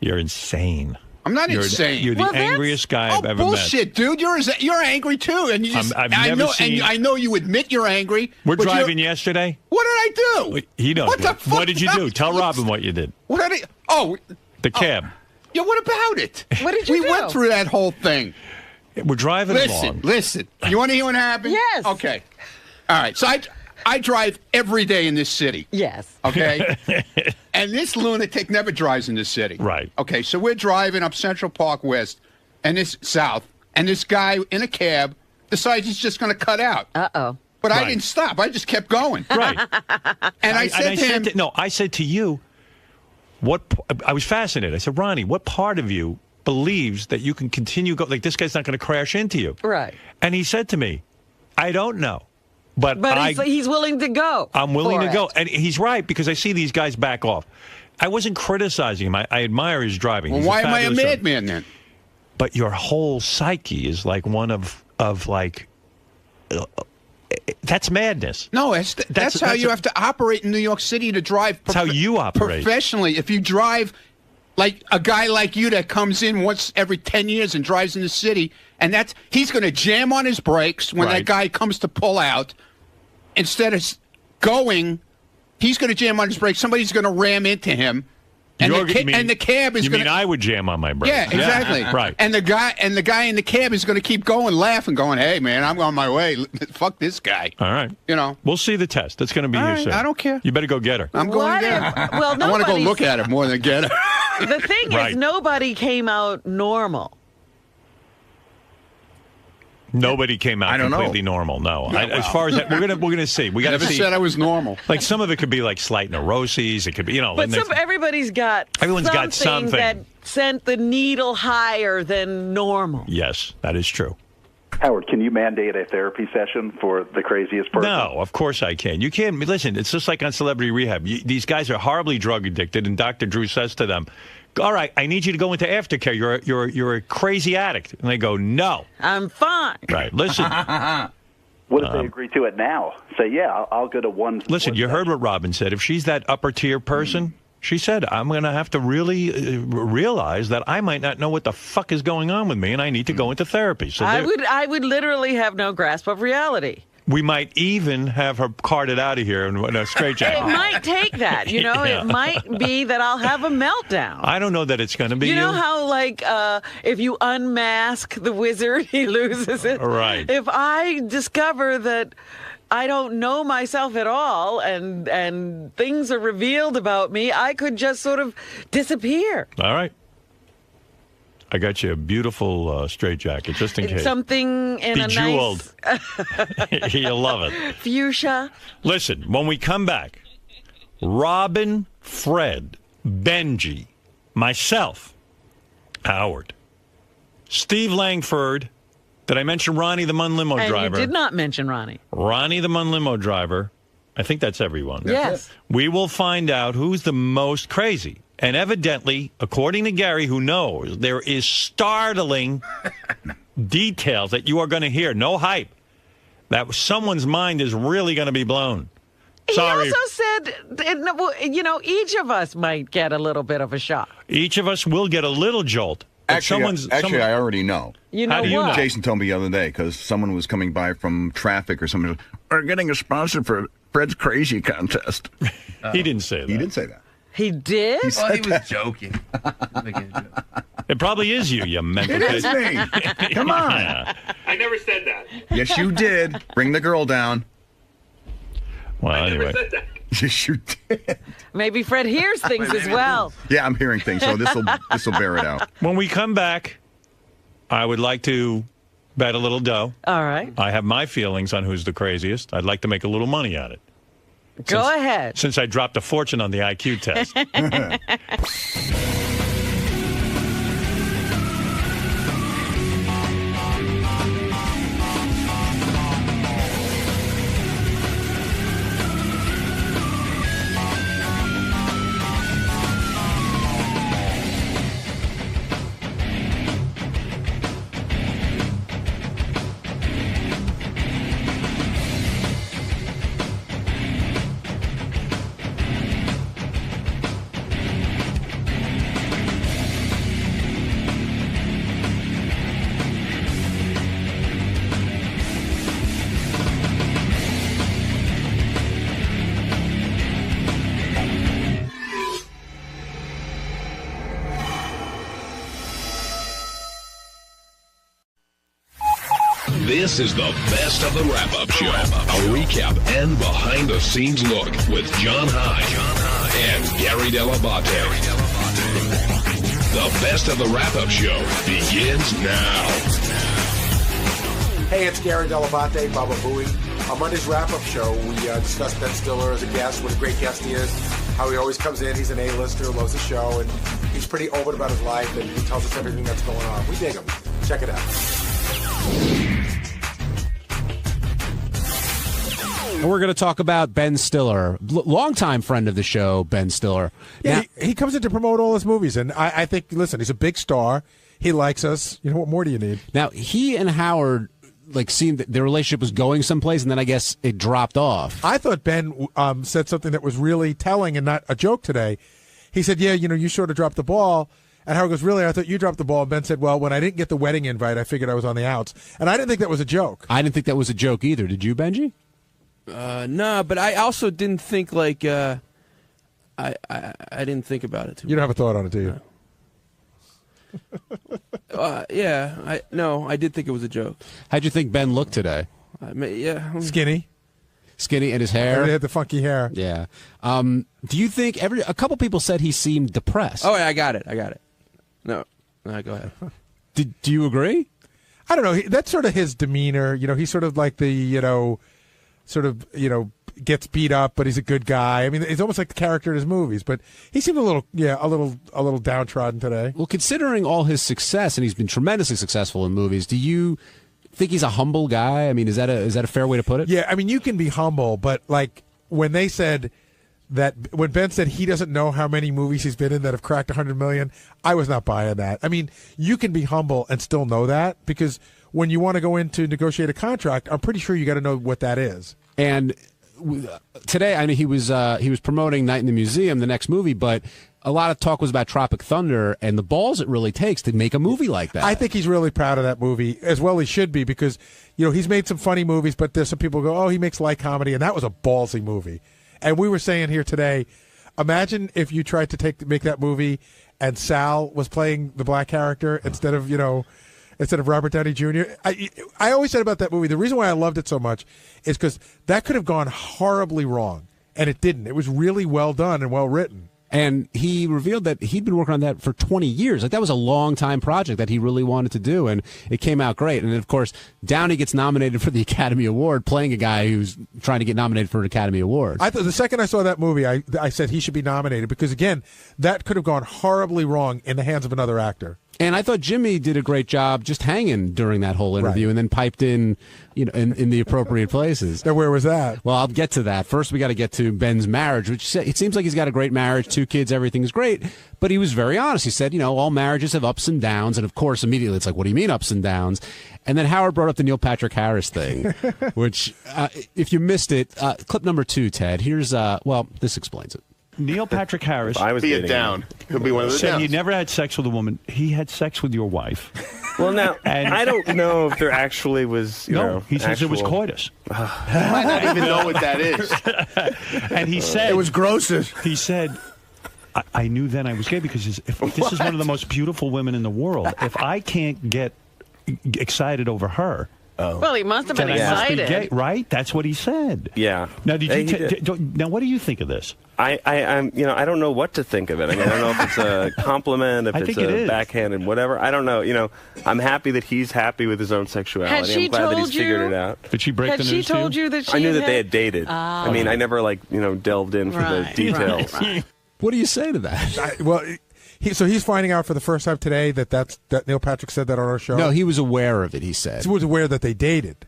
You're insane. I'm not You're insane. You're the angriest guy I've ever bullshit, dude. You're angry too, and you just. I've never seen- I know you admit you're angry. We're but driving yesterday. What did I do? He knows. What the fuck? What did you do? Tell Robin what you did. What did I? Oh, The cab. yeah. What about it? What did you We do? went through that whole thing. We're driving along. Listen. You want to hear what happened? Yes. Okay. All right. So I drive every day in this city. Yes. Okay. And this lunatic never drives in this city. Right. Okay. So we're driving up Central Park West, and this south, and this guy in a cab decides he's just going to cut out. Uh-oh. But I Right. didn't stop. I just kept going. Right. And I said to him, I said to you, I was fascinated. I said, Ronnie, what part of you believes that you can continue like this guy's not going to crash into you? Right. And he said to me, I don't know. But he's willing to go. I'm willing for to go. it. And he's right, because I see these guys back off. I wasn't criticizing him. I admire his driving. well, He's why am I a fabulous driver. madman then? But your whole psyche is like one of like that's madness. No, that's how you have to operate in New York City to drive. That's how you operate. Professionally. If you drive like a guy like you that comes in once every 10 years and drives in the city, and he's going to jam on his brakes when that guy comes to pull out. Instead of going, he's going to jam on his brakes. Somebody's going to ram into him. And the cab is You going mean I would jam on my brakes? Yeah, exactly. Right. And the guy in the cab is going to keep going, laughing, going, "Hey, man, I'm on my way. Fuck this guy." All right. You know. We'll see the test. That's going to be All here right, soon. I don't care. You better go get her. I'm going to get her. I want to go look at it more than get her. The thing Right. is, nobody came out normal. Nobody came out completely normal. No, as far as that, we're gonna see. We got to Never see. said I was normal. Like some of it could be like slight neuroses. It could be, But everybody's got Everyone's got something. that sent the needle higher than normal. Yes, that is true. Howard, can you mandate a therapy session for the craziest person? No, of course I can. You can't. Listen, it's just like on Celebrity Rehab. These guys are horribly drug addicted, and Dr. Drew says to them, "All right, I need you to go into aftercare. You're a crazy addict." And they go, "No, I'm fine." Right. Listen. What if they agree to it now? Say, yeah, I'll go to one. Listen, you heard what Robin said. If she's that upper tier person, she said, I'm going to have to really realize that I might not know what the fuck is going on with me, and I need to go into therapy. So I would literally have no grasp of reality. we might even have her carted out of here in a straitjacket. It might take that, you know. Yeah. It might be that I'll have a meltdown. I don't know that it's going to be You know how, like, if you unmask the wizard, he loses it? Right. If I discover that I don't know myself at all, and things are revealed about me, I could just sort of disappear. All right. I got you a beautiful straitjacket, just in case. Something in Bejeweled. a nice You'll love it. fuchsia. Listen, when we come back, Robin, Fred, Benjy, myself, Howard, Steve Langford. Did I mention Ronnie the Mun limo And driver? you did not mention Ronnie. Ronnie the Mun limo driver. I think that's everyone. Yes. We will find out who's the most crazy. And evidently, according to Gary, who knows, there is startling details that you are going to hear. No hype. That someone's mind is really going to be blown. Sorry. He also said, each of us might get a little bit of a shock. Each of us will get a little jolt. Actually, I already know. You know what? Jason told me the other day because someone was coming by from traffic or something. We're getting a sponsor for Fred's Crazy Contest. He didn't say that. He did say that. He did? He said He was that. joking. It probably is you mental It is me. Come on. Yeah. I never said that. Yes, you did. Bring the girl down. Well, anyway. Yes, you did. Maybe Fred hears things as well. Yeah, I'm hearing things, so this will bear it out. When we come back, I would like to bet a little dough. All right. I have my feelings on who's the craziest. I'd like to make a little money at it. Go ahead. Since I dropped a fortune on the IQ test. This is the best of the wrap-up show. A recap and behind-the-scenes look with John High and Gary Dell'Abate. The best of the wrap-up show begins now. Hey, it's Gary Dell'Abate, Baba Booey. On Monday's wrap-up show, we discussed Ben Stiller as a guest, what a great guest he is, how he always comes in, he's an A-lister, loves the show, and he's pretty open about his life, and he tells us everything that's going on. We dig him. Check it out. And we're going to talk about Ben Stiller, longtime friend of the show, Ben Stiller. Yeah, he comes in to promote all his movies, and I think, listen, he's a big star. He likes us. You know, what more do you need? Now, he and Howard, seemed that their relationship was going someplace, and then I guess it dropped off. I thought Ben said something that was really telling and not a joke today. He said, yeah, you sort of dropped the ball. And Howard goes, really? I thought you dropped the ball. And Ben said, well, when I didn't get the wedding invite, I figured I was on the outs. And I didn't think that was a joke. I didn't think that was a joke either. Did you, Benjy? No, but I also didn't think I didn't think about it too much. You don't have a thought on it, do you? I did think it was a joke. How'd you think Ben looked today? Skinny and his hair. He had the funky hair. Yeah. Do you think a couple people said he seemed depressed? Oh, yeah, I got it. No, go ahead. Do you agree? I don't know. That's sort of his demeanor. He's sort of like the gets beat up, but he's a good guy. I mean, it's almost like the character in his movies. But he seemed a little downtrodden today. Well, considering all his success, and he's been tremendously successful in movies, do you think he's a humble guy? I mean, is that a fair way to put it? Yeah, I mean, you can be humble, but when they said that, when Ben said he doesn't know how many movies he's been in that have cracked 100 million, I was not buying that. I mean, you can be humble and still know that, because when you want to go in to negotiate a contract, I'm pretty sure you got to know what that is. And today, I know he was promoting Night in the Museum, the next movie, but a lot of talk was about Tropic Thunder and the balls it really takes to make a movie like that. I think he's really proud of that movie, as well he should be, because he's made some funny movies, but there's some people who go, oh, he makes light comedy, and that was a ballsy movie. And we were saying here today, imagine if you tried to make that movie and Sal was playing the black character instead of instead of Robert Downey Jr. I always said about that movie, the reason why I loved it so much is because that could have gone horribly wrong, and it didn't. It was really well done and well written. And he revealed that he'd been working on that for 20 years. Like, that was a long-time project that he really wanted to do, and it came out great. And, of course, Downey gets nominated for the Academy Award, playing a guy who's trying to get nominated for an Academy Award. I thought the second I saw that movie, I said he should be nominated because, again, that could have gone horribly wrong in the hands of another actor. And I thought Jimmy did a great job just hanging during that whole interview, and then piped in, in the appropriate places. Now, where was that? Well, I'll get to that. First, we got to get to Ben's marriage, which it seems like he's got a great marriage, 2 kids, everything's great. But he was very honest. He said, all marriages have ups and downs. And, of course, immediately it's like, what do you mean ups and downs? And then Howard brought up the Neil Patrick Harris thing, which, if you missed it, clip number 2, Ted, here's, this explains it. Neil Patrick Harris. I was be it down. He'll be one of the said downs. he never had sex with a woman. He had sex with your wife. Well, now, And- I don't know if there actually was, he says it was coitus. You might not even know what that is. And he said It was grosses. He said, I knew then I was gay because if this is one of the most beautiful women in the world. If I can't get excited over her, Well, he must have been then I must be excited. gay, right? That's what he said. Yeah. Now, did you? He Now, what do you think of this? I'm, I don't know what to think of it. I mean, I don't know if it's a compliment, if I it's think it a is. backhanded, whatever. I don't know. I'm happy that he's happy with his own sexuality. Had she I'm glad that told he's figured you? it out. Did she break Had the she news told to you? you that she I knew had that they had dated. Ah, I mean, okay. I never delved in for the Right, details. right. What do you say to that? So he's finding out for the first time today that Neil Patrick said that on our show? No, he was aware of it, he said. He was aware that they dated.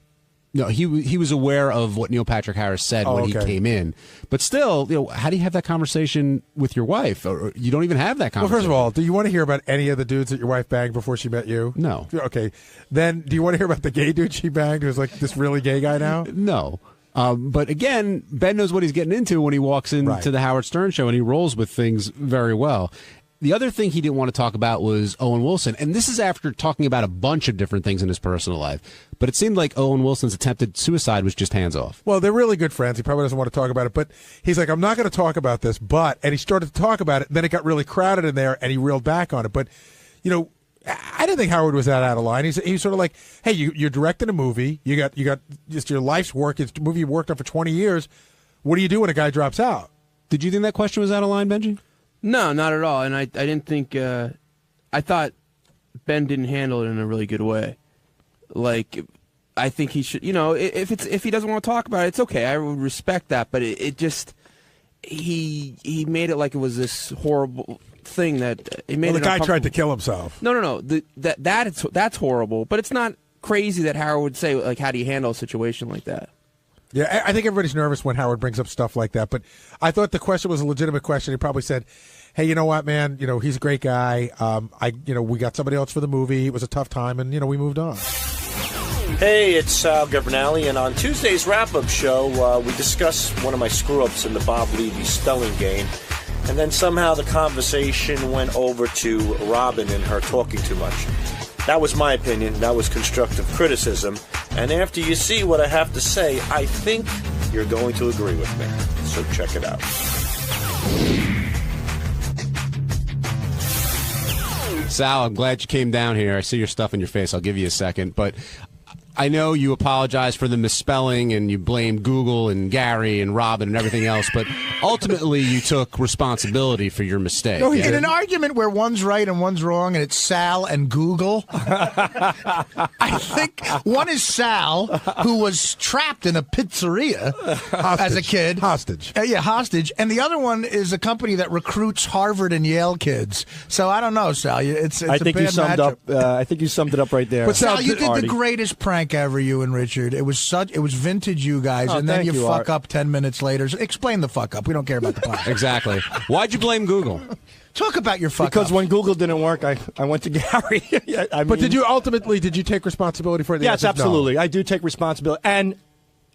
No, he was aware of what Neil Patrick Harris said when he came in. But still, how do you have that conversation with your wife? Or you don't even have that Well, conversation. first of all, do you want to hear about any of the dudes that your wife banged before she met you? No. Okay. Then, do you want to hear about the gay dude she banged who's like this really gay guy now? No. But again, Ben knows what he's getting into when he walks into the Howard Stern show, and he rolls with things very well. The other thing he didn't want to talk about was Owen Wilson. And this is after talking about a bunch of different things in his personal life. But it seemed like Owen Wilson's attempted suicide was just hands off. Well, they're really good friends. He probably doesn't want to talk about it, but he's like, I'm not going to talk about this, and he started to talk about it, and then it got really crowded in there, and he reeled back on it. But, I didn't think Howard was that out of line. He's sort of like, hey, you're directing a movie. You got just your life's work. It's a movie you worked on for 20 years. What do you do when a guy drops out? Did you think that question was out of line, Benjy? No, not at all. And I didn't think. I thought Ben didn't handle it in a really good way. Like, I think he should. If he doesn't want to talk about it, it's okay. I would respect that. But it just he made it like it was this horrible thing that it made. Well, the it guy tried to uncomfortable. kill himself. No. That's horrible. But it's not crazy that Howard would say, like, how do you handle a situation like that? Yeah, I think everybody's nervous when Howard brings up stuff like that. But I thought the question was a legitimate question. He probably said, hey, you know what, man? He's a great guy. We got somebody else for the movie. It was a tough time, and, we moved on. Hey, it's Sal Governale, and on Tuesday's wrap-up show, we discuss one of my screw-ups in the Bob Levy spelling game, and then somehow the conversation went over to Robin and her talking too much. That was my opinion. That was constructive criticism. And after you see what I have to say, I think you're going to agree with me. So check it out. Sal, I'm glad you came down here. I see your stuff in your face. I'll give you a second. But I know you apologize for the misspelling and you blame Google and Gary and Robin and everything else, but ultimately you took responsibility for your mistake. No, in an argument where one's right and one's wrong, and it's Sal and Google, I think one is Sal, who was trapped in a pizzeria as a kid. Hostage. Yeah, hostage. And the other one is a company that recruits Harvard and Yale kids. So I don't know, Sal. It's I think a bad you summed matchup. up. I think you summed it up right there. But Sal, you did the greatest prank ever, you and Richard. It was vintage, you guys, Oh, and then thank you you, fuck Art. up 10 minutes later. So explain the fuck up. We don't care about the prank. Exactly. Why'd you blame Google? Talk about your fuck Because ups. when Google didn't work, I went to Gary. But did you take responsibility for it? The Yes, answer is no. absolutely. I do take responsibility. And,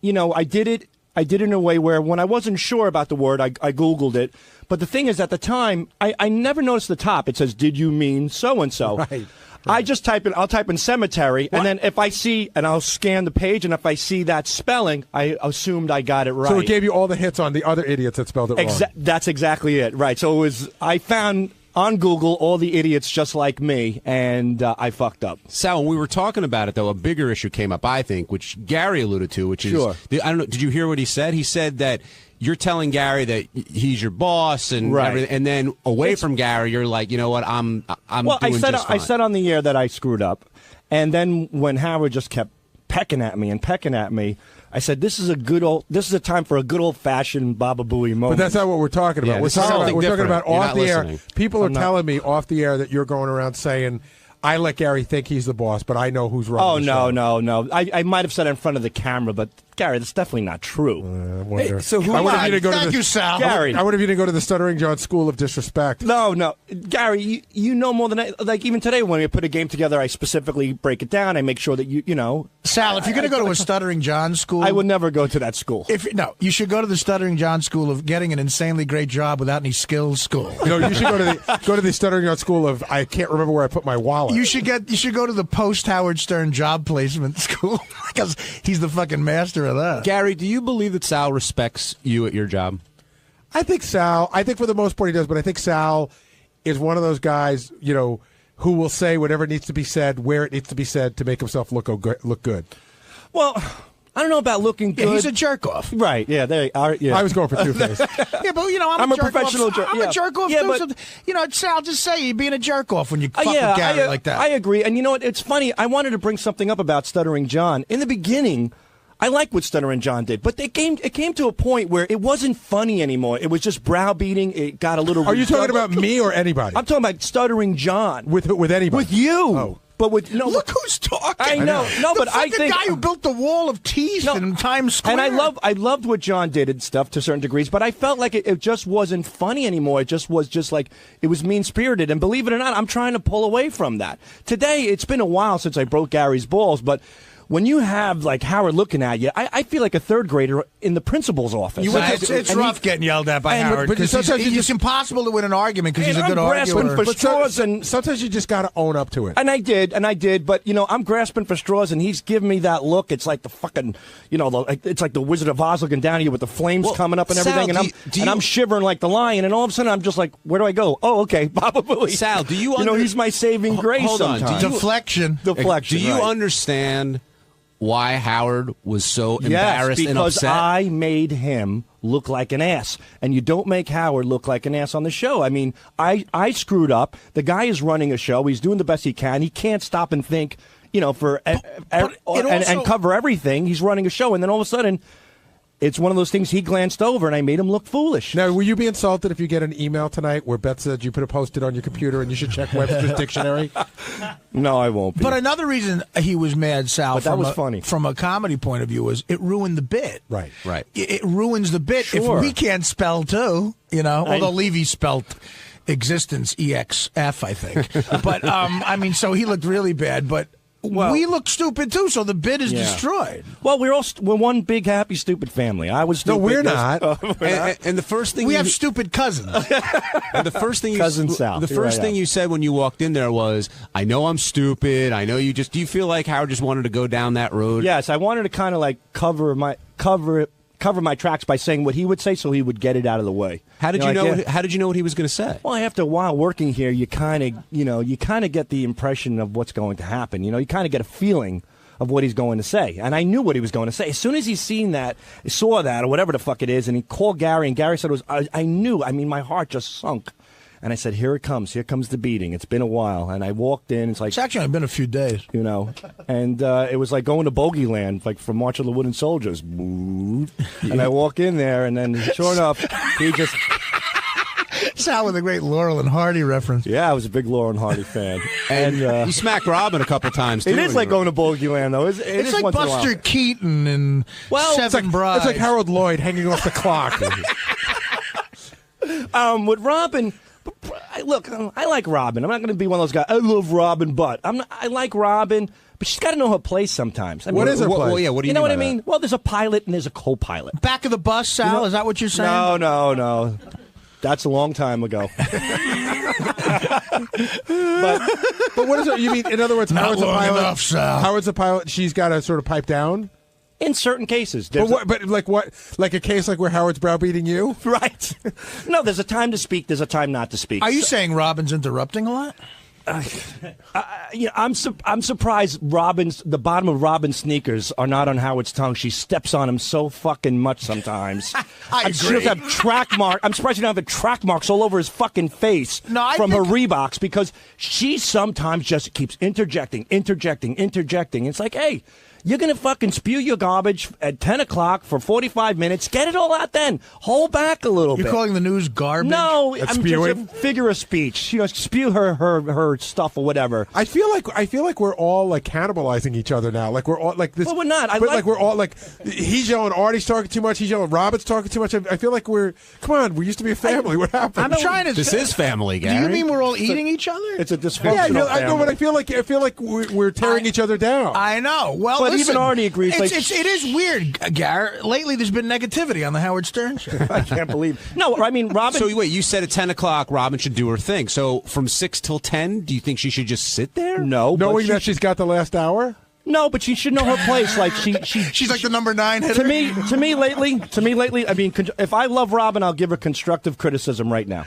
I did it in a way where when I wasn't sure about the word, I Googled it. But the thing is, at the time, I never noticed the top. It says, did you mean so-and-so? Right. I just I'll type in cemetery, and then if I see, and I'll scan the page, and if I see that spelling, I assumed I got it right. So it gave you all the hits on the other idiots that spelled it wrong. That's exactly it, right. So I found on Google all the idiots just like me, and I fucked up. Sal, when we were talking about it, though, a bigger issue came up, I think, which Gary alluded to, which is, Sure. I don't know, did you hear what he said? He said that you're telling Gary that he's your boss and Right. everything, and then away from Gary, you're like, you know what, I'm Well, doing just I fine. said on the air that I screwed up, and then when Howard just kept pecking at me, I said, this is a time for a good old-fashioned Baba Booey moment. But that's not what we're talking about. Yeah, we're this is talking something about different. You're off not the air. listening. People are I'm not- telling me off the air that you're going around saying, I let Gary think he's the boss, but I know who's Oh, running the show. no. I might have said it in front of the camera, but Gary, that's definitely not true. I wonder. so who I wonder if you didn't go to Thank the, you, Sal. Gary. I wonder if you didn't go to the Stuttering John School of Disrespect. No. Gary, you know more than I. Like, even today when we put a game together, I specifically break it down. I make sure that you know. Sal, if you're going to go to a Stuttering John school, I would never go to that school. No, you should go to the Stuttering John School of getting an insanely great job without any skills school. You know, you should go to the Stuttering John School of I can't remember where I put my wallet. You should go to the post Howard Stern job placement school because he's the fucking master of that. Gary, do you believe that Sal respects you at your job? I think for the most part he does, but I think Sal is one of those guys, you know, who will say whatever needs to be said, where it needs to be said to make himself look good. Well, I don't know about looking good. Yeah, he's a jerk off. Right, yeah. There, yeah. I was going for Two-Face. Yeah, but, you know, I'm a a jerk professional off. jerk. I'm Yeah. a jerk off, Yeah, too. but- So, you know, Sal, just say you're being a jerk off when you fuck with Gary like that. I agree. And you know what? It's funny. I wanted to bring something up about Stuttering John. In the beginning, I like what Stuttering John did, but it came to a point where it wasn't funny anymore. It was just browbeating. It got a little. Are you talking about me or anybody? I'm talking about Stuttering John. With anybody? With you. Oh. But with no, Look who's talking. I know. No, but I the think guy who built the wall of teeth in Times Square. And I loved what John did and stuff to certain degrees, but I felt like it just wasn't funny anymore. It just was like it was mean-spirited. And believe it or not, I'm trying to pull away from that. Today, it's been a while since I broke Gary's balls, but when you have like Howard looking at you, I feel like a third grader in the principal's office. It's rough getting yelled at by Howard but because sometimes it's impossible to win an argument because he's a good grasping arguer. for straws, and sometimes you just got to own up to it. And I did, but you know, I'm grasping for straws, and he's giving me that look. It's like the fucking, you know, it's like the Wizard of Oz looking down at you with the flames coming up and Sal, everything, and I'm shivering like the lion, and all of a sudden I'm just like, where do I go? Oh, okay, Baba Booey. Sal, do you? You know, he's my saving grace. Hold on. sometimes. Deflection. Do you right. understand why Howard was so embarrassed yes, and because upset? I made him look like an ass, and you don't make Howard look like an ass on the show. I mean, I screwed up. The guy is running a show. He's doing the best he can. He can't stop and think, you know, and cover everything. He's running a show, and then all of a sudden, it's one of those things he glanced over, and I made him look foolish. Now, will you be insulted if you get an email tonight where Beth said you put a post-it on your computer and you should check Webster's dictionary? No, I won't be. But another reason he was mad, Sal, But that was funny. From a comedy point of view, was it ruined the bit. Right. It ruins the bit Sure. if we can't spell too, you know, although Levy spelled existence EXF, I think. But, I mean, so he looked really bad, but we look stupid too, so the bit is destroyed. Well, we're one big happy stupid family. I was stupid. No, we're not. And the first thing we have stupid cousins. And the first thing Cousin Sal. the first thing you said when you walked in there was, "I know I'm stupid. I know you just." Do you feel like Howard just wanted to go down that road? Yes, I wanted to kind of like cover my tracks by saying what he would say, so he would get it out of the way. How did you know? How did you know what he was going to say? Well, after a while working here, you kind of get the impression of what's going to happen. You know, you kind of get a feeling of what he's going to say, and I knew what he was going to say as soon as he saw that, or whatever the fuck it is, and he called Gary, and Gary said it was. I knew. I mean, my heart just sunk. And I said, here it comes. Here comes the beating. It's been a while. And I walked in. It's actually been a few days. You know. And it was like going to Bogey Land, like from March of the Wooden Soldiers. And I walk in there, and then sure enough, he just... Sal with a great Laurel and Hardy reference. Yeah, I was a big Laurel and Hardy fan. And you smacked Robin a couple times, too. It is like going to Bogey Land, though. It It's is like once in a while. Buster Keaton and Seven Brides. It's like Harold Lloyd hanging off the clock. With Robin... Look, I like Robin. I'm not going to be one of those guys. I love Robin, but I like Robin, but she's got to know her place sometimes. I mean, what is her place? Well, yeah, what do you know mean what I by mean? Well, there's a pilot and there's a co-pilot. Back of the bus, Sal? Is that what you're saying? No. That's a long time ago. But what is it? You mean, in other words, Not Howard's a long pilot? enough, Sal. Howard's a pilot. She's got to sort of pipe down. In certain cases. But like what? Like a case like where Howard's browbeating you? Right. No, there's a time to speak. There's a time not to speak. Are you saying Robin's interrupting a lot? I'm surprised the bottom of Robin's sneakers are not on Howard's tongue. She steps on them so fucking much sometimes. I She doesn't have track mark. I'm surprised she don't have the track marks all over his fucking face from her Reeboks, because she sometimes just keeps interjecting. It's like, hey, you're going to fucking spew your garbage at 10 o'clock for 45 minutes. Get it all out then. Hold back a little bit. You're calling the news garbage? No, That's I'm spewing? just a figure of speech. Spew her stuff or whatever. I feel like we're all like cannibalizing each other now. Like we're all like this. Well, we're not. But we're all like, he's yelling, Artie's talking too much. He's yelling, Robert's talking too much. I feel like come on, we used to be a family. What happened? I'm trying to. This is family, Gary. Do you mean we're all eating each other? It's a dysfunctional Yeah, family. I know, but I feel like we're tearing each other down. I know. Well, But listen, even Artie agrees. It is weird, Garrett. Lately, there's been negativity on the Howard Stern show. I can't believe. No, I mean, Robin. So wait, you said at 10 o'clock Robin should do her thing. So from 6 till 10, do you think she should just sit there? No, knowing that she's got the last hour. No, but she should know her place. Like she's like the number 9 hitter. To me lately. I mean, if I love Robin, I'll give her constructive criticism right now.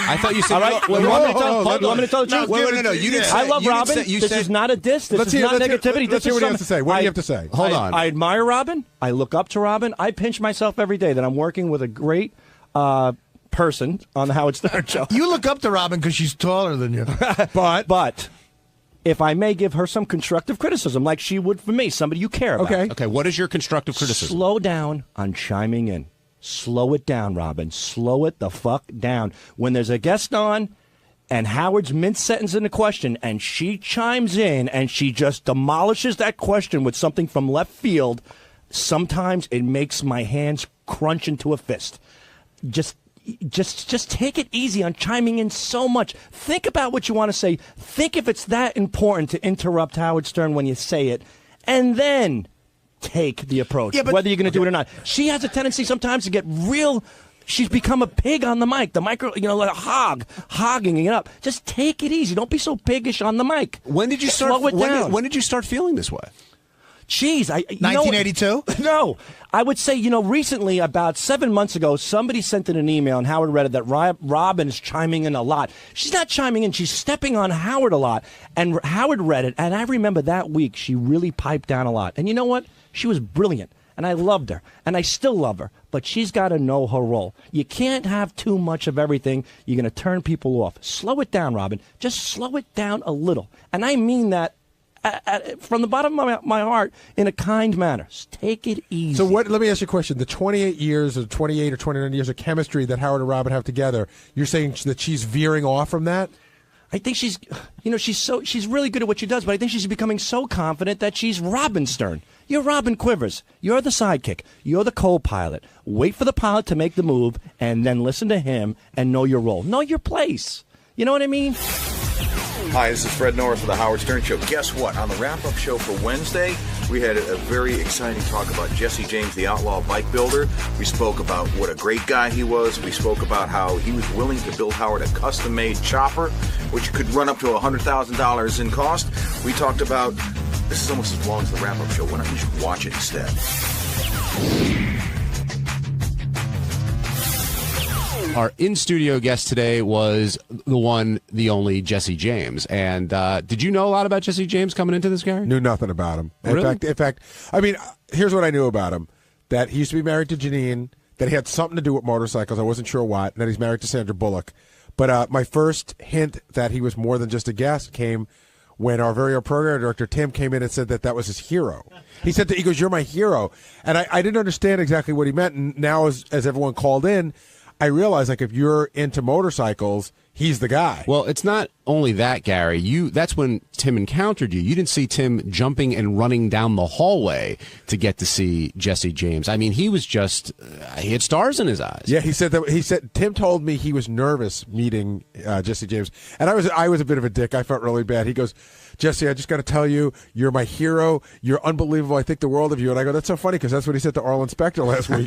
I thought you said. All right, you want me to tell the truth? No. You didn't say. I love you didn't Robin. say- you this said- is not a diss. This is not negativity. Let's hear what he has to say. What do you have to say? Hold on. I admire Robin. I look up to Robin. I pinch myself every day that I'm working with a great person on the Howard Stern show. You look up to Robin because she's taller than you. But if I may give her some constructive criticism, like she would for me, somebody you care about. Okay. What is your constructive criticism? Slow down on chiming in. Slow it down, Robin. Slow it the fuck down. When there's a guest on and Howard's mid-sentence in the question and she chimes in and she just demolishes that question with something from left field, sometimes it makes my hands crunch into a fist. Just take it easy on chiming in so much. Think about what you want to say. Think if it's that important to interrupt Howard Stern when you say it, and then take the approach, whether you're going to do it or not. She has a tendency sometimes to get real. She's become a pig on the mic. The micro, like a hog, hogging it up. Just take it easy. Don't be so piggish on the mic. When did you start? Slow it down. When did you start feeling this way? Jeez, 1982? No, I would say, recently, about 7 months ago, somebody sent in an email, and Howard read it, that Robin is chiming in a lot. She's not chiming in, she's stepping on Howard a lot. And Howard read it, and I remember that week, she really piped down a lot. And you know what? She was brilliant, and I loved her, and I still love her. But she's got to know her role. You can't have too much of everything. You're going to turn people off. Slow it down, Robin. Just slow it down a little. And I mean that from the bottom of my heart, in a kind manner. Just take it easy. So let me ask you a question. The 28 years or 28 or 29 years of chemistry that Howard and Robin have together, you're saying that she's veering off from that? I think she's really good at what she does, but I think she's becoming so confident that she's Robin Stern. You're Robin Quivers. You're the sidekick. You're the co-pilot. Wait for the pilot to make the move, and then listen to him and know your role. Know your place. You know what I mean? Hi, this is Fred Norris of the Howard Stern Show. Guess what? On the wrap-up show for Wednesday, we had a very exciting talk about Jesse James, the outlaw bike builder. We spoke about what a great guy he was. We spoke about how he was willing to build Howard a custom-made chopper, which could run up to $100,000 in cost. We talked about, this is almost as long as the wrap-up show. Why don't you just watch it instead? Our in-studio guest today was the only Jesse James. And did you know a lot about Jesse James coming into this, Gary? Knew nothing about him. Really? In fact, I mean, here's what I knew about him. That he used to be married to Janine, that he had something to do with motorcycles. I wasn't sure what. And that he's married to Sandra Bullock. But my first hint that he was more than just a guest came when our very own program director, Tim, came in and said that was his hero. He said that, he goes, "You're my hero." And I didn't understand exactly what he meant. And now as everyone called in, I realized, like, if you're into motorcycles, he's the guy. Well, it's not only that, Gary. That's when Tim encountered you. You didn't see Tim jumping and running down the hallway to get to see Jesse James. I mean, he was just he had stars in his eyes. Yeah, he said Tim told me he was nervous meeting Jesse James, and I was a bit of a dick. I felt really bad. He goes, "Jesse, I just got to tell you, you're my hero. You're unbelievable. I think the world of you." And I go, "That's so funny," because that's what he said to Arlen Specter last week.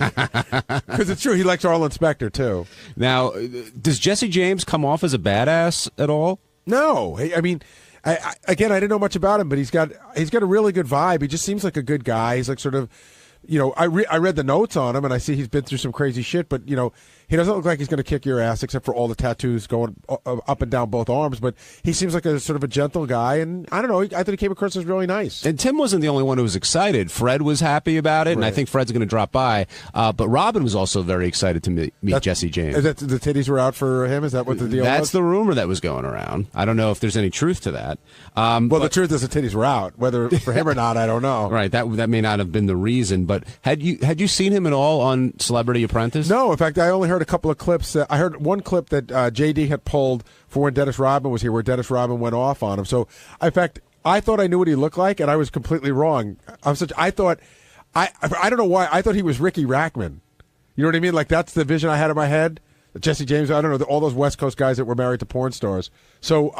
Because it's true. He likes Arlen Specter, too. Now, does Jesse James come off as a badass at all? No. I mean, Again, I didn't know much about him, but he's got a really good vibe. He just seems like a good guy. He's like sort of, I read the notes on him, and I see he's been through some crazy shit, but, he doesn't look like he's going to kick your ass, except for all the tattoos going up and down both arms, but he seems like a sort of a gentle guy, and I don't know, I thought he came across as really nice. And Tim wasn't the only one who was excited. Fred was happy about it, and I think Fred's going to drop by, but Robin was also very excited to meet Jesse James. Is that the titties were out for him? Is that what the deal was? That's the rumor that was going around. I don't know if there's any truth to that. The truth is the titties were out. Whether for him or not, I don't know. Right, that may not have been the reason, but had you seen him at all on Celebrity Apprentice? No, in fact, I only heard a couple of clips. I heard one clip that JD had pulled for when Dennis Rodman was here, where Dennis Rodman went off on him. So, in fact, I thought I knew what he looked like, and I was completely wrong. I don't know why. I thought he was Ricky Rackman. You know what I mean? Like, that's the vision I had in my head. Jesse James, I don't know, all those West Coast guys that were married to porn stars. So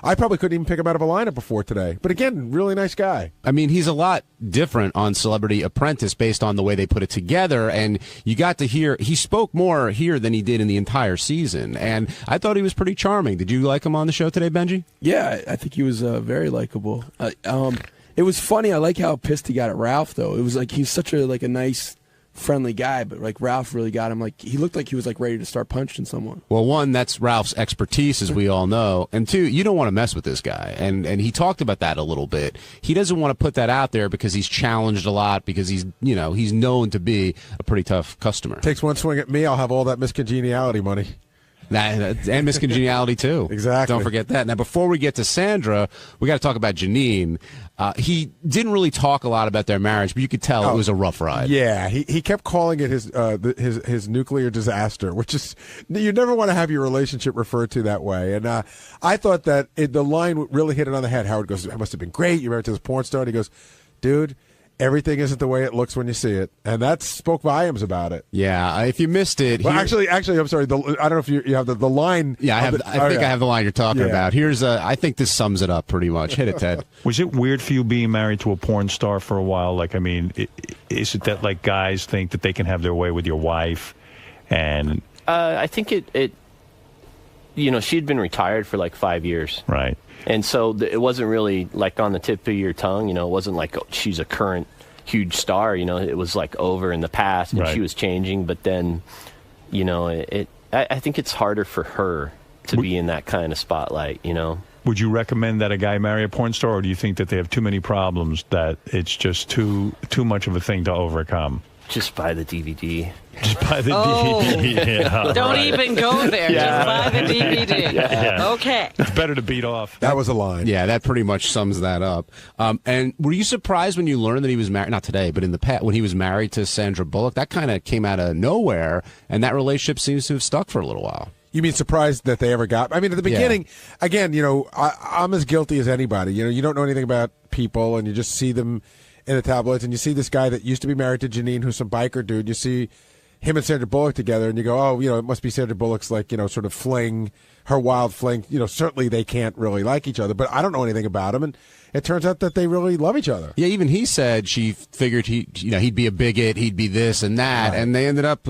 I probably couldn't even pick him out of a lineup before today. But again, really nice guy. I mean, he's a lot different on Celebrity Apprentice based on the way they put it together. And you got to hear, he spoke more here than he did in the entire season. And I thought he was pretty charming. Did you like him on the show today, Benjy? Yeah, I think he was very likable. It was funny. I like how pissed he got at Ralph, though. It was like he's such a nice, friendly guy, but like Ralph really got him. Like he looked like he was like ready to start punching someone. Well, one, that's Ralph's expertise, as we all know, and two, you don't want to mess with this guy, and he talked about that a little bit. He doesn't want to put that out there because he's challenged a lot, because he's known to be a pretty tough customer. Takes one swing at me, I'll have all that miscongeniality money. And miscongeniality too. Exactly. Don't forget that. Now, before we get to Sandra, we got to talk about Janine. He didn't really talk a lot about their marriage, but you could tell it was a rough ride. Yeah, he kept calling it his nuclear disaster, which is, you never want to have your relationship referred to that way. And I thought that the line really hit it on the head. Howard goes, "It must have been great. You're married to this porn star." And he goes, "Dude, everything isn't the way it looks when you see it," and that spoke volumes about it. Yeah, if you missed it, well, actually, I'm sorry. I don't know if you have the line. Yeah, I think I have the line you're talking about. Here's I think this sums it up pretty much. Hit it, Ted. Was it weird for you being married to a porn star for a while? Like, I mean, is it that like guys think that they can have their way with your wife, and I think it she'd been retired for like 5 years, right? And so it wasn't really like on the tip of your tongue, it wasn't like she's a current huge star, it was like over in the past and she was changing. But then, I think it's harder for her to be in that kind of spotlight, Would you recommend that a guy marry a porn star, or do you think that they have too many problems that it's just too much of a thing to overcome? Just buy the DVD. Just buy the DVD. Yeah, don't even go there. Just buy the DVD. Yeah. Okay. It's better to beat off. That was a line. Yeah, that pretty much sums that up. And were you surprised when you learned that he was married, not today, but in the past, when he was married to Sandra Bullock? That kind of came out of nowhere, and that relationship seems to have stuck for a little while. You mean surprised that they ever got? I mean, at the beginning, again, I'm as guilty as anybody. You don't know anything about people, and you just see them in the tabloids, and you see this guy that used to be married to Janine, who's some biker dude. You see him and Sandra Bullock together, and you go, oh, it must be Sandra Bullock's like, sort of fling, her wild fling. Certainly they can't really like each other, but I don't know anything about him, and it turns out that they really love each other. Yeah, even he said she figured he'd be a bigot, he'd be this and that, and they ended up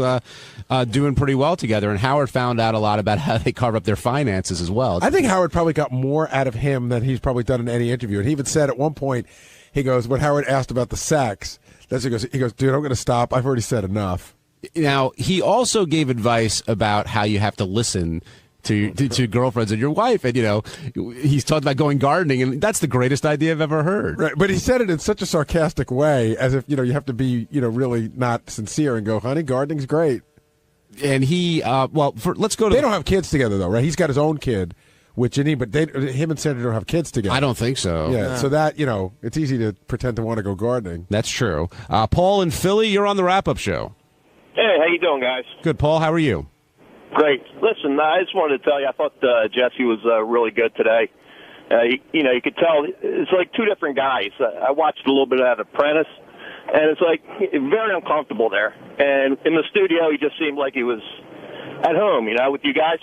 doing pretty well together. And Howard found out a lot about how they carve up their finances as well. I think Howard probably got more out of him than he's probably done in any interview. And he even said at one point, he goes, when Howard asked about the sex, he goes, dude, I'm going to stop. I've already said enough. Now, he also gave advice about how you have to listen to girlfriends and your wife, and he's talked about going gardening, and that's the greatest idea I've ever heard. Right, but he said it in such a sarcastic way, as if you have to be really not sincere and go, honey, gardening's great. And he let's go to. They don't have kids together though, right? He's got his own kid with Janine, but him and Sandra don't have kids together. I don't think so. Yeah, so that it's easy to pretend to want to go gardening. That's true. Paul in Philly, you're on the wrap-up show. Hey, how you doing, guys? Good, Paul. How are you? Great. Listen, I just wanted to tell you, I thought Jesse was really good today. You could tell it's like two different guys. I watched a little bit of that Apprentice, and it's like very uncomfortable there. And in the studio, he just seemed like he was at home, with you guys.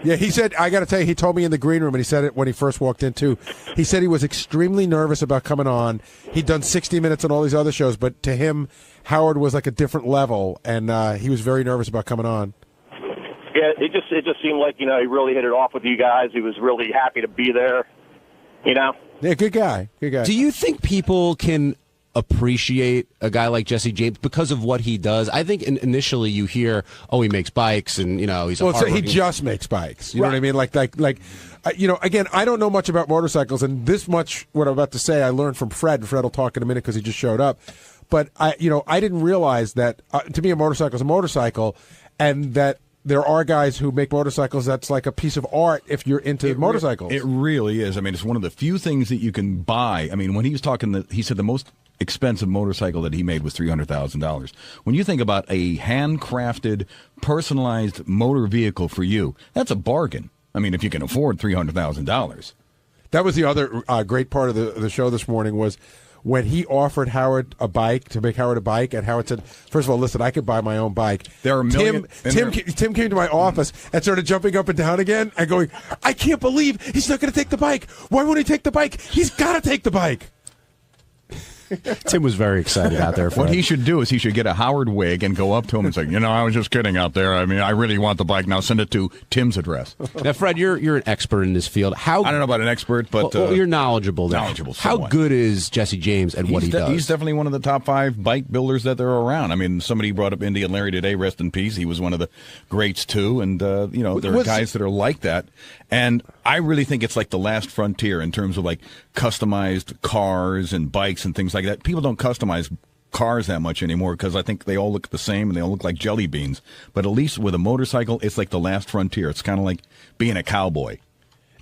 Yeah, he said, I got to tell you, he told me in the green room, and he said it when he first walked in, too. He said he was extremely nervous about coming on. He'd done 60 Minutes on all these other shows, but to him, Howard was like a different level, and he was very nervous about coming on. Yeah, it just seemed like, he really hit it off with you guys. He was really happy to be there. You know? Yeah, good guy. Good guy. Do you think people can appreciate a guy like Jesse James because of what he does? I think initially you hear, oh, he makes bikes, and he's a so he hardworking- just makes bikes. You know what I mean? Like, again, I don't know much about motorcycles, and this much what I'm about to say I learned from Fred. And Fred will talk in a minute because he just showed up. But I didn't realize that to me a motorcycle is a motorcycle, and that there are guys who make motorcycles that's like a piece of art if you're into motorcycles. It really is. I mean, it's one of the few things that you can buy. I mean, when he was talking, he said the most expensive motorcycle that he made was $300,000. When you think about a handcrafted, personalized motor vehicle for you, that's a bargain. I mean, if you can afford $300,000. That was the other great part of the show this morning was when he offered Howard a bike, to make Howard a bike, and Howard said, first of all, listen, I could buy my own bike. There are million, Tim came to my office and started jumping up and down again and going, I can't believe he's not going to take the bike. Why won't he take the bike? He's got to take the bike. Tim was very excited out there. What he should do is he should get a Howard wig and go up to him and say, I was just kidding out there. I mean, I really want the bike. Now send it to Tim's address. Now, Fred, you're an expert in this field. I don't know about an expert, but you're knowledgeable. There. Knowledgeable. How Somewhat. good is Jesse James at what he does? He's definitely one of the top 5 bike builders that there are around. I mean, somebody brought up Indy and Larry today. Rest in peace. He was one of the greats too. And there are guys that are like that. And I really think it's like the last frontier in terms of like customized cars and bikes and things like that. People don't customize cars that much anymore because I think they all look the same and they all look like jelly beans. But at least with a motorcycle, it's like the last frontier. It's kind of like being a cowboy.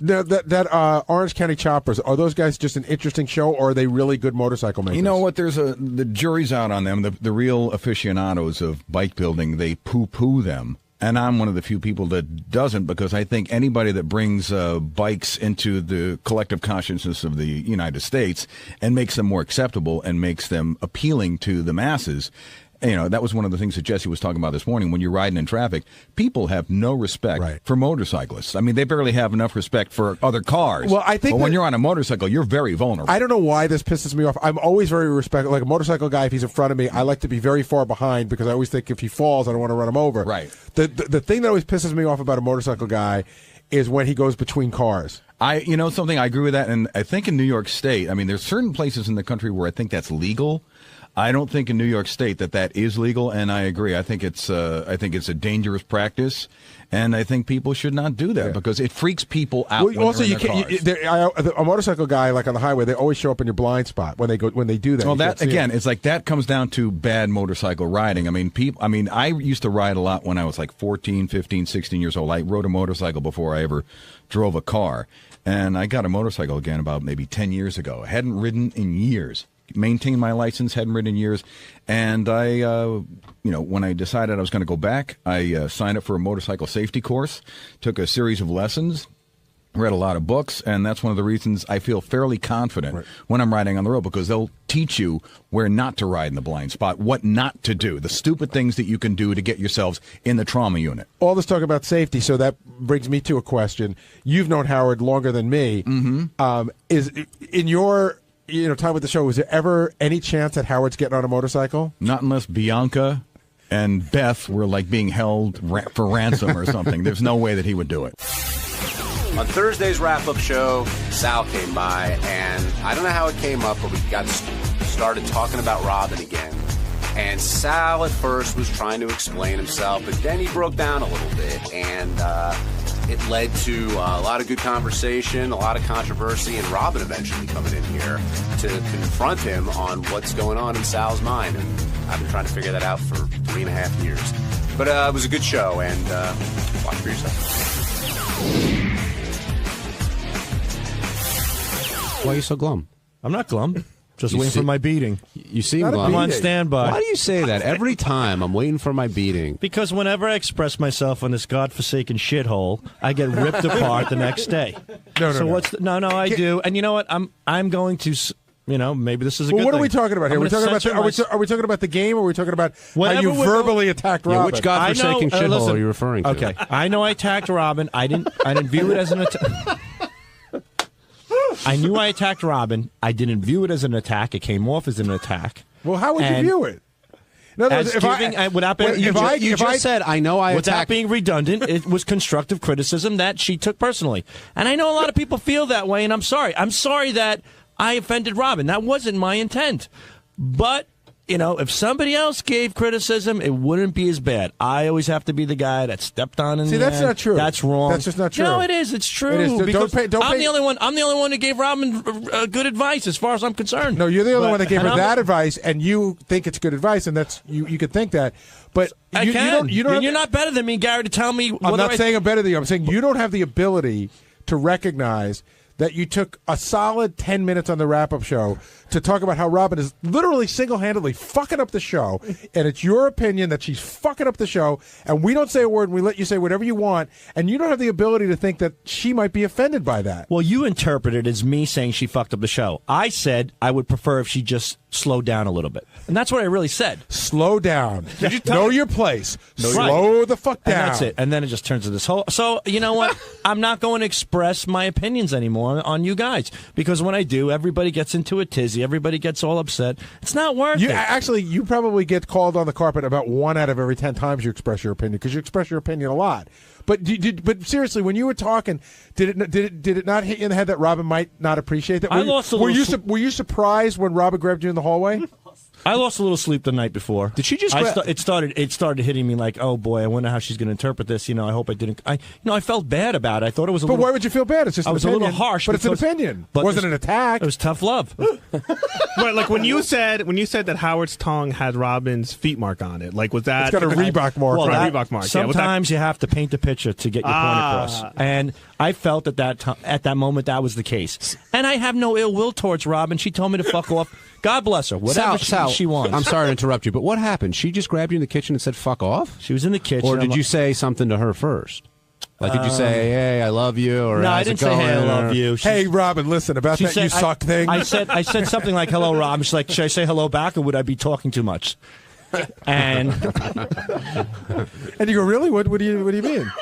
Now, that Orange County Choppers, are those guys just an interesting show, or are they really good motorcycle makers? You know what? The jury's out on them. The real aficionados of bike building, they poo-poo them. And I'm one of the few people that doesn't, because I think anybody that brings bikes into the collective consciousness of the United States and makes them more acceptable and makes them appealing to the masses. That was one of the things that Jesse was talking about this morning. When you're riding in traffic, people have no respect for motorcyclists. I mean, they barely have enough respect for other cars. Well, I think but when you're on a motorcycle, you're very vulnerable. I don't know why this pisses me off. I'm always very respectful. Like a motorcycle guy, if he's in front of me, I like to be very far behind because I always think if he falls, I don't want to run him over. Right. The thing that always pisses me off about a motorcycle guy is when he goes between cars. Something, I agree with that. And I think in New York State, I mean, there's certain places in the country where I think that's legal. I don't think in New York State that is legal, and I agree. I think it's a dangerous practice, and I think people should not do that because it freaks people out. Well, also, you can't. A motorcycle guy, like on the highway, they always show up in your blind spot when they do that. Well, that again, it's like that comes down to bad motorcycle riding. I mean, I used to ride a lot when I was like 14, 15, 16 years old. I rode a motorcycle before I ever drove a car, and I got a motorcycle again about maybe 10 years ago. I hadn't ridden in years. Maintained my license, hadn't ridden in years, and I, when I decided I was going to go back, I signed up for a motorcycle safety course, took a series of lessons, read a lot of books, and that's one of the reasons I feel fairly confident when I'm riding on the road, because they'll teach you where not to ride in the blind spot, what not to do, the stupid things that you can do to get yourselves in the trauma unit. All this talk about safety, so that brings me to a question. You've known Howard longer than me. Mm-hmm. Is in your time with the show, was there ever any chance that Howard's getting on a motorcycle? Not unless Bianca and Beth were like being held for ransom or something. There's no way that he would do it. On Thursday's wrap-up show, Sal came by, and I don't know how it came up, but we got started talking about Robin again. And Sal at first was trying to explain himself, but then he broke down a little bit, and it led to a lot of good conversation, a lot of controversy, and Robin eventually coming in here to confront him on what's going on in Sal's mind. And I've been trying to figure that out for 3.5 years. But it was a good show, and watch for yourself. Why are you so glum? I'm not glum. Just waiting for my beating. You seem glum. I'm on beating. standby. Why do you say that every time? I'm waiting for my beating. Because whenever I express myself on this godforsaken shithole, I get ripped apart the next day. No, I do. And you know what? I'm going to. Maybe this is a good thing. What are we talking about here? Are we talking about the game, or are we talking about how you verbally attacked Robin? Which godforsaken shithole are you referring to? Okay, I know I attacked Robin. I didn't view it as an attack. I knew I attacked Robin. I didn't view it as an attack. It came off as an attack. Well, how would you view it? In other words, As giving, without being, you just said, I know I without attacked. being redundant, it was constructive criticism that she took personally. And I know a lot of people feel that way, and I'm sorry. I'm sorry that I offended Robin. That wasn't my intent. But, you know, if somebody else gave criticism, it wouldn't be as bad. I always have to be the guy that stepped on in See, the that's end. not true. That's wrong. That's just not true. No, it is. It's true. It is. Because I'm the only one. I'm the only one who gave Robin good advice, as far as I'm concerned. No, you're the only one that gave her and that advice, and you think it's good advice, and that's you could think that. But you don't. You're not better than me, Gary, to tell me. I'm not saying I'm better than you. I'm saying you don't have the ability to recognize that you took a solid 10 minutes on the wrap-up show to talk about how Robin is literally single-handedly fucking up the show, and it's your opinion that she's fucking up the show, and we don't say a word, and we let you say whatever you want, and you don't have the ability to think that she might be offended by that. Well, you interpret it as me saying she fucked up the show. I said I would prefer if she just slowed down a little bit. And that's what I really said. Slow down. Know your place. Right. Slow the fuck down. And that's it. And then it just turns to this whole... So, you know what? I'm not going to express my opinions anymore on you guys. Because when I do, everybody gets into a tizzy. Everybody gets all upset. It's not worth it. Actually, you probably get called on the carpet about 1 out of every 10 times you express your opinion, because you express your opinion a lot. But but seriously, when you were talking, did it not hit you in the head that Robin might not appreciate that? Were you surprised when Robin grabbed you in the hallway? I lost a little sleep the night before. Did she just? It started hitting me like, oh boy, I wonder how she's going to interpret this. You know, I hope I didn't. I felt bad about it. I thought it was a But little. why would you feel bad? It's just I an was opinion. a little harsh, but it's an because- opinion. but It wasn't this- an attack. It was tough love. Right, like when you said that Howard's tongue had Robin's feet mark on it, like was that? It's got a Reebok mark. Well, Right, that- Reebok mark. Yeah, was that- Sometimes you have to paint the picture to get your point across, and I felt at that moment that was the case. And I have no ill will towards Robin. She told me to fuck off. God bless her. Whatever Sal, she wants. I'm sorry to interrupt you, but what happened? She just grabbed you in the kitchen and said, "Fuck off." She was in the kitchen. Or did you say something to her first? Like, did you say, "Hey, I love you"? Or no, I "How's it didn't say, "Hey, I going?" love you." Hey, Robin, listen about She that said, you suck thing. I said something like, "Hello, Rob." She's like, "Should I say hello back, or would I be talking too much?" And and you go, "Really? What do you mean?"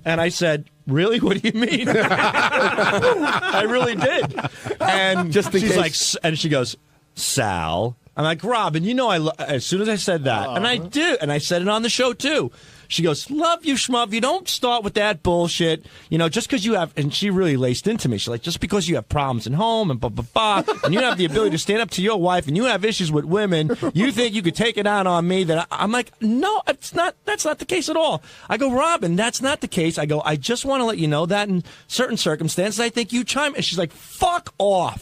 And I said, "Really? What do you mean?" I really did. And Just in she's case. like, and she goes, "Sal." I'm like, "Robin, you know as soon as I said that, and I do, and I said it on the show too." She goes, "Love you, schmuv. You don't start with that bullshit. You know, just because you have," and she really laced into me. She's like, "Just because you have problems at home and blah, blah, blah, and you have the ability to stand up to your wife and you have issues with women, you think you could take it out on me." I'm like, "No, it's not. That's not the case at all." I go, "Robin, that's not the case." I go, "I just want to let you know that in certain circumstances, I think you chime." And she's like, "Fuck off."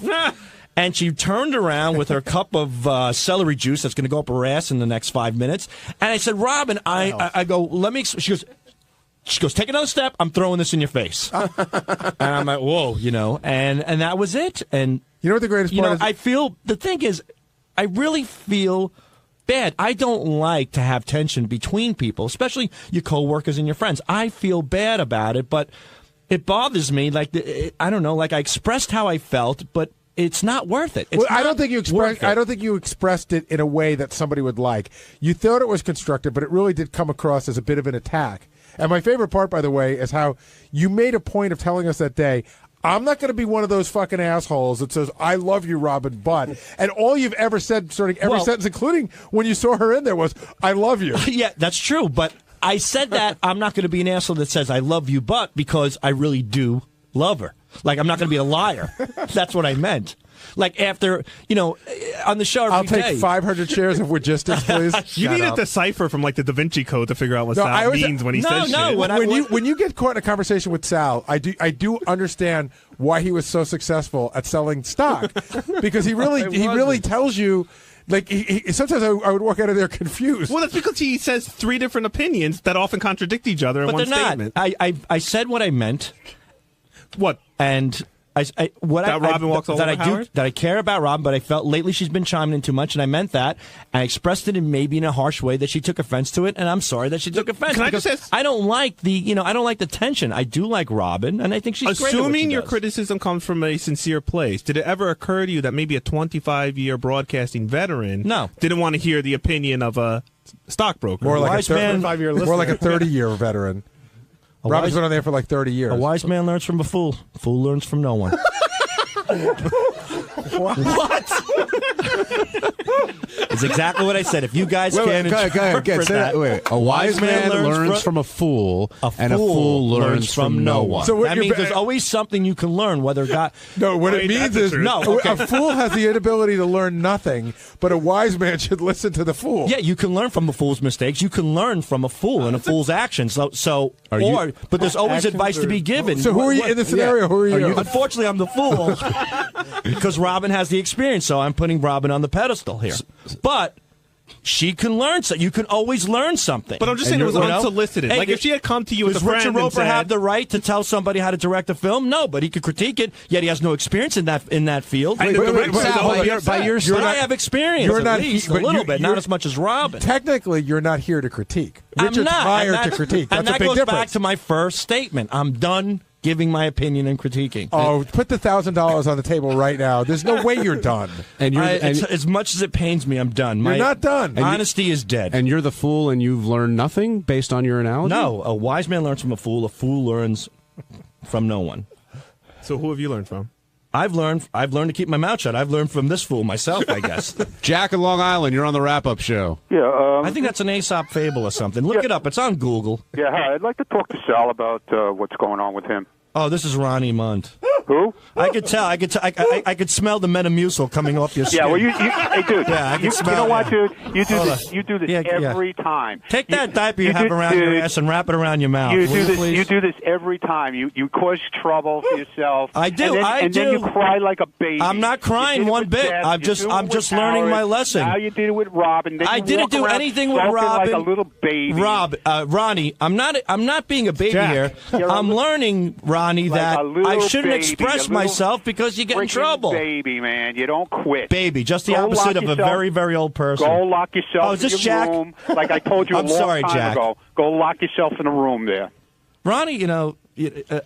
And she turned around with her cup of celery juice that's going to go up her ass in the next 5 minutes. And I said, "Robin, I go, let me." She goes, "Take another step. I'm throwing this in your face." And I'm like, "Whoa," you know. And that was it. And you know what the greatest part is? I feel the thing is, I really feel bad. I don't like to have tension between people, especially your coworkers and your friends. I feel bad about it, but it bothers me. Like I don't know. Like I expressed how I felt, but it's not worth it. I don't think you expressed it in a way that somebody would like. You thought it was constructive, but it really did come across as a bit of an attack. And my favorite part, by the way, is how you made a point of telling us that day, "I'm not going to be one of those fucking assholes that says, 'I love you, Robin,' but," and all you've ever said, starting every sentence, including when you saw her in there, was, "I love you." Yeah, that's true. But I said that I'm not going to be an asshole that says, "I love you," but because I really do love her. Like, I'm not going to be a liar. That's what I meant. Like, after, you know, on the show I'll take 500 shares of Logistics, please. You need a decipher from like the Da Vinci Code to figure out what Sal means when he says shit. When you get caught in a conversation with Sal, I do understand why he was so successful at selling stock, because he really tells you. Like sometimes I would walk out of there confused. Well, that's because he says 3 different opinions that often contradict each other in But one they're statement. not. I said what I meant. What? And Robin walks all over Howard? That I care about Robin, but I felt lately she's been chiming in too much, and I meant that. I expressed it in maybe in a harsh way that she took offense to it, and I'm sorry that she took offense. Can I because just I don't like the tension. I do like Robin, and I think she's great at what she Assuming your does. criticism comes from a sincere place, did it ever occur to you that maybe a 25-year broadcasting veteran didn't want to hear the opinion of a stockbroker? More like a 5-year listener. more like a 30-year veteran. Robin's been on there for like 30 years. A wise man learns from a fool. Fool learns from no one. What? It's exactly what I said. If you guys can't go ahead. Say that. Wait. A wise man learns from a fool, and a fool learns from no one. So that means there's always something you can learn, whether God. No, what it means is okay. a fool has the inability to learn nothing, but a wise man should listen to the fool. Yeah, you can learn from a fool's mistakes. You can learn from a fool and a fool's actions. But there's always advice to be given. So who are you in the scenario? Who are you? Unfortunately, I'm the fool because Robin has the experience. So I'm putting Robin on the pedestal here. But she can learn. So you can always learn something. But I'm just saying it was unsolicited. Hey, like if she had come to you with a does friend Richard and Roper said, have the right to tell somebody how to direct a film? No, but he could critique it. Yet he has no experience in that field. But I have experience. You're at not least a but little you- bit, not as much as Robin. Technically, you're not here to critique. I'm Richard's not. hired to critique. That's and a that big goes difference. back to my first statement. I'm done giving my opinion and critiquing. Oh, put the $1,000 on the table right now. There's no way you're done. And as much as it pains me, I'm done. You're not done. Honesty is dead. And you're the fool, and you've learned nothing based on your analogy? No, a wise man learns from a fool learns from no one. So who have you learned from? I've learned to keep my mouth shut. I've learned from this fool myself, I guess. Jack in Long Island, you're on the wrap-up show. Yeah, I think that's an Aesop fable or something. Look it up. It's on Google. Yeah, hi. I'd like to talk to Sal about what's going on with him. Oh, this is Ronnie Munt. Who? I could tell. I could smell the Metamucil coming off your skin. Yeah, well, hey, dude. Yeah, I can you smell know what, it. dude? You do Hold this. on. You do this Yeah, every time. Take that diaper you have around your ass and wrap it around your mouth. You do will this. please? You do this every time. You cause trouble for yourself. I do. And then you cry like a baby. I'm not crying one bit. I'm just learning my lesson. Now you did it with Robin. Then I you didn't walk do around anything with sulking Robin. like a little baby. Ronnie, I'm not being a baby Jack, here. I'm learning, Ronnie, like that a little I shouldn't baby, express a little myself because you get in freaking trouble. Baby, man, you don't quit. Baby, just the Go opposite lock of a yourself- very, very old person. Go lock yourself Oh, is this in your Jack? room, like I told you a I'm long sorry, time Jack. ago. Go lock yourself in a room there. Ronnie,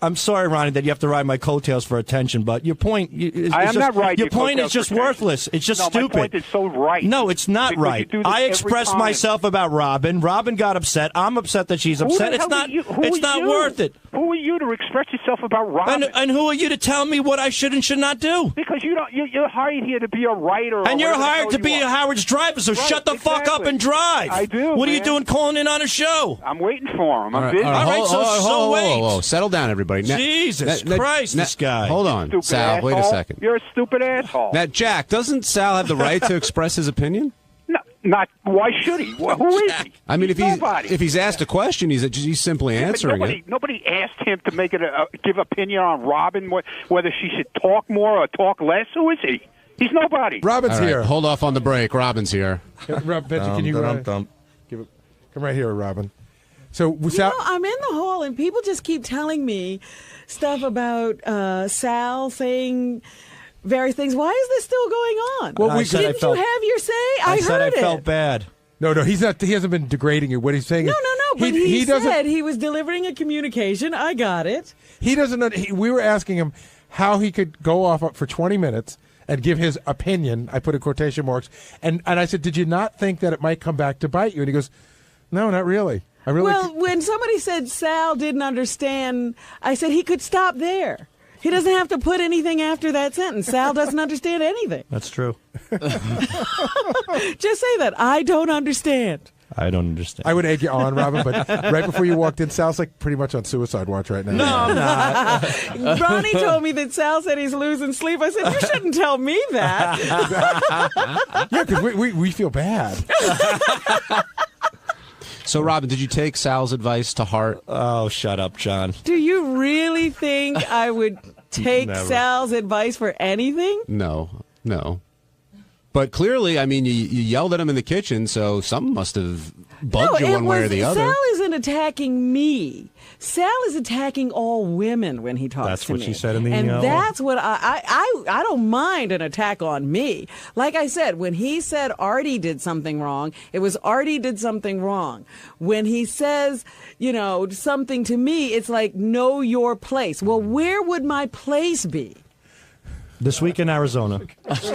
I'm sorry, Ronnie, that you have to ride my coattails for attention, but your point is I am just, not riding your your point coattails is just for attention. worthless. It's just No, stupid. my point is so right. No, it's not Because right. you do this I every expressed time. myself about Robin. Robin got upset. I'm upset that she's Who the upset. It's hell not. are you? Who It's are not you? worth it. Who are you to express yourself about Robin? And who are you to tell me what I should and should not do? Because you don't. You're hired here to be a writer. And or you're whatever the hired hell to you be are. Howard's driver, so Right, shut the fuck up exactly. and drive. I do. What are you man. doing calling in on a show? I'm waiting for him. I'm busy. All right, so wait. Whoa, settle down, everybody. Now- Jesus now- Christ, now- this guy. Hold on, Stupid Sal. Wait a asshole. second. You're a stupid asshole. Now, Jack, doesn't Sal have the right to express his opinion? No, not. Why should he? Who is he? I mean, Nobody. if he's asked a question, he's simply But answering it. nobody asked him to make it give opinion on Robin, whether she should talk more or talk less. Who is he? He's nobody. Robin's All right, here. hold off on the break. Robin's here. Benjy, can you come right here, Robin? So, I'm in the hall and people just keep telling me stuff about Sal saying various things. Why is this still going on? Well, didn't you have your say? I said heard I felt bad. No, he's not. He hasn't been degrading you. What he's saying No, is, but he doesn't. said he was delivering a communication. I got it. He doesn't. We were asking him how he could go off for 20 minutes and give his opinion. I put in quotation marks, and I said, "Did you not think that it might come back to bite you?" And he goes, "No, not really. I really." Well, when somebody said Sal didn't understand, I said he could stop there. He doesn't have to put anything after that sentence. Sal doesn't understand anything. That's true. Just say that. I don't understand. I don't understand. I would egg you on, Robin, but right before you walked in, Sal's like pretty much on suicide watch right now. No, I'm not. Ronnie told me that Sal said he's losing sleep. I said, you shouldn't tell me that. Yeah, because we feel bad. So, Robin, did you take Sal's advice to heart? Oh, shut up, John. Do you really think I would take Never. Sal's advice for anything? No. But clearly, I mean, you yelled at him in the kitchen, so something must have bugged you one way or the other. Sal isn't attacking me. Sal is attacking all women when he talks That's to me. what she said in the and email. that's what I don't mind an attack on me. Like I said, when he said Artie did something wrong, it was Artie did something wrong. When he says, something to me, it's like, know your place. Well, where would my place be? This week in Arizona. Howard's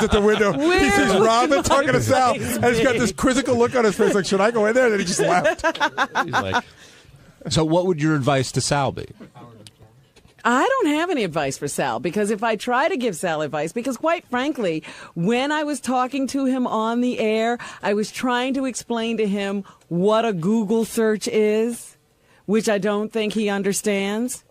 at the window. He sees Robin talking to Sal, and he's got this quizzical look on his face like, should I go in there? And then he just left. He's like, so what would your advice to Sal be? I don't have any advice for Sal, because if I try to give Sal advice, because quite frankly, when I was talking to him on the air, I was trying to explain to him what a Google search is, which I don't think he understands.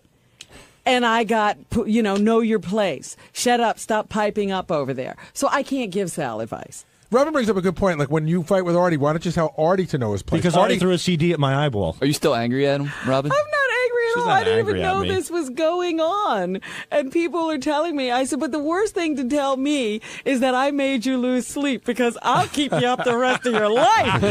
And I got, know your place. Shut up. Stop piping up over there. So I can't give Sal advice. Robin brings up a good point. Like, when you fight with Artie, why don't you tell Artie to know his place? Because Artie threw a CD at my eyeball. Are you still angry at him, Robin? I'm not angry at all. not I didn't angry even at know me. this was going on. And people are telling me. I said, but the worst thing to tell me is that I made you lose sleep, because I'll keep you up the rest of your life.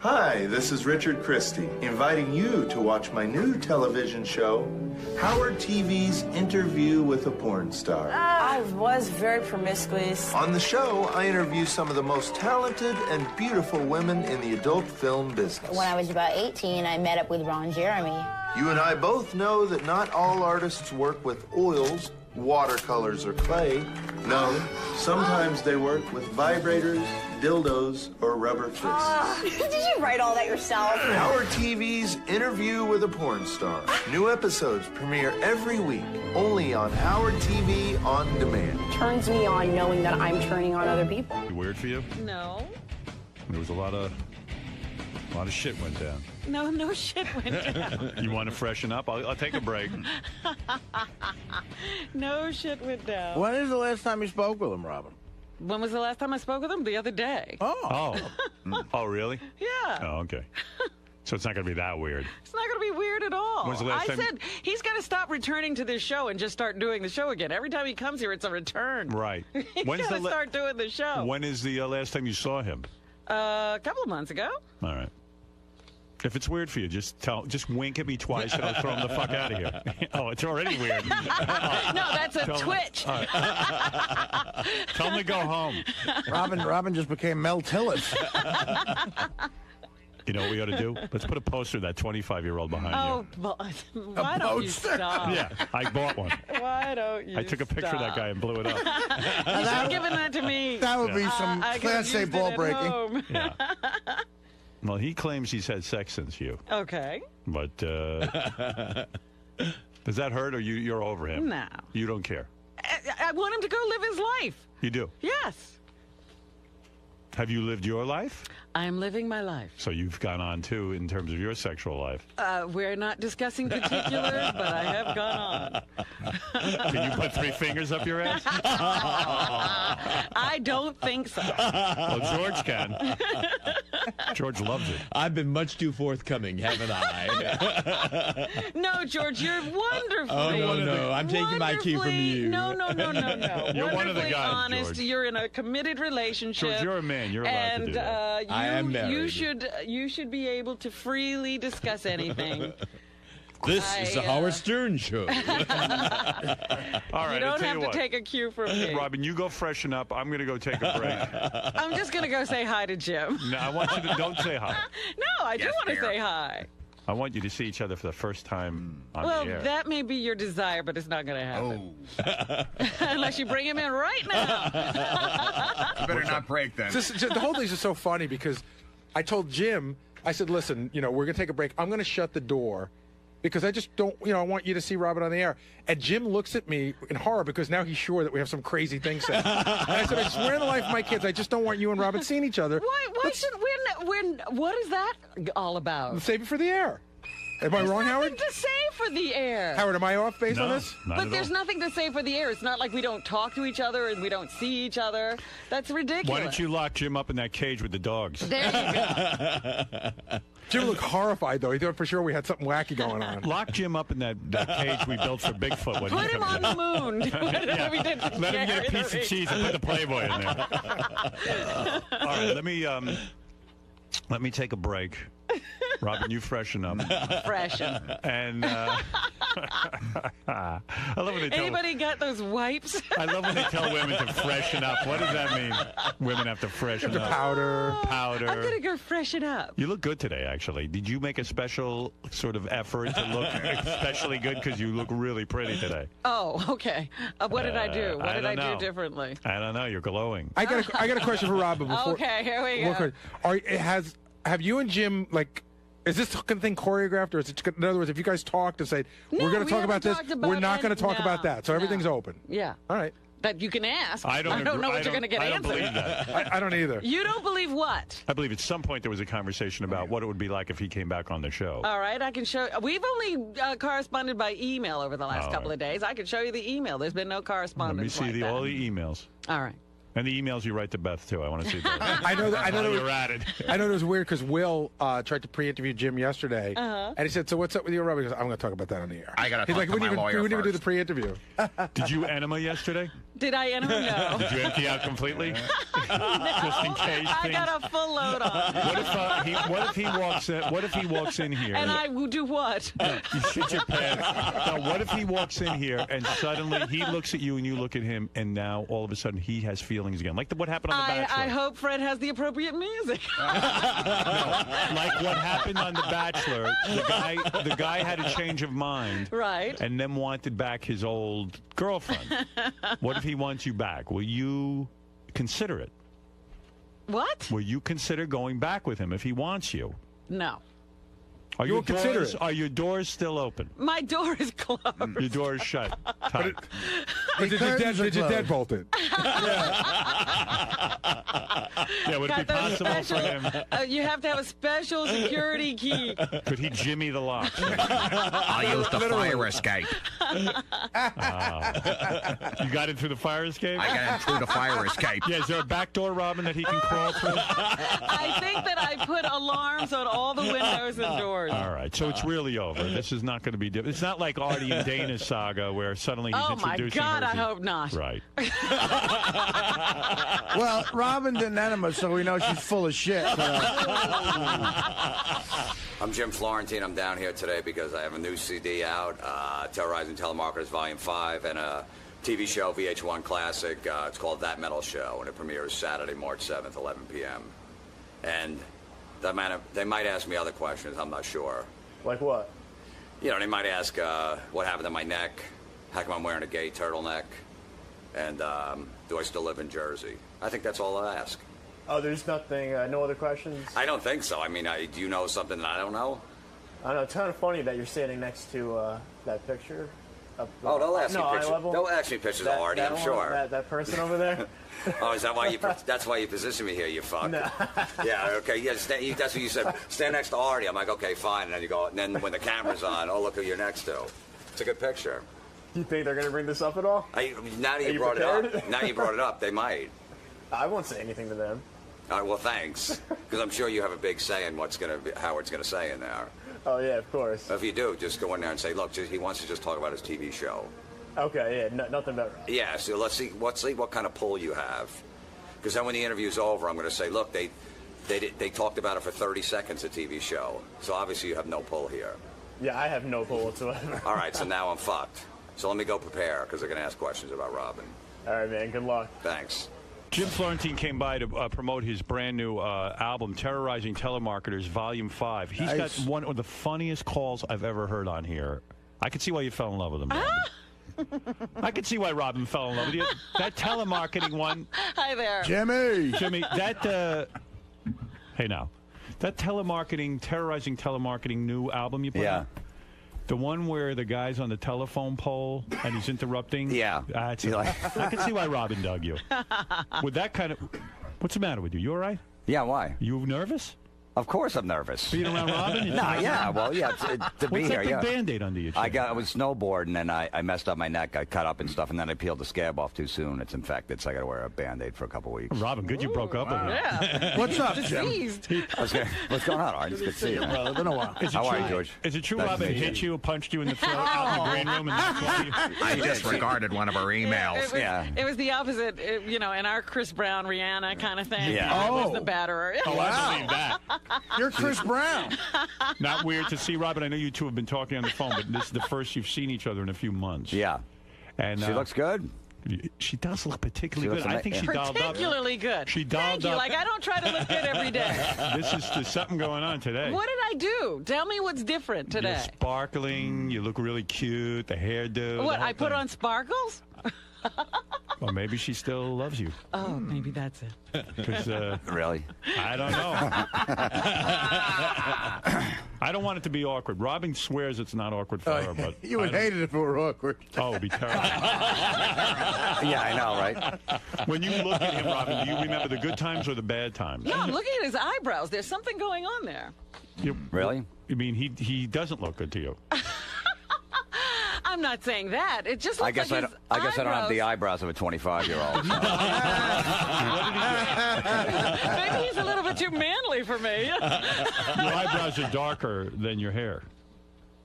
Hi, this is Richard Christie, inviting you to watch my new television show, Howard TV's Interview with a Porn Star. I was very promiscuous. On the show, I interview some of the most talented and beautiful women in the adult film business. When I was about 18, I met up with Ron Jeremy. You and I both know that not all artists work with oils, watercolors, or clay. No, sometimes they work with vibrators, dildos, or rubber fists. Did you write all that yourself? Howard TV's Interview with a Porn Star. New episodes premiere every week, only on Howard TV On Demand. Turns me on knowing that I'm turning on other people. Weird for you? No. There was a lot of shit went down. No shit went down. You want to freshen up? I'll take a break. No shit went down. When is the last time you spoke with him, Robin? When was the last time I spoke with him? The other day. Oh, really? Yeah. Oh, okay. So it's not going to be that weird. It's not going to be weird at all. When's the last I time- said he's got to stop returning to this show and just start doing the show again. Every time he comes here, it's a return. Right. He's got to start doing the show. When is the last time you saw him? A couple of months ago. All right. If it's weird for you, just wink at me twice and I'll throw him the fuck out of here. Oh, it's already weird. No, that's a Tell him- twitch. all right. Tell him to go home. Robin just became Mel Tillis. You know what we ought to do? Let's put a poster of that 25-year-old behind Oh, why don't you stop? you. Yeah, I bought one. Why don't you I took a picture of that stop? guy and blew it up. You should have given that to me. That would be some I could've Class A used it ball at breaking. home. Yeah. Well, he claims he's had sex since you. Okay. But does that hurt, or you're over him? No. You don't care. I want him to go live his life. You do. Yes. Have you lived your life? I'm living my life. So you've gone on, too, in terms of your sexual life. We're not discussing particulars, but I have gone on. Can you put 3 fingers up your ass? I don't think so. Well, George can. George loves it. I've been much too forthcoming, haven't I? No, George, you're wonderful. Oh, no. I'm taking my cue from you. No. You're one of the Wonderfully guys, honest. George. You're in a committed relationship. George, you're a man. You're allowed to do that. I am married. You should be able to freely discuss anything. This is the Howard Stern Show. All right, You don't I'll tell have to what. take a cue from me. Robin, you go freshen up. I'm going to go take a break. I'm just going to go say hi to Jim. No, I want you to don't say hi. No, I do want to say hi. I want you to see each other for the first time on Well, the air. that may be your desire, but it's not going to happen. Unless you bring him in right now. You better not break then. The whole thing is so funny because I told Jim, I said, listen, we're going to take a break. I'm going to shut the door because I just don't, I want you to see Robin on the air. And Jim looks at me in horror because now he's sure that we have some crazy thing said. And I said, I swear on the life of my kids, I just don't want you and Robin seeing each other. Why should what is that all about? Save it for the air. Am I wrong, Howard? Nothing to say for the air. Howard, am I off base on this? But there's nothing to say for the air. It's not like we don't talk to each other and we don't see each other. That's ridiculous. Why don't you lock Jim up in that cage with the dogs? There you go. Jim looked horrified, though. He thought for sure we had something wacky going on. Lock Jim up in that cage we built for Bigfoot. When Put him on the moon. Yeah. Let him get a piece of cheese and put the Playboy in there. All right, let me take a break. Robin, you freshen up. Freshen. And I love when they tell Anybody got those wipes? I love when they tell women to freshen up. What does that mean? Women have to freshen up. Powder. I'm gonna go freshen up. You look good today, actually. Did you make a special sort of effort to look especially good? Because you look really pretty today. Oh, okay. What did I do? What did I know. do differently? I don't know. You're glowing. I got a question for Robin. Before, Okay, here we go. Have you and Jim, like, is this thing choreographed, or is it, in other words, if you guys talked and say, we're going to talk about this, we're not going to talk about that, so everything's open? Yeah. All right. That you can ask. I don't know what you're going to get answered. I don't believe that. I don't either. You don't believe what? I believe at some point there was a conversation about what it would be like if he came back on the show. All right, I can show. We've only corresponded by email over the last couple of days. I can show you the email. There's been no correspondence. Let me see all the emails. All right. And the emails you write to Beth, too. I want to see those. I know you're at it. I know it was weird because Will tried to pre-interview Jim yesterday, and he said, "So what's up with you, Robin?" He goes, "I'm going to talk about that on the air." I got to He's talk like, to my lawyer we wouldn't even do the first. pre-interview. Did you enema yesterday? Did I enter? No. Did you empty out completely? Just in case. I got a full load on. What if he walks in here? And I will do what? You shit your pants. Now, what if he walks in here and suddenly he looks at you and you look at him, and now all of a sudden he has feelings again, like what happened on The Bachelor? I hope Fred has the appropriate music. Like what happened on The Bachelor. The guy had a change of mind, right, and then wanted back his old girlfriend. What if he wants you back? Will you consider it? What? Will you consider going back with him if he wants you? No. Are You'll your consider doors? it. Are your doors still open? My door is closed. Your door is shut. Tight. Did you deadbolt it? Yeah, would it be possible for him? You have to have a special security key. Could he jimmy the lock? I used the fire escape. You got in through the fire escape? I got in through the fire escape. Yeah, is there a back door, Robin, that he can crawl through? I think that I put alarms on all the windows and doors. All right, so it's really over. This is not going to be different. It's not like Artie and Dana's saga where suddenly he's introducing God, her. I hope not. Right. Well, Robin didn't enema, so we know she's full of shit. I'm Jim Florentine. I'm down here today because I have a new CD out, Terrorizing Telemarketers Volume 5, and a TV show, VH1 Classic. It's called That Metal Show, and it premieres Saturday, March 7th, 11 p.m. And they might ask me other questions. I'm not sure. Like what? You know, they might ask what happened to my neck, how come I'm wearing a gay turtleneck, and do I still live in Jersey? I think that's all I'll ask. Oh, there's nothing, no other questions? I don't think so. I mean, do you know something that I don't know? I don't know, it's kind of funny that you're standing next to that picture. Oh, they'll ask me pictures. They'll ask me pictures of Artie, I'm sure. That person over there? Oh, is that why you? That's why you position me here, you fuck. No. Yeah, okay, yeah. That's what you said. Stand next to Artie. I'm like, okay, fine. And then you go. And then when the camera's on, oh, look who you're next to. It's a good picture. Do you think they're going to bring this up at all? Now that you brought it up, they might. I won't say anything to them. All right, well, thanks, because I'm sure you have a big say in what's going to Howard's going to say in there. Oh yeah, of course. If you do, just go in there and say, look, he wants to just talk about his TV show. Okay, yeah, nothing better. Yeah, so let's see what kind of pull you have, because then when the interview's over, I'm going to say, look, they talked about it for 30 seconds, a TV show, so obviously you have no pull here. Yeah, I have no pull whatsoever. All right, so now I'm fucked. So let me go prepare, because they're going to ask questions about Robin. All right, man, good luck. Thanks. Jim Florentine came by to promote his brand new album, Terrorizing Telemarketers, Volume 5. He's got one of the funniest calls I've ever heard on here. I could see why you fell in love with him. I could see why Robin fell in love with you. That telemarketing one. Hi there. Jimmy, that, hey now, that Terrorizing Telemarketing new album you put out? The one where the guy's on the telephone pole and he's interrupting? Yeah. I can see why Robin dug you. With that kind of... What's the matter with you? You all right? Yeah, why? You nervous? Of course I'm nervous. Being around Robin? No, yeah. Well, yeah. To be What's here, that big yeah. Band-Aid under your chin? I was snowboarding and I messed up my neck. I cut up and stuff, and then I peeled the scab off too soon. It's infected, so I got to wear a Band-Aid for a couple weeks. Robin, good you broke up with him. Yeah. What's up, Jim? What's going on, Art? It's good to see you. Brother. Been a while. How are you, George? Is it true Nice to Robin meet you. hit you, punched you in the throat out in the green room? And that's why you... I disregarded one of her emails. It was the opposite, in our Chris Brown, Rihanna kind of thing. Yeah. I was Oh. the batterer. Oh, I believe that. You're Chris Brown. Not weird to see Robin. I know you two have been talking on the phone, but this is the first you've seen each other in a few months. Yeah. And She looks good. She does look particularly She looks good. I think she dolled up. Particularly good. She dolled Thank you. up. Like, I don't try to look good every day. There's something going on today. What did I do? Tell me what's different You're today. sparkling. You look really cute. The hairdo. What, I put on sparkles? Well, maybe she still loves you. Oh, maybe that's it. Because really, I don't know. I don't want it to be awkward. Robin swears it's not awkward for her, but You would hate it if it were awkward. Oh, it'd be terrible. Yeah, I know, right? When you look at him, Robin, do you remember the good times or the bad times? No, I'm looking at his eyebrows. There's something going on there. Really? You mean he doesn't look good to you? I'm not saying that. It just looks I guess like I don't have the eyebrows. eyebrows of a 25-year-old. Maybe he's a little bit too manly for me. Your eyebrows are darker than your hair.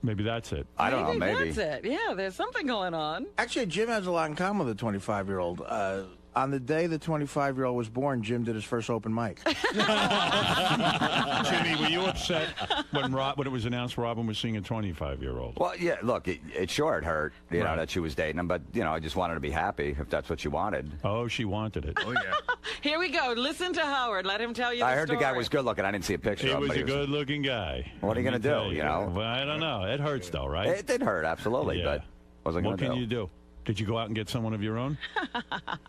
Maybe that's it. I don't know. Maybe. That's it. Yeah, there's something going on. Actually, Jim has a lot in common with a 25-year-old. On the day the 25-year-old was born, Jim did his first open mic. Jimmy, were you upset when it was announced Robin was seeing a 25-year-old? Well, yeah. Look, it sure hurt, you know, that she was dating him, but I just wanted to be happy if that's what she wanted. Oh, she wanted it. Oh yeah. Here we go. Listen to Howard. Let him tell you I the heard story. the guy was good looking. I didn't see a picture He of him. was but a good-looking guy. What are you Let going me to do? tell You know. Well, I don't know. It hurts, though, right? It did hurt, absolutely. Yeah. But what was I going What to do? can you do? Did you go out and get someone of your own?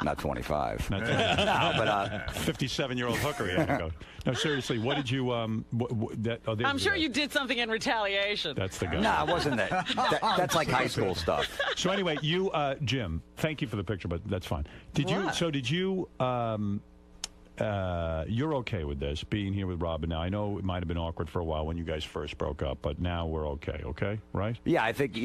Not 25. Not No, but 57-year-old hooker. You had to go. No, seriously. What did you? I'm sure you did something in retaliation. That's the guy. No, it wasn't that. That's like high school stuff. So anyway, you, Jim. Thank you for the picture, but that's fine. Did you? What? So did you? You're okay with this being here with Robin now? I know it might have been awkward for a while when you guys first broke up, but now we're okay. Okay, right? Yeah, I think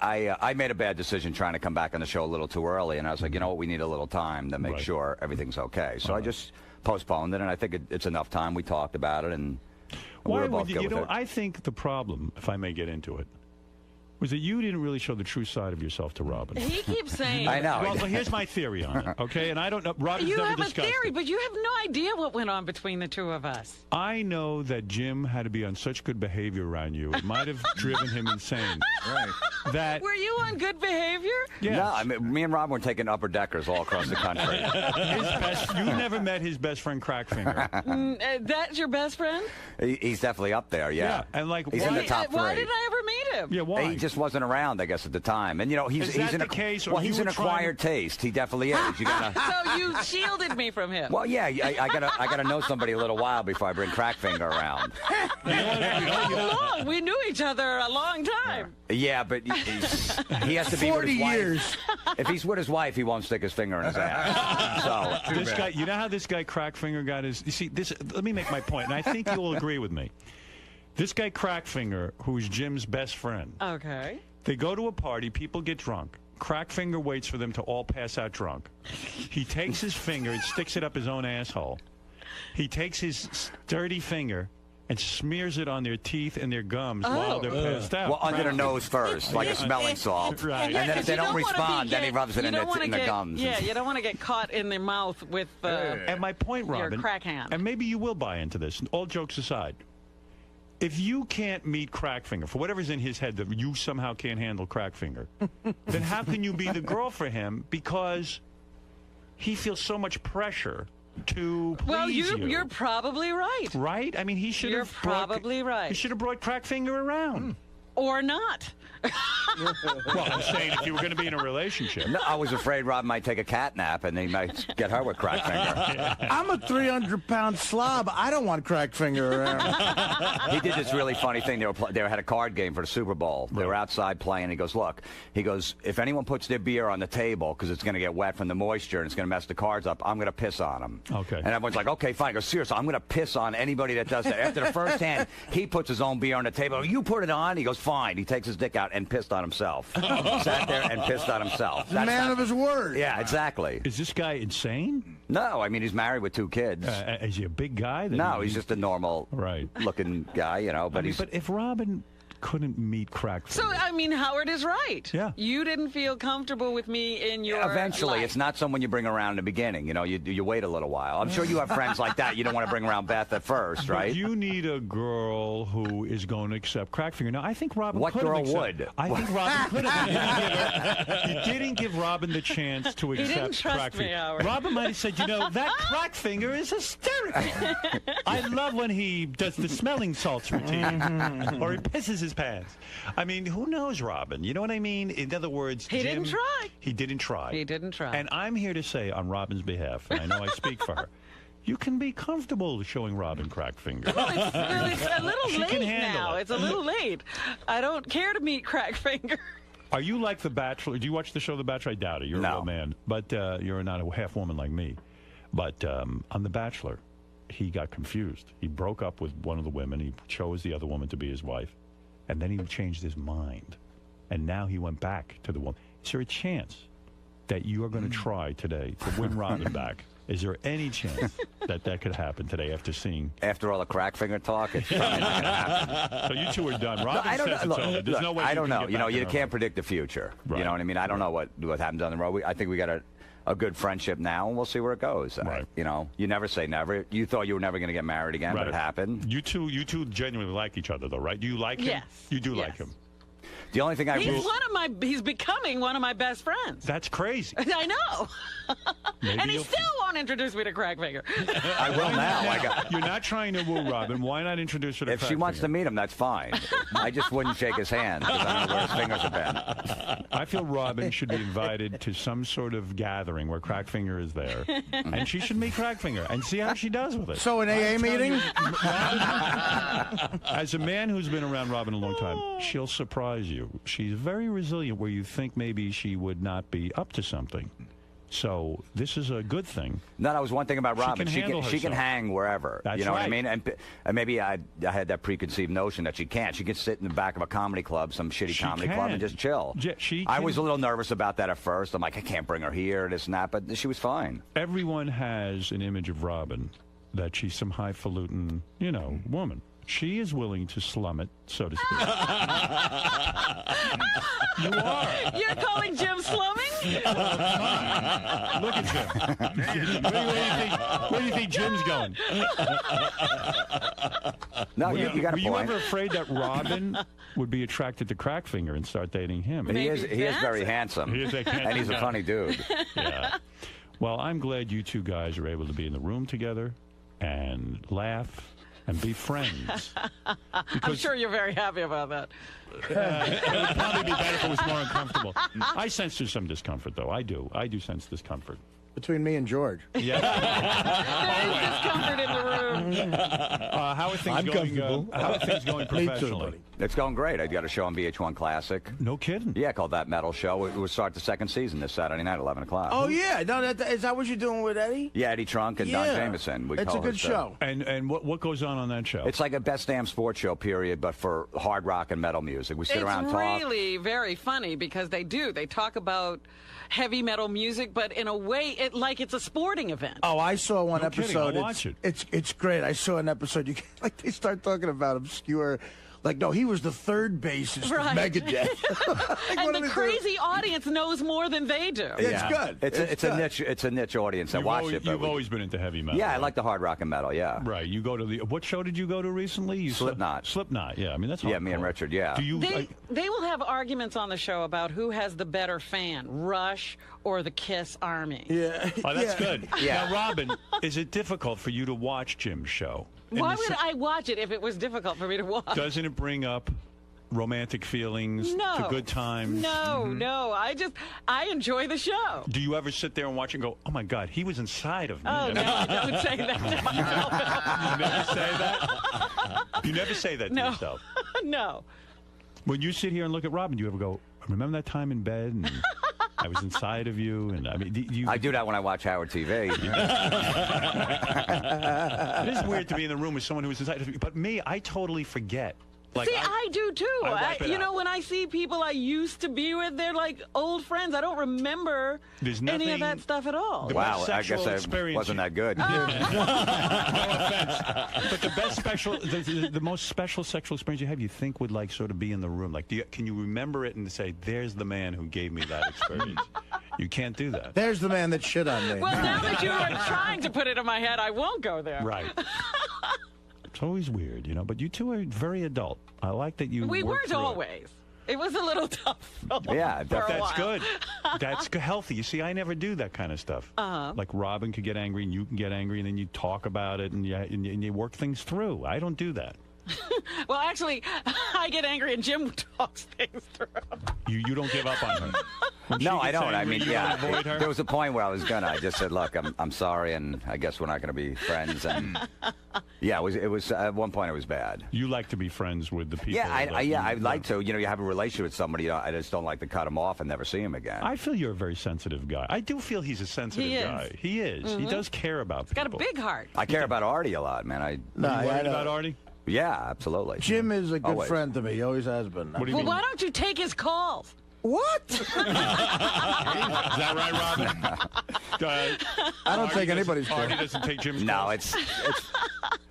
I made a bad decision trying to come back on the show a little too early, and I was like, you know what, we need a little time to make sure everything's okay. So I just postponed it, and I think it's enough time. We talked about it, and we Why were both would you? good You with know, it. I think the problem, if I may get into it, was that you didn't really show the true side of yourself to Robin. He keeps saying. I know. Well, here's my theory on it. Okay, and I don't know. Robin's You never have a discussed theory, it. but you have no idea what went on between the two of us. I know that Jim had to be on such good behavior around you. It might have driven him insane. Right. That Were you on good behavior? Yes. No, I mean, me and Rob were taking upper deckers all across the country. you never met his best friend Crackfinger. That's your best friend? He's definitely up there, yeah. And like, he's in the top three. Why didn't I ever meet him? Yeah, why? He just wasn't around, I guess, at the time. And Is that the case, or well, you he's were an acquired taste. He definitely is. You gotta. So you shielded me from him. Well, yeah, I gotta know somebody a little while before I bring Crackfinger around. How long? We knew each other a long time. Yeah, but he has to be 40 with his wife. years. If he's with his wife, he won't stick his finger in his ass. So This guy, you know how this guy Crackfinger got his. You see, this. Let me make my point, and I think you'll agree with me. This guy Crackfinger, who's Jim's best friend, Okay. they go to a party, people get drunk. Crackfinger waits for them to all pass out drunk. He takes his finger and sticks it up his own asshole. He takes his dirty finger and smears it on their teeth and their gums while they're passed out. well, under the nose first, like a smelling salt. Right. And then if they don't respond, then he rubs it in the get, gums. Yeah, you don't want to get caught in the mouth with And my point, your Robin, crack hand. and maybe you will buy into this, all jokes aside, if you can't meet Crackfinger, for whatever's in his head that you somehow can't handle Crackfinger, then how can you be the girl for him? Because he feels so much pressure to please Well, you. you're probably right. Right? I mean, he should You're have. probably right. He should have brought Crackfinger around. or not. Well, I'm saying if you were going to be in a relationship. No, I was afraid Rob might take a cat nap and he might get her with crack finger. I'm a 300-pound slob. I don't want crack finger around. He did this really funny thing. They had a card game for the Super Bowl. They were outside playing. He goes, look, if anyone puts their beer on the table because it's going to get wet from the moisture and it's going to mess the cards up, I'm going to piss on them. Okay. And everyone's like, okay, fine. He goes, seriously, I'm going to piss on anybody that does that. After the first hand, he puts his own beer on the table. You put it on? He goes, fine. He takes his dick out and pissed on himself. Sat there and pissed on himself. The man of his word. Yeah, exactly. Is this guy insane? No, I mean, he's married with 2 kids. Is he a big guy? No, he's just a normal right looking guy, you know. But but if Robin couldn't meet crack So, I mean, Howard is right. Yeah. You didn't feel comfortable with me in your eventually, life. it's not someone you bring around in the beginning. You know, you wait a little while. I'm sure you have friends like that. You don't want to bring around Beth at first, right? But you need a girl who is going to accept crack finger. Now, I think Robin What could have girl accepted- would? I think Robin could have. He didn't give Robin the chance to He accept didn't trust crack me, finger. Howard. Robin might have said, you know, that crack finger is hysterical. I love when he does the smelling salts routine. Or he pisses his pants. I mean, who knows, Robin? You know what I mean? In other words, He Jim, didn't try. He didn't try. He didn't try. And I'm here to say on Robin's behalf, and I know I speak for her, you can be comfortable showing Robin crack finger. It's a little She can late handle now. it. It's a little late. I don't care to meet crack finger. Are you like The Bachelor? Do you watch the show The Bachelor? I doubt it. You're a real man. But you're not a half woman like me. But on The Bachelor, he got confused. He broke up with one of the women. He chose the other woman to be his wife. And then he changed his mind. And now he went back to the woman. Is there a chance that you are going to try today to win Robin back? Is there any chance that could happen today after seeing... After all the crack finger talk, it's probably not going to happen. So you two are done. Robin I don't says know. it's over. There's no way I you don't can know. get You know, back you in her. can't predict the future. Right. You know what I mean? I don't know what happens down the road. I think we got a good friendship now, and we'll see where it goes. Right. You know, you never say never. You thought you were never going to get married again, but it happened. You two genuinely like each other, though, right? Do you like him? Yes. You do Yes. like him. The only thing I He's becoming one of my best friends. That's crazy. I know. Maybe And he you'll- still won't introduce me to crack finger. I will now. You're not trying to woo Robin. Why not introduce her to If crack she wants finger? to meet him, that's fine. I just wouldn't shake his hand because I don't know where his fingers have been. I feel Robin should be invited to some sort of gathering where Crackfinger is there, and she should meet Crackfinger and see how she does with it. So an AA meeting? As a man who's been around Robin a long time, she'll surprise you. She's very resilient where you think maybe she would not be up to something. So this is a good thing. No, that was one thing about She Robin. can handle She can herself. hang wherever. That's you know what I right. mean? And maybe I had that preconceived notion that she can't. She can sit in the back of a comedy club, some shitty She comedy can. club, and just chill. Yeah, she I can- was a little nervous about that at first. I'm like, I can't bring her here, this and that, but she was fine. Everyone has an image of Robin that she's some highfalutin, woman. She is willing to slum it, so to speak. You are. You're calling Jim slumming? Look at Jim. Where do you think Jim's going? No, were you got a were you point. ever afraid that Robin would be attracted to Crackfinger and start dating him? He is very handsome. He is a handsome and he's a guy. funny dude. Yeah. Well, I'm glad you two guys are able to be in the room together and laugh and be friends. I'm sure you're very happy about that. It would probably be better if it was more uncomfortable. I sense there's some discomfort, though. I do sense discomfort. Between me and George. Yeah. Discomfort in the room. How are things going? How are things going professionally? It's going great. I got a show on VH1 Classic. No kidding. Yeah, called That Metal Show. It will start the second season this Saturday night, 11 o'clock. Oh, yeah. No, is that what you're doing with Eddie? Yeah, Eddie Trunk and Yeah. Don Jameson. It's a good show. And what goes on that show? It's like a best damn sports show, period, but for hard rock and metal music. We sit around and talk. It's really very funny because they talk about heavy metal music, but in a way, it's a sporting event. Oh, I saw one No kidding. episode. I'll watch it. It's great. I saw an episode. They start talking about obscure. Like, no, he was the third bassist Right. of Megadeth. And the crazy audience knows more than they do. It's good. It's a niche. It's a niche audience that watch it. But You've always been into heavy metal. Yeah, I right? like the hard rock and metal. Yeah. Right. You go to what show did you go to recently? Slipknot. Slipknot. Yeah. I mean that's Yeah, me and hardcore. Richard. Yeah. Do you? They will have arguments on the show about who has the better fan, Rush or the Kiss Army. Yeah. Oh, that's good. Yeah. Now, Robin, is it difficult for you to watch Jim's show? Why would I watch it if it was difficult for me to watch? Doesn't it bring up romantic feelings, No. to good times? No. I enjoy the show. Do you ever sit there and watch and go, oh my God, he was inside of me? Oh, no, don't say that to myself. You never say that to No. yourself. No. When you sit here and look at Robin, do you ever go, remember that time in bed and I was inside of you? And I mean, I do that when I watch Howard TV. It is weird to be in the room with someone who was inside of you. But me, I totally forget. See, I do too. I wipe it out. When I see people I used to be with, they're like old friends. I don't remember There's any nothing- of that stuff at all. Wow, I guess I wasn't that good. No offense. But the best the most special sexual experience you have, you think would like sort of be in the room. Like, can you remember it and say, there's the man who gave me that experience? You can't do that. There's the man that shit on me. Well, now that you are trying to put it in my head, I won't go there. Right. It's always weird, but you two are very adult. I like that you We work weren't through it. always. It was a little tough. Yeah, for a that's while. good. That's healthy. You see, I never do that kind of stuff. Like Robin could get angry and you can get angry and then you talk about it and you work things through. I don't do that. Well, actually, I get angry and Jim talks things through. You don't give up on her. When No, she I gets don't. angry, you don't avoid her? There was a point where I was gonna. I just said, "Look, I'm sorry, and I guess we're not gonna be friends." And yeah, it was at one point it was bad. You like to be friends with the people. Yeah, that I'd like to. You have a relationship with somebody. I just don't like to cut them off and never see him again. I feel you're a very sensitive guy. I do feel he's a sensitive He is. guy. He is. He Mhm. does care about He's got a people. big heart. I care about Artie a lot, man. You worried about Artie? Yeah, absolutely. Jim is a good Always. friend to me. He always has been. What do you Well, mean? why don't you take his calls? What? Is that right, Robin? I don't take anybody's call. Artie doesn't take Jim's No, calls? it's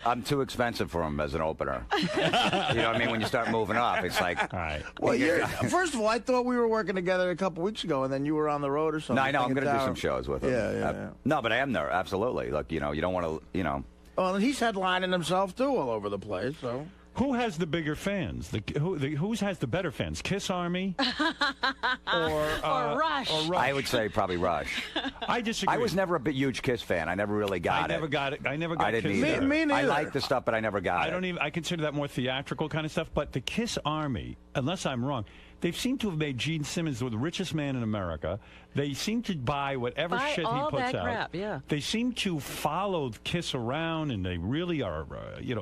I'm too expensive for him as an opener. You know what I mean? When you start moving up, it's like, all right. Well, first of all, I thought we were working together a couple weeks ago, and then you were on the road or something. No, I know. I'm taking going to do down- some shows with him. Yeah. No, but I am there. Absolutely. Look, you don't want to, Well, and he's headlining himself too all over the place. So Who has the bigger fans? Who has the better fans? Kiss Army or Rush? Or Rush? I would say probably Rush. I disagree. I was never a huge Kiss fan. I never really got it. I never got it. I never got I didn't Kiss either. either. I like the stuff, but I never got it. I don't even. I consider that more theatrical kind of stuff. But the Kiss Army, unless I'm wrong, they seem to have made Gene Simmons the richest man in America. They seem to buy whatever Buy shit all he puts that out. crap, yeah. They seem to follow Kiss around, and they really are,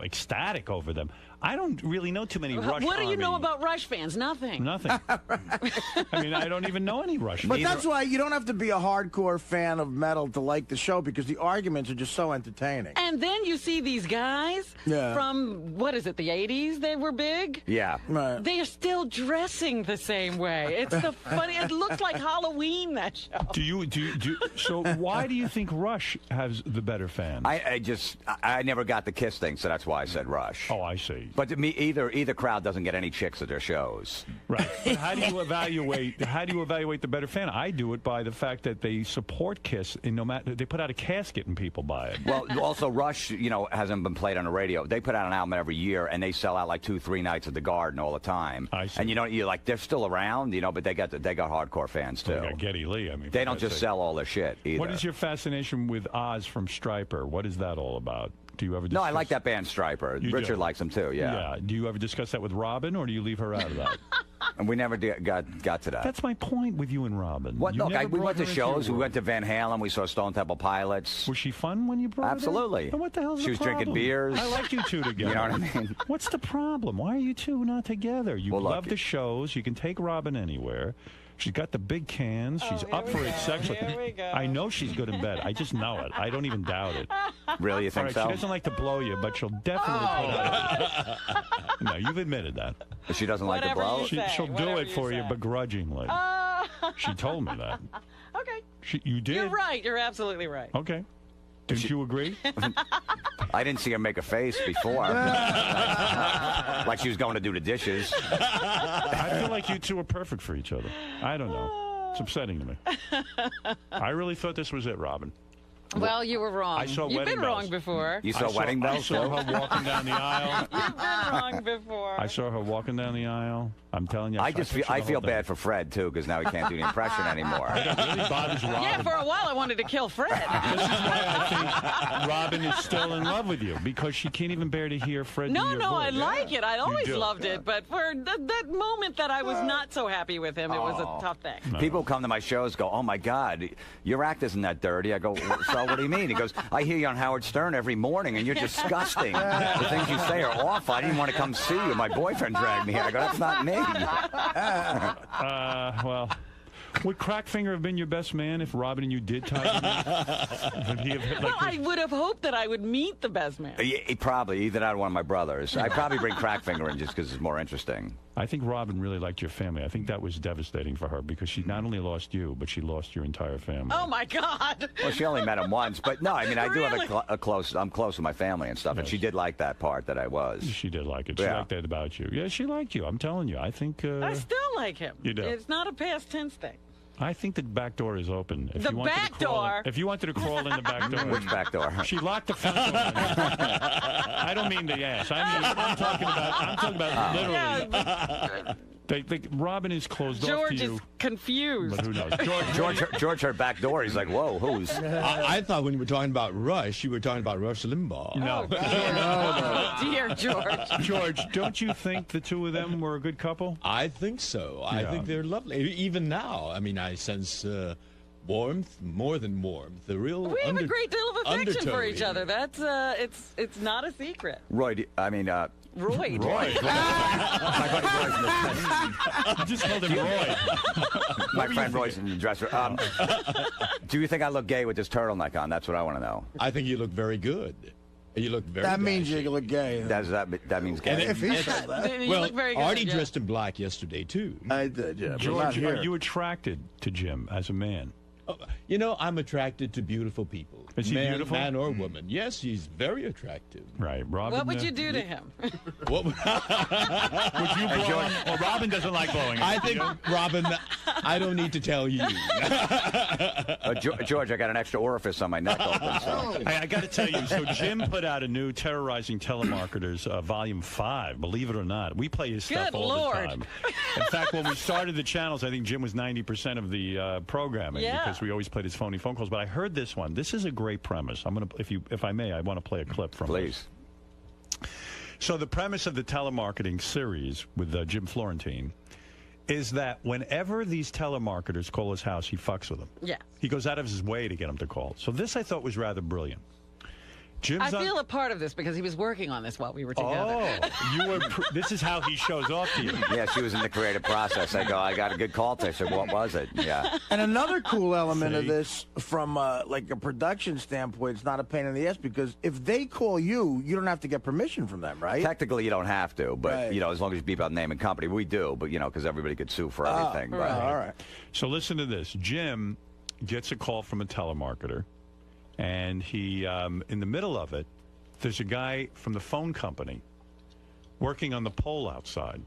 ecstatic over them. I don't really know too many Rush. What do you Army. know about Rush fans? Nothing. Nothing. I mean, I don't even know any Rush. But fans. that's why you don't have to be a hardcore fan of metal to like the show because the arguments are just so entertaining. And then you see these guys Yeah. from, what is it, the 80s? They were big? Yeah. Right. They are still dressing the same way. It's the funny. It looks like Halloween, that show. Do you? So why do you think Rush has the better fans? I never got the Kiss thing, so that's why I said Rush. Oh, I see. But to me, either crowd doesn't get any chicks at their shows. Right. But how do you evaluate? How do you evaluate the better fan? I do it by the fact that they support Kiss, and no matter they put out a casket and people buy it. Well, also Rush, hasn't been played on the radio. They put out an album every year, and they sell out like 2-3 nights at the Garden all the time. I see. And you're like they're still around, but they got hardcore fans too. They got Geddy Lee. I mean, They for don't God's just sake. sell all their shit either. What is your fascination with Oz from Stryper? What is that all about? Do you ever? No, I discuss- like that band Stryper. You Richard do? likes them too. Yeah. Do you ever discuss that with Robin, or do you leave her out of that? And we never got to that. That's my point with you and Robin. What? You Look, never we brought went to her into shows. your We world. went to Van Halen. We saw Stone Temple Pilots. Was she fun when you brought Absolutely. her? Then what the hell's She the was problem? drinking beers. I like you two together. You know what I mean? What's the problem? Why are you two not together? You Well, look, love the shows. You can take Robin anywhere. She's got the big cans. She's up for it sexually. Here we go. I know she's good in bed. I just know it. I don't even doubt it. Really, you All think right, so? she doesn't like to blow you, but she'll definitely put it. No, you've admitted that. She doesn't like to Whatever blow. you say. She'll do Whatever it for you say. begrudgingly. She told me that. Okay. You did? You're right. You're absolutely right. Okay. Didn't you agree? I didn't see her make a face before. Like she was going to do the dishes. I feel like you two are perfect for each other. I don't know. It's upsetting to me. I really thought this was it, Robin. Well, you were wrong. I saw You've wedding been bells. wrong before. You saw wedding I bells? saw too? her walking down the aisle. You've been wrong before. I saw her walking down the aisle. I'm telling you. I just feel, pictured I the feel whole thing. bad for Fred too because now he can't do the impression anymore. It really bothers Robin. Yeah, for a while I wanted to kill Fred. This is why I think Robin is still in love with you because she can't even bear to hear Fred. do No, your no, I voice. like it. I always do. loved it. But for that moment that I was not so happy with him, it was a tough thing. People come to my shows, go, "Oh my God, your act isn't that dirty." I go, "So what do you mean?" He goes, "I hear you on Howard Stern every morning, and you're disgusting. The things you say are awful. I didn't want to come see you. My boyfriend dragged me here." I go, "That's not me." Well, would Crackfinger have been your best man if Robin and you did tie? Would he have, Well, I would have hoped that I would meet the best man. He probably either that or one of my brothers. I'd probably bring Crackfinger in just because it's more interesting. I think Robin really liked your family. I think that was devastating for her because she not only lost you, but she lost your entire family. Oh my God! Well, she only met him once, but no, I mean, I do Really? have a close. I'm close with my family and stuff, and she did like that part that I was. She did like it. She Yeah. liked that about you. Yeah, she liked you. I'm telling you. I think. I still like him. You do. It's not a past tense thing. I think the back door is open. If The you wanted back to crawl door? In, if you wanted to crawl in the back door. Which back door? She locked the front door. I don't mean the ass. I'm talking about literally. Robin is closed off to George you. is confused. But who knows? George heard back door. He's like, "Whoa, who's?" I thought when you were talking about Rush, you were talking about Rush Limbaugh. No. Oh, dear George. George, don't you think the two of them were a good couple? I think so. I Yeah. think they're lovely. Even now, I mean, I sense warmth, more than warmth. The real We have a great deal of affection for undertow each here. other. That's it's not a secret. Roy, I mean, Roy. You just called him Roy. My friend Roy's in the dresser. Do you think I look gay with this turtleneck on? That's what I want to know. I think you look very good. You look very. That means dashing. you look gay. That means gay. And If he said that. You well, look very good, Artie yeah. dressed in black yesterday too. I did, yeah. but not George, here. are you attracted to Jim as a man? You know, I'm attracted to beautiful people. Is he man, beautiful? Man or woman. Yes, he's very attractive. Right, Robin. What would you do to him? What would Would you blow him? Well, Robin doesn't like blowing. I think, Robin, I don't need to tell you. George, I got an extra orifice on my neck open. So. I got to tell you, so Jim put out a new Terrorizing Telemarketers, Volume 5, believe it or not. We play his stuff Good all Lord. the time. In fact, when we started the channels, I think Jim was 90% of the programming because we always played his phony phone calls. But I heard this one. This is a great premise. I'm going to, if I may, I want to play a clip from Please. this. So the premise of the telemarketing series with Jim Florentine is that whenever these telemarketers call his house, he fucks with them. Yeah. He goes out of his way to get them to call. So this I thought was rather brilliant. Jim's I feel a part of this because he was working on this while we were together. Oh, you were. This is how he shows off to you. Yeah, she was in the creative process. I go, I got a good call to her. I said, what was it? Yeah. And another cool element of See? this, from like a production standpoint, it's not a pain in the ass because if they call you, you don't have to get permission from them, right? Technically, you don't have to, but Right. you know, as long as you beep out name and company, we do. But you know, because everybody could sue for everything. Oh, but, all right. So listen to this. Jim gets a call from a telemarketer, and he, in the middle of it, there's a guy from the phone company working on the pole outside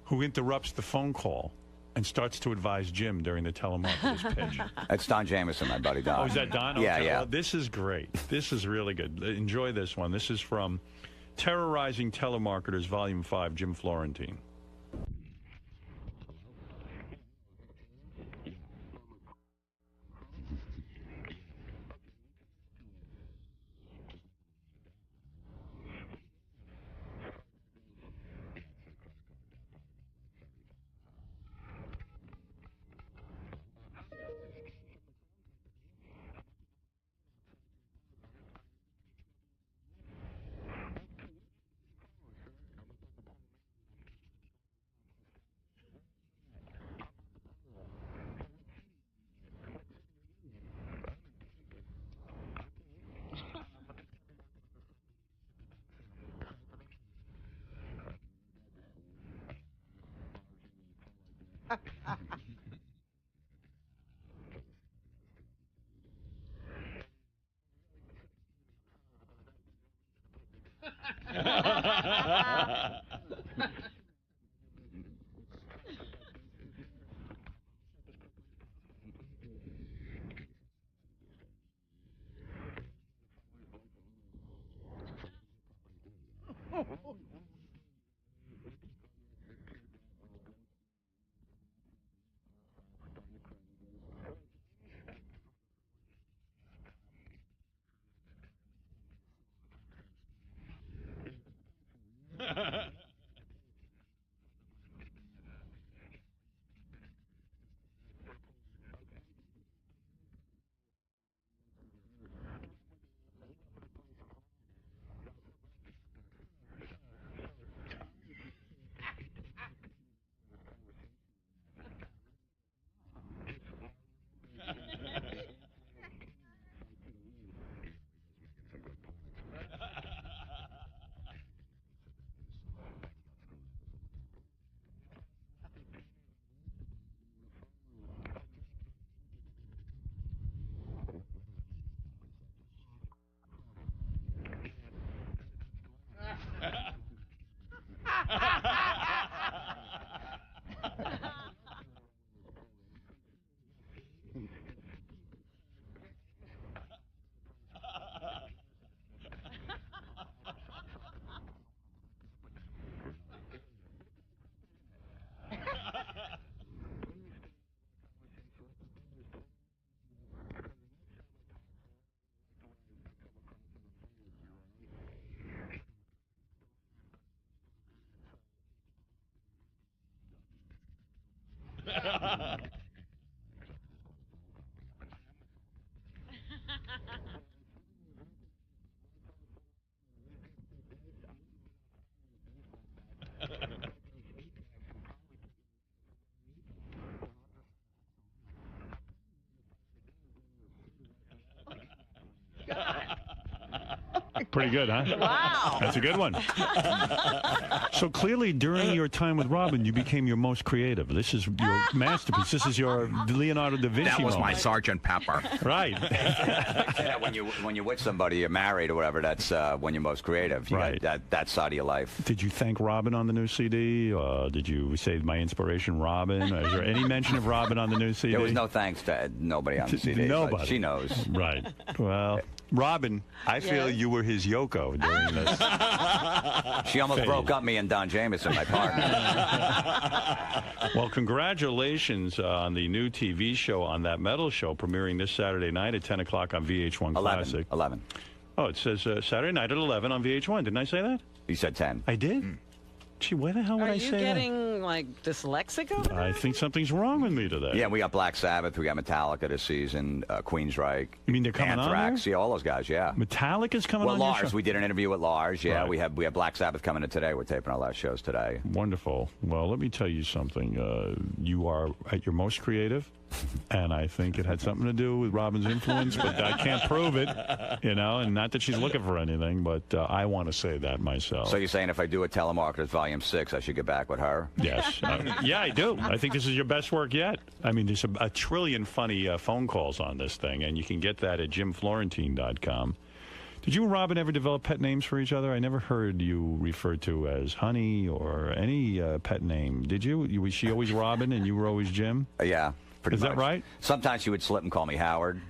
who interrupts the phone call and starts to advise Jim during the telemarketer's pitch. That's Don Jamieson, my buddy Don. Oh, is that Don? Yeah, Okay. yeah. Well, this is great. This is really good. Enjoy this one. This is from Terrorizing Telemarketers, Volume 5, Jim Florentine. Pretty good, huh? Wow. That's a good one. So clearly, during your time with Robin, you became your most creative. This is your masterpiece. This is your Leonardo da Vinci That was my moment. Sergeant Pepper. Right. Yeah, when you're with somebody, you're married or whatever, that's when you're most creative. You Right. got that side of your life. Did you thank Robin on the new CD? Did you say my inspiration, Robin? Is there any mention of Robin on the new CD? There was no thanks to nobody on the CD. Nobody. But she knows. Right. Well, Robin, I feel you were his Yoko during this. She almost phase. broke up me and Don Jameson, my partner. Well, congratulations on the new TV show On That Metal Show, premiering this Saturday night at 10 o'clock on VH1 Classic. 11. Oh, it says Saturday night at 11 on VH1. Didn't I say that? You said 10. I did? Gee, why the hell would Are I you say getting like dyslexic over that? there? I think something's wrong with me today. Yeah, we got Black Sabbath, we got Metallica this season, Queensryche. You mean they're coming on Anthrax, yeah, all those guys, yeah. Metallica's coming well, on your Lars, show? we did an interview with Lars, yeah. Right. We have Black Sabbath coming in today. We're taping our last shows today. Wonderful. Well, let me tell you something. You are at your most creative, and I think it had something to do with Robin's influence, but I can't prove it, and not that she's looking for anything, but I want to say that myself. So you're saying if I do a Telemarketers Volume 6, I should get back with her? Yes. Yeah, I do. I think this is your best work yet. I mean, there's a trillion funny phone calls on this thing, and you can get that at jimflorentine.com. Did you and Robin ever develop pet names for each other? I never heard you referred to as Honey or any pet name. Did you? Was she always Robin and you were always Jim? Yeah. Is that right? Sometimes she would slip and call me Howard.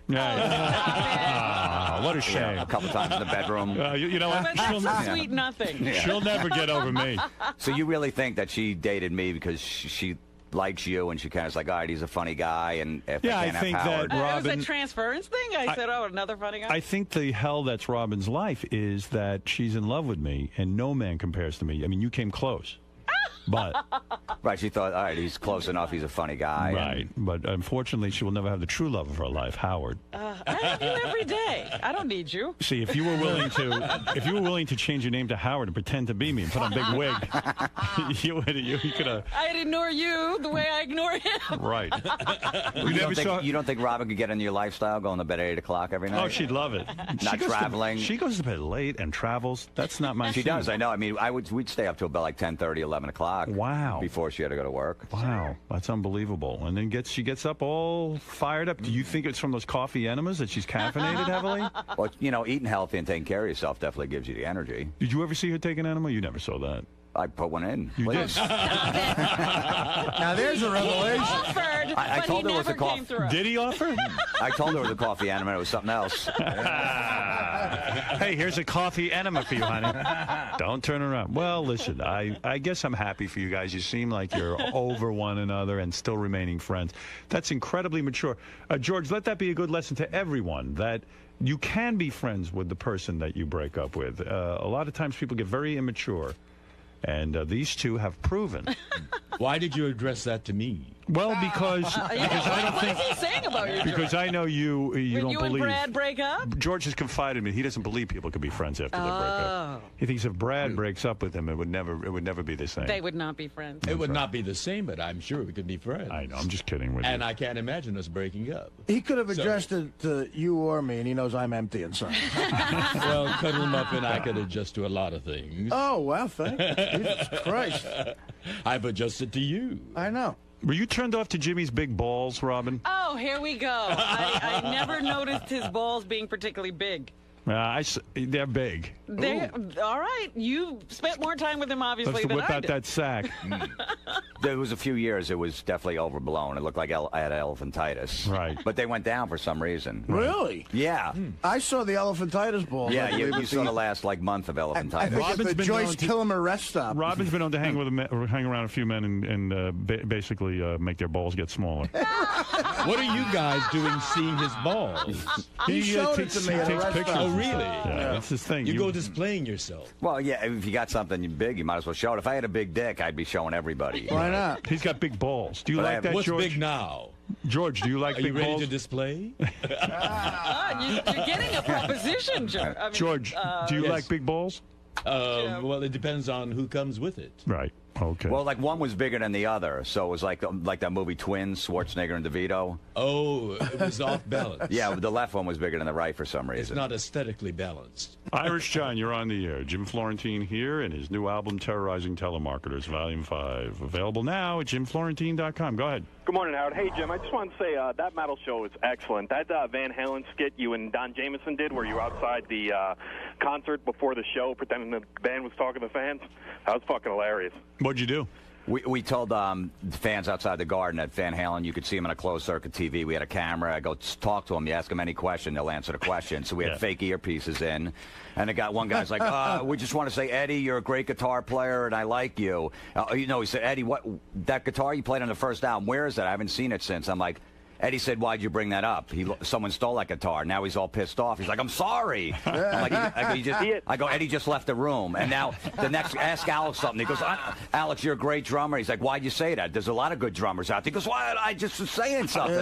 Yeah. What a shame. Yeah, a couple times in the bedroom. You know what? But that's a sweet nothing. Yeah. She'll never get over me. So you really think that she dated me because she likes you and she kind of like, all right, he's a funny guy, and if Yeah, I can't I think have Howard. that It was Robin- a transference thing. I said, oh, another funny guy. I think the hell that's Robin's life is that she's in love with me, and no man compares to me. I mean, you came close. But right, she thought, all right, he's close enough. He's a funny guy. Right, but unfortunately, she will never have the true love of her life, Howard. I have you every day. I don't need you. See, if you were willing to change your name to Howard and pretend to be me and put on a big wig, you could have. I'd ignore you the way I ignore him. Right. You don't think Robin could get into your lifestyle, going to bed at 8 o'clock every night? Oh, she'd love it. Not traveling. She goes to bed late and travels. That's not my. She does. I know. I mean, we'd stay up till about like 10:30, 11 o'clock. Wow. Before she had to go to work. Wow, that's unbelievable. And then she gets up all fired up. Do you think it's from those coffee enemas that she's caffeinated heavily? Well, eating healthy and taking care of yourself definitely gives you the energy. Did you ever see her take an enema? You never saw that. I put one in. You did. Now there's a revelation. Offered, I but told he her it was never a coffee. came through. Did he offer? I told her it was a coffee enema. It was something else. Hey, here's a coffee enema for you, honey. Don't turn around. Well, listen, I guess I'm happy for you guys. You seem like you're over one another and still remaining friends. That's incredibly mature. George, let that be a good lesson to everyone, that you can be friends with the person that you break up with. A lot of times people get very immature And these two have proven. Why did you address that to me? Well, because I don't what think. is he saying about you? Because I know you When don't you believe. and Brad break up? George has confided in me. He doesn't believe people could be friends after they break up. He thinks if Brad breaks up with him, it would never be the same. They would not be friends. It would not be the same, but I'm sure we could be friends. I know. I'm just kidding with you. And I can't imagine us breaking up. He could have addressed it to you or me, and he knows I'm empty inside. Well, cuddle him up, and I could adjust to a lot of things. Oh, well, thank you. Jesus Christ. I've adjusted to you. I know. Were you turned off to Jimmy's big balls, Robin? Oh, here we go. I never noticed his balls being particularly big. They're big. All right. You spent more time with him, obviously, Let's than whip I out did. that sack. There was a few years it was definitely overblown. It looked like I had elephantitis. Right. But they went down for some reason. Really? Yeah. I saw the elephantitis ball. Yeah, you saw the last month of elephantitis. I think it's the Joyce Tillerman rest stop. Robin's been known to hang around a few men and basically make their balls get smaller. What are you guys doing seeing his balls? He showed it to me at a takes rest pictures. stop. Oh, really? Yeah, that's his thing. You go displaying yourself. Well, yeah, if you got something big, you might as well show it. If I had a big dick, I'd be showing everybody. Why not? He's got big balls. Do you like that, What's George? big now? George, do you like Are big you ready balls? to display? You're getting a proposition, George. I mean, George, do you Yes. like big balls? Well, it depends on who comes with it. Right. Okay. Well, like one was bigger than the other, so it was like that movie Twins, Schwarzenegger and DeVito. Oh, it was off balance. Yeah, the left one was bigger than the right for some It's reason. not aesthetically balanced. Irish John, you're on the air. Jim Florentine here and his new album, Terrorizing Telemarketers, Volume 5. Available now at jimflorentine.com. Go ahead. Good morning, Howard. Hey, Jim, I just want to say that metal show is excellent. That Van Halen skit you and Don Jamieson did where you were outside the concert before the show pretending the band was talking to the fans, that was fucking hilarious. What'd you do? We told the fans outside the Garden at Van Halen you could see him on a closed-circuit TV. We had a camera. I go talk to them. You ask them any question, they'll answer the question. So we had fake earpieces in. And one guy's like, we just want to say, Eddie, you're a great guitar player, and I like you. He said, Eddie, that guitar you played on the first album, where is it? I haven't seen it since. I'm like, Eddie said, why'd you bring that up? Someone stole that guitar. Now he's all pissed off. He's like, I'm sorry. I'm like, I go, Eddie just left the room. And now the next, ask Alex something. He goes, Alex, you're a great drummer. He's like, why'd you say that? There's a lot of good drummers out there. He goes, why? I just was saying something.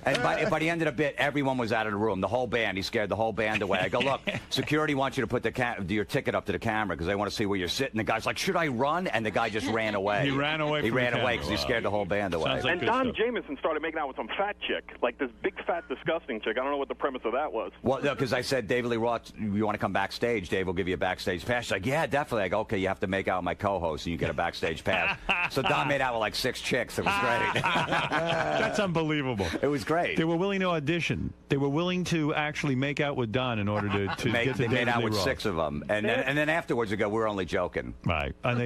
And by the end of the bit, everyone was out of the room. The whole band. He scared the whole band away. I go, look, security wants you to put your ticket up to the camera because they want to see where you're sitting. The guy's like, should I run? And the guy just ran away. He ran away. He ran away because he scared the whole band away. And Don Jamieson started making out with some fat chick, like this big, fat, disgusting chick. I don't know what the premise of that was. Well, no, because I said, David Lee Roth, you want to come backstage? Dave will give you a backstage pass. She's like, yeah, definitely. I go, okay, you have to make out with my co-host, and you get a backstage pass. So Don made out with like 6 chicks. It was great. That's unbelievable. It was great. They were willing to audition. They were willing to actually make out with Don in order to get to They made David out Lee with Roth. 6 of them. And then afterwards, they go, we're only joking. Right. And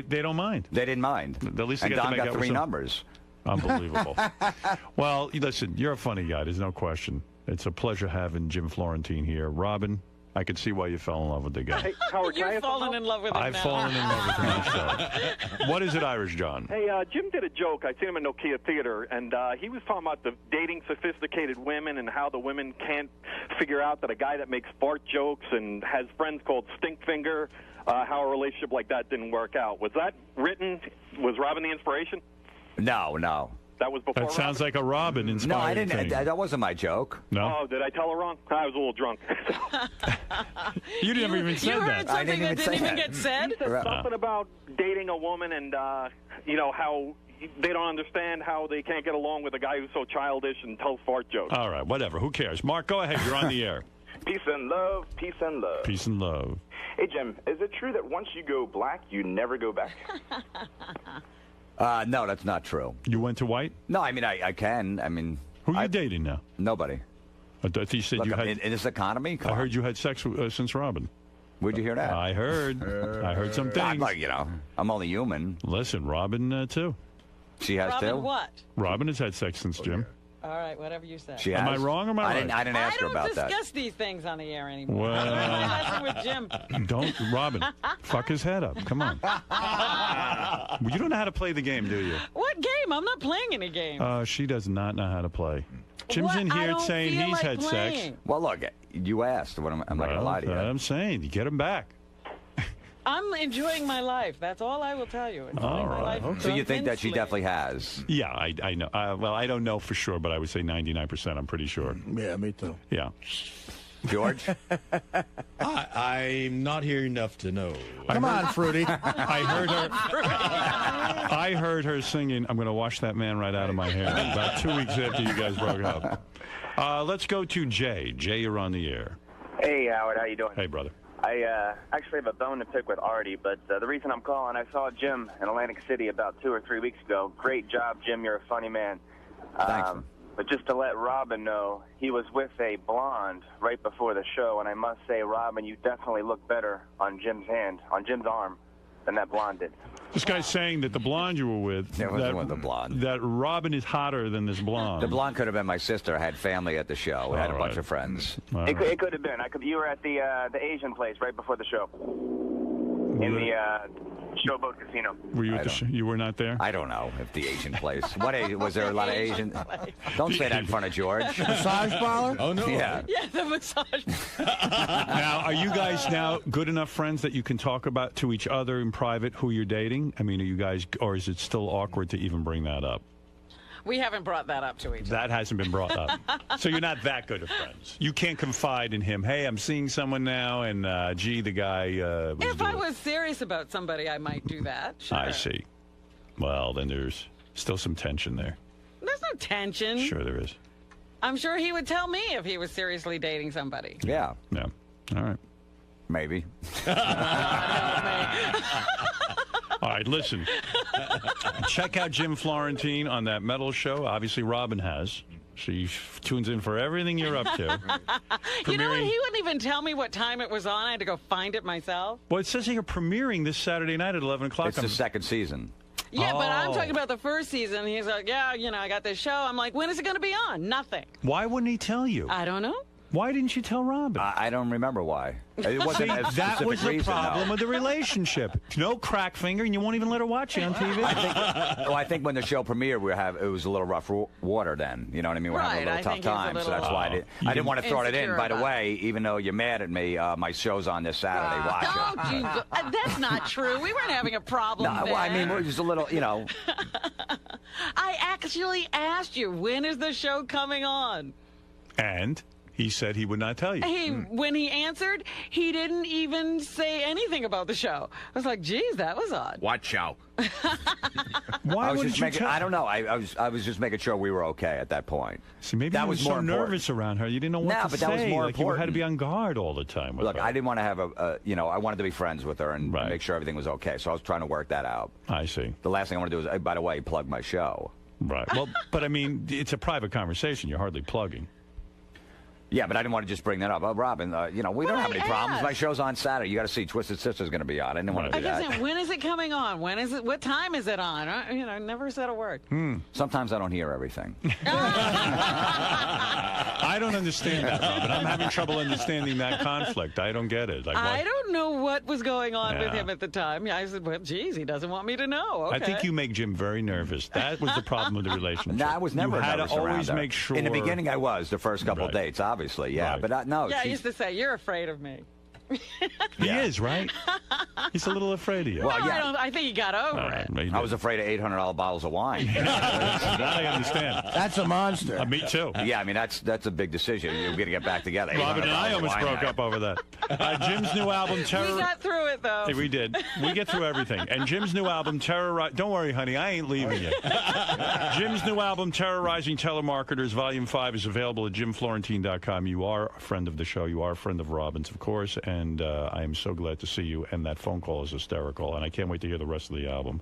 they don't mind. They didn't mind. At least they and got to Don make got out 3 with some- numbers. Unbelievable. Well, listen, you're a funny guy. There's no question. It's a pleasure having Jim Florentine here. Robin, I could see why you fell in love with the guy. Hey, Howard, You're falling in love with him I've now. fallen in love with him myself. What is it, Irish John? Hey, Jim did a joke. I seen him in Nokia Theater, and he was talking about the dating sophisticated women and how the women can't figure out that a guy that makes fart jokes and has friends called Stinkfinger, how a relationship like that didn't work out. Was that written? Was Robin the inspiration? No. That was before That sounds like a Robin inspired No, I didn't. thing. That wasn't my joke. No? Oh, did I tell her wrong? I was a little drunk. You never even said You heard that. something that didn't even get said? He said something about dating a woman and, how they don't understand how they can't get along with a guy who's so childish and tells fart jokes. All right, whatever. Who cares? Mark, go ahead. You're on the air. Peace and love, peace and love. Peace and love. Hey, Jim, is it true that once you go black, you never go back? No, that's not true. You went to white? No, I mean, I can. I mean... Who are you dating now? Nobody. I thought you said Look, you had... in this economy? I heard you had sex since Robin. Where'd you hear that? I heard some things. I'm like, I'm only human. Listen, Robin, too. She has Robin too? what? Robin has had sex since Jim. All right, whatever you say. She Am I has? wrong or am I right? I didn't ask her about I don't discuss these things on the air anymore. Well- I'm messing with Jim. Don't, Robin, fuck his head up. Come on. You don't know how to play the game, do you? What game? I'm not playing any game. She does not know how to play. Jim's What? in I here don't saying feel he's like had playing. sex. Well, look, you asked. I'm not going to lie to you. I'm saying, you get him back. I'm enjoying my life. That's all I will tell you. Enjoying All my right. life So you think that she immensely. definitely has? Yeah, I know. Well, I don't know for sure, but I would say 99%. I'm pretty sure. Yeah, me too. Yeah. George? I'm not here enough to know. Come on, Fruity. I heard her singing, I'm going to wash that man right out of my hair, about 2 weeks after you guys broke up. Let's go to Jay. Jay, you're on the air. Hey, Howard, how you doing? Hey, brother. I actually have a bone to pick with Artie, but the reason I'm calling, I saw Jim in Atlantic City about 2 or 3 weeks ago. Great job, Jim. You're a funny man. Thanks. But just to let Robin know, he was with a blonde right before the show, and I must say, Robin, you definitely look better on Jim's arm, than that blonde did. This guy's saying that the blonde you were with, the blonde. that Robin is hotter than this blonde. The blonde could have been my sister. I had family at the show. We had a All bunch right. of friends. It could have been. You were at the Asian place right before the show. In the Showboat Casino. Were you at the you were not there? I don't know if the Asian place. Was there a lot of Asian? Don't say that in front of George. Massage parlor? Oh, no. Yeah. Yeah, the massage. Now, are you guys now good enough friends that you can talk about to each other in private who you're dating? I mean, are you guys, or is it still awkward to even bring that up? We haven't brought that up to each other. That hasn't been brought up. So you're not that good of friends. You can't confide in him. Hey, I'm seeing someone now, and gee, the guy. If I was serious about somebody, I might do that. Sure. I see. Well, then there's still some tension there. There's no tension. Sure, there is. I'm sure he would tell me if he was seriously dating somebody. Yeah. Yeah. All right. Maybe. All right, listen. Check out Jim Florentine on that metal show. Obviously, Robin has. She tunes in for everything you're up to. You know what? He wouldn't even tell me what time it was on. I had to go find it myself. Well, it says here premiering this Saturday night at 11 o'clock. It's the second season. Yeah, but I'm Oh. talking about the first season. He's like, yeah, I got this show. I'm like, when is it going to be on? Nothing. Why wouldn't he tell you? I don't know. Why didn't you tell Robin? I don't remember why. It wasn't See, a that specific was the reason, problem no. with the relationship. No crack finger, and you won't even let her watch you on TV. I think when the show premiered, it was a little rough water then. You know what I mean? We're having a Right, little I tough think he was a time, so little that's why I didn't want to throw it in. insecure By the about way, even though you're mad at me, my show's on this Saturday. Watch it. Don't you that's not true. We weren't having a problem No, there. well, I mean, we're just a little, I actually asked you, when is the show coming on? And he said he would not tell you. When he answered, he didn't even say anything about the show. I was like, geez, that was odd. Watch out. Why I was wouldn't just you making, tell? I don't know. I was just making sure we were okay at that point. See, maybe that you were was more so important. nervous around her. You didn't know what No, to but say. that was more like you had to important. be on guard all the time with Look, her. I didn't want to have I wanted to be friends with her and make sure everything was okay. So I was trying to work that out. I see. The last thing I want to do is, by the way, plug my show. Right. Well, but I mean, it's a private conversation. You're hardly plugging. Yeah, but I didn't want to just bring that up. Robin, we don't have any problems. My show's on Saturday. You got to see Twisted Sister's going to be on. I didn't want to I do kept that. saying, when is it coming on? When is it? What time is it on? I never said a word. Sometimes I don't hear everything. I don't understand that, Robin. I'm having trouble understanding that conflict. I don't get it. Like, I don't know what was going on with Yeah. him at the time. I said, well, geez, he doesn't want me to know. Okay. I think you make Jim very nervous. That was the problem with the relationship. No, I was never You had nervous to around always her. make sure. In the beginning, I was. The first couple of dates, obviously, yeah. Right. But no, Yeah, I she's- used to say, you're afraid of me. He is, right? He's a little afraid of you. Well, No, yeah. I think he got over it. I was afraid of $800 bottles of wine. That I understand. That's a monster. Me too. Yeah, I mean that's a big decision. You're going to get back together. Robin and I $800 almost wine broke night. up over that. Jim's new album, Terror. We got through it, though. We did. We get through everything. And Jim's new album, Don't worry, honey, I ain't leaving you. Jim's new album, Terrorizing Telemarketers, Volume 5, is available at jimflorentine.com. You are a friend of the show. You are a friend of Robin's, of course. And I am so glad to see you. And that phone call is hysterical. And I can't wait to hear the rest of the album.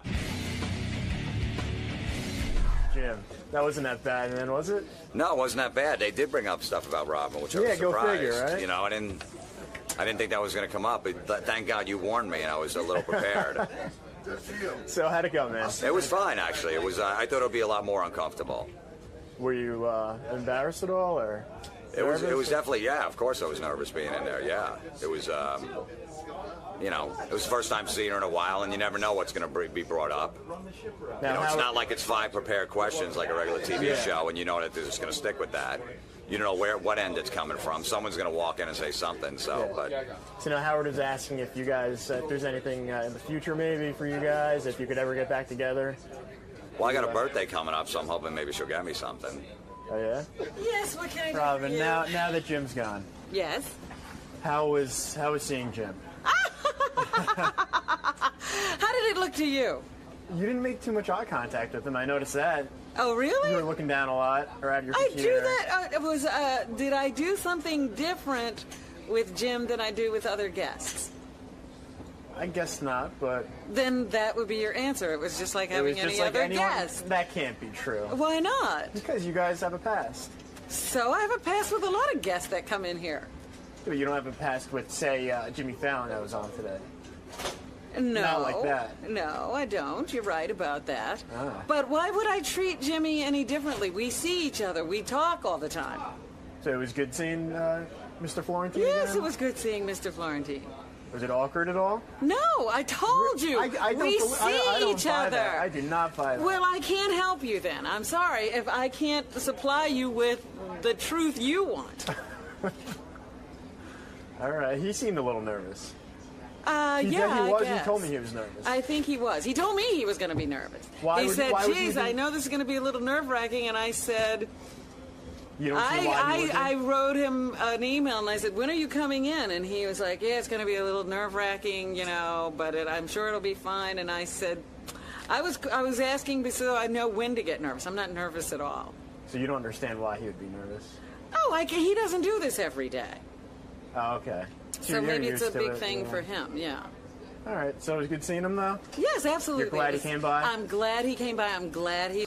Jim, that wasn't that bad, then, was it? No, it wasn't that bad. They did bring up stuff about Robin, which I was Yeah, go surprised. figure, right? You know, I didn't think that was going to come up. But thank God you warned me, and I was a little prepared. So how'd it go, man? It was fine, actually. It was. I thought it would be a lot more uncomfortable. Were you embarrassed at all, or? It was definitely, yeah, of course I was nervous being in there, yeah. It was, you know, it was the first time seeing her in a while, and you never know what's going to be brought up. You know, it's not like it's 5 prepared questions like a regular TV show, and you know that they're just going to stick with that. You don't know what end it's coming from. Someone's going to walk in and say something. So, So now Howard is asking if you guys, if there's anything in the future maybe for you guys, if you could ever get back together. Well, I got a birthday coming up, so I'm hoping maybe she'll get me something. Oh yeah. Yes. What can I do Robin, for you? now that Jim's gone, Yes. how was seeing Jim? How did it look to you? You didn't make too much eye contact with him. I noticed that. Oh, really? You were looking down a lot, or at your I computer. do that. Did I do something different with Jim than I do with other guests? I guess not, but Then that would be your answer. It was just like having it was any just like other anyone. guest. That can't be true. Why not? Because you guys have a past. So I have a past with a lot of guests that come in here. But you don't have a past with, say, Jimmy Fallon that was on today. No. Not like that. No, I don't. You're right about that. Ah. But why would I treat Jimmy any differently? We see each other. We talk all the time. So it was good seeing Mr. Florentine Yes, again? it was good seeing Mr. Florentine. Was it awkward at all? No, I told you. I don't we believe- see I don't each buy other. that. I do not buy that. Well, I can't help you then. I'm sorry if I can't supply you with the truth you want. All right, he seemed a little nervous. Yeah, he I was. guess. He told me he was nervous. I think he was. He told me he was going to be nervous. Why he would- said, why would you geez, think- I know this is going to be a little nerve-wracking, and I said... You don't see why he I wrote him an email and I said, when are you coming in? And he was like, yeah, it's going to be a little nerve-wracking, you know, but I'm sure it'll be fine. And I said, I was asking so I know when to get nervous. I'm not nervous at all. So you don't understand why he would be nervous? Oh, he doesn't do this every day. Oh, okay. So you're maybe it's a used to big it, thing yeah. for him, yeah. All right, so it was good seeing him, though? Yes, absolutely. You're glad he came by? I'm glad he came by. I'm glad he...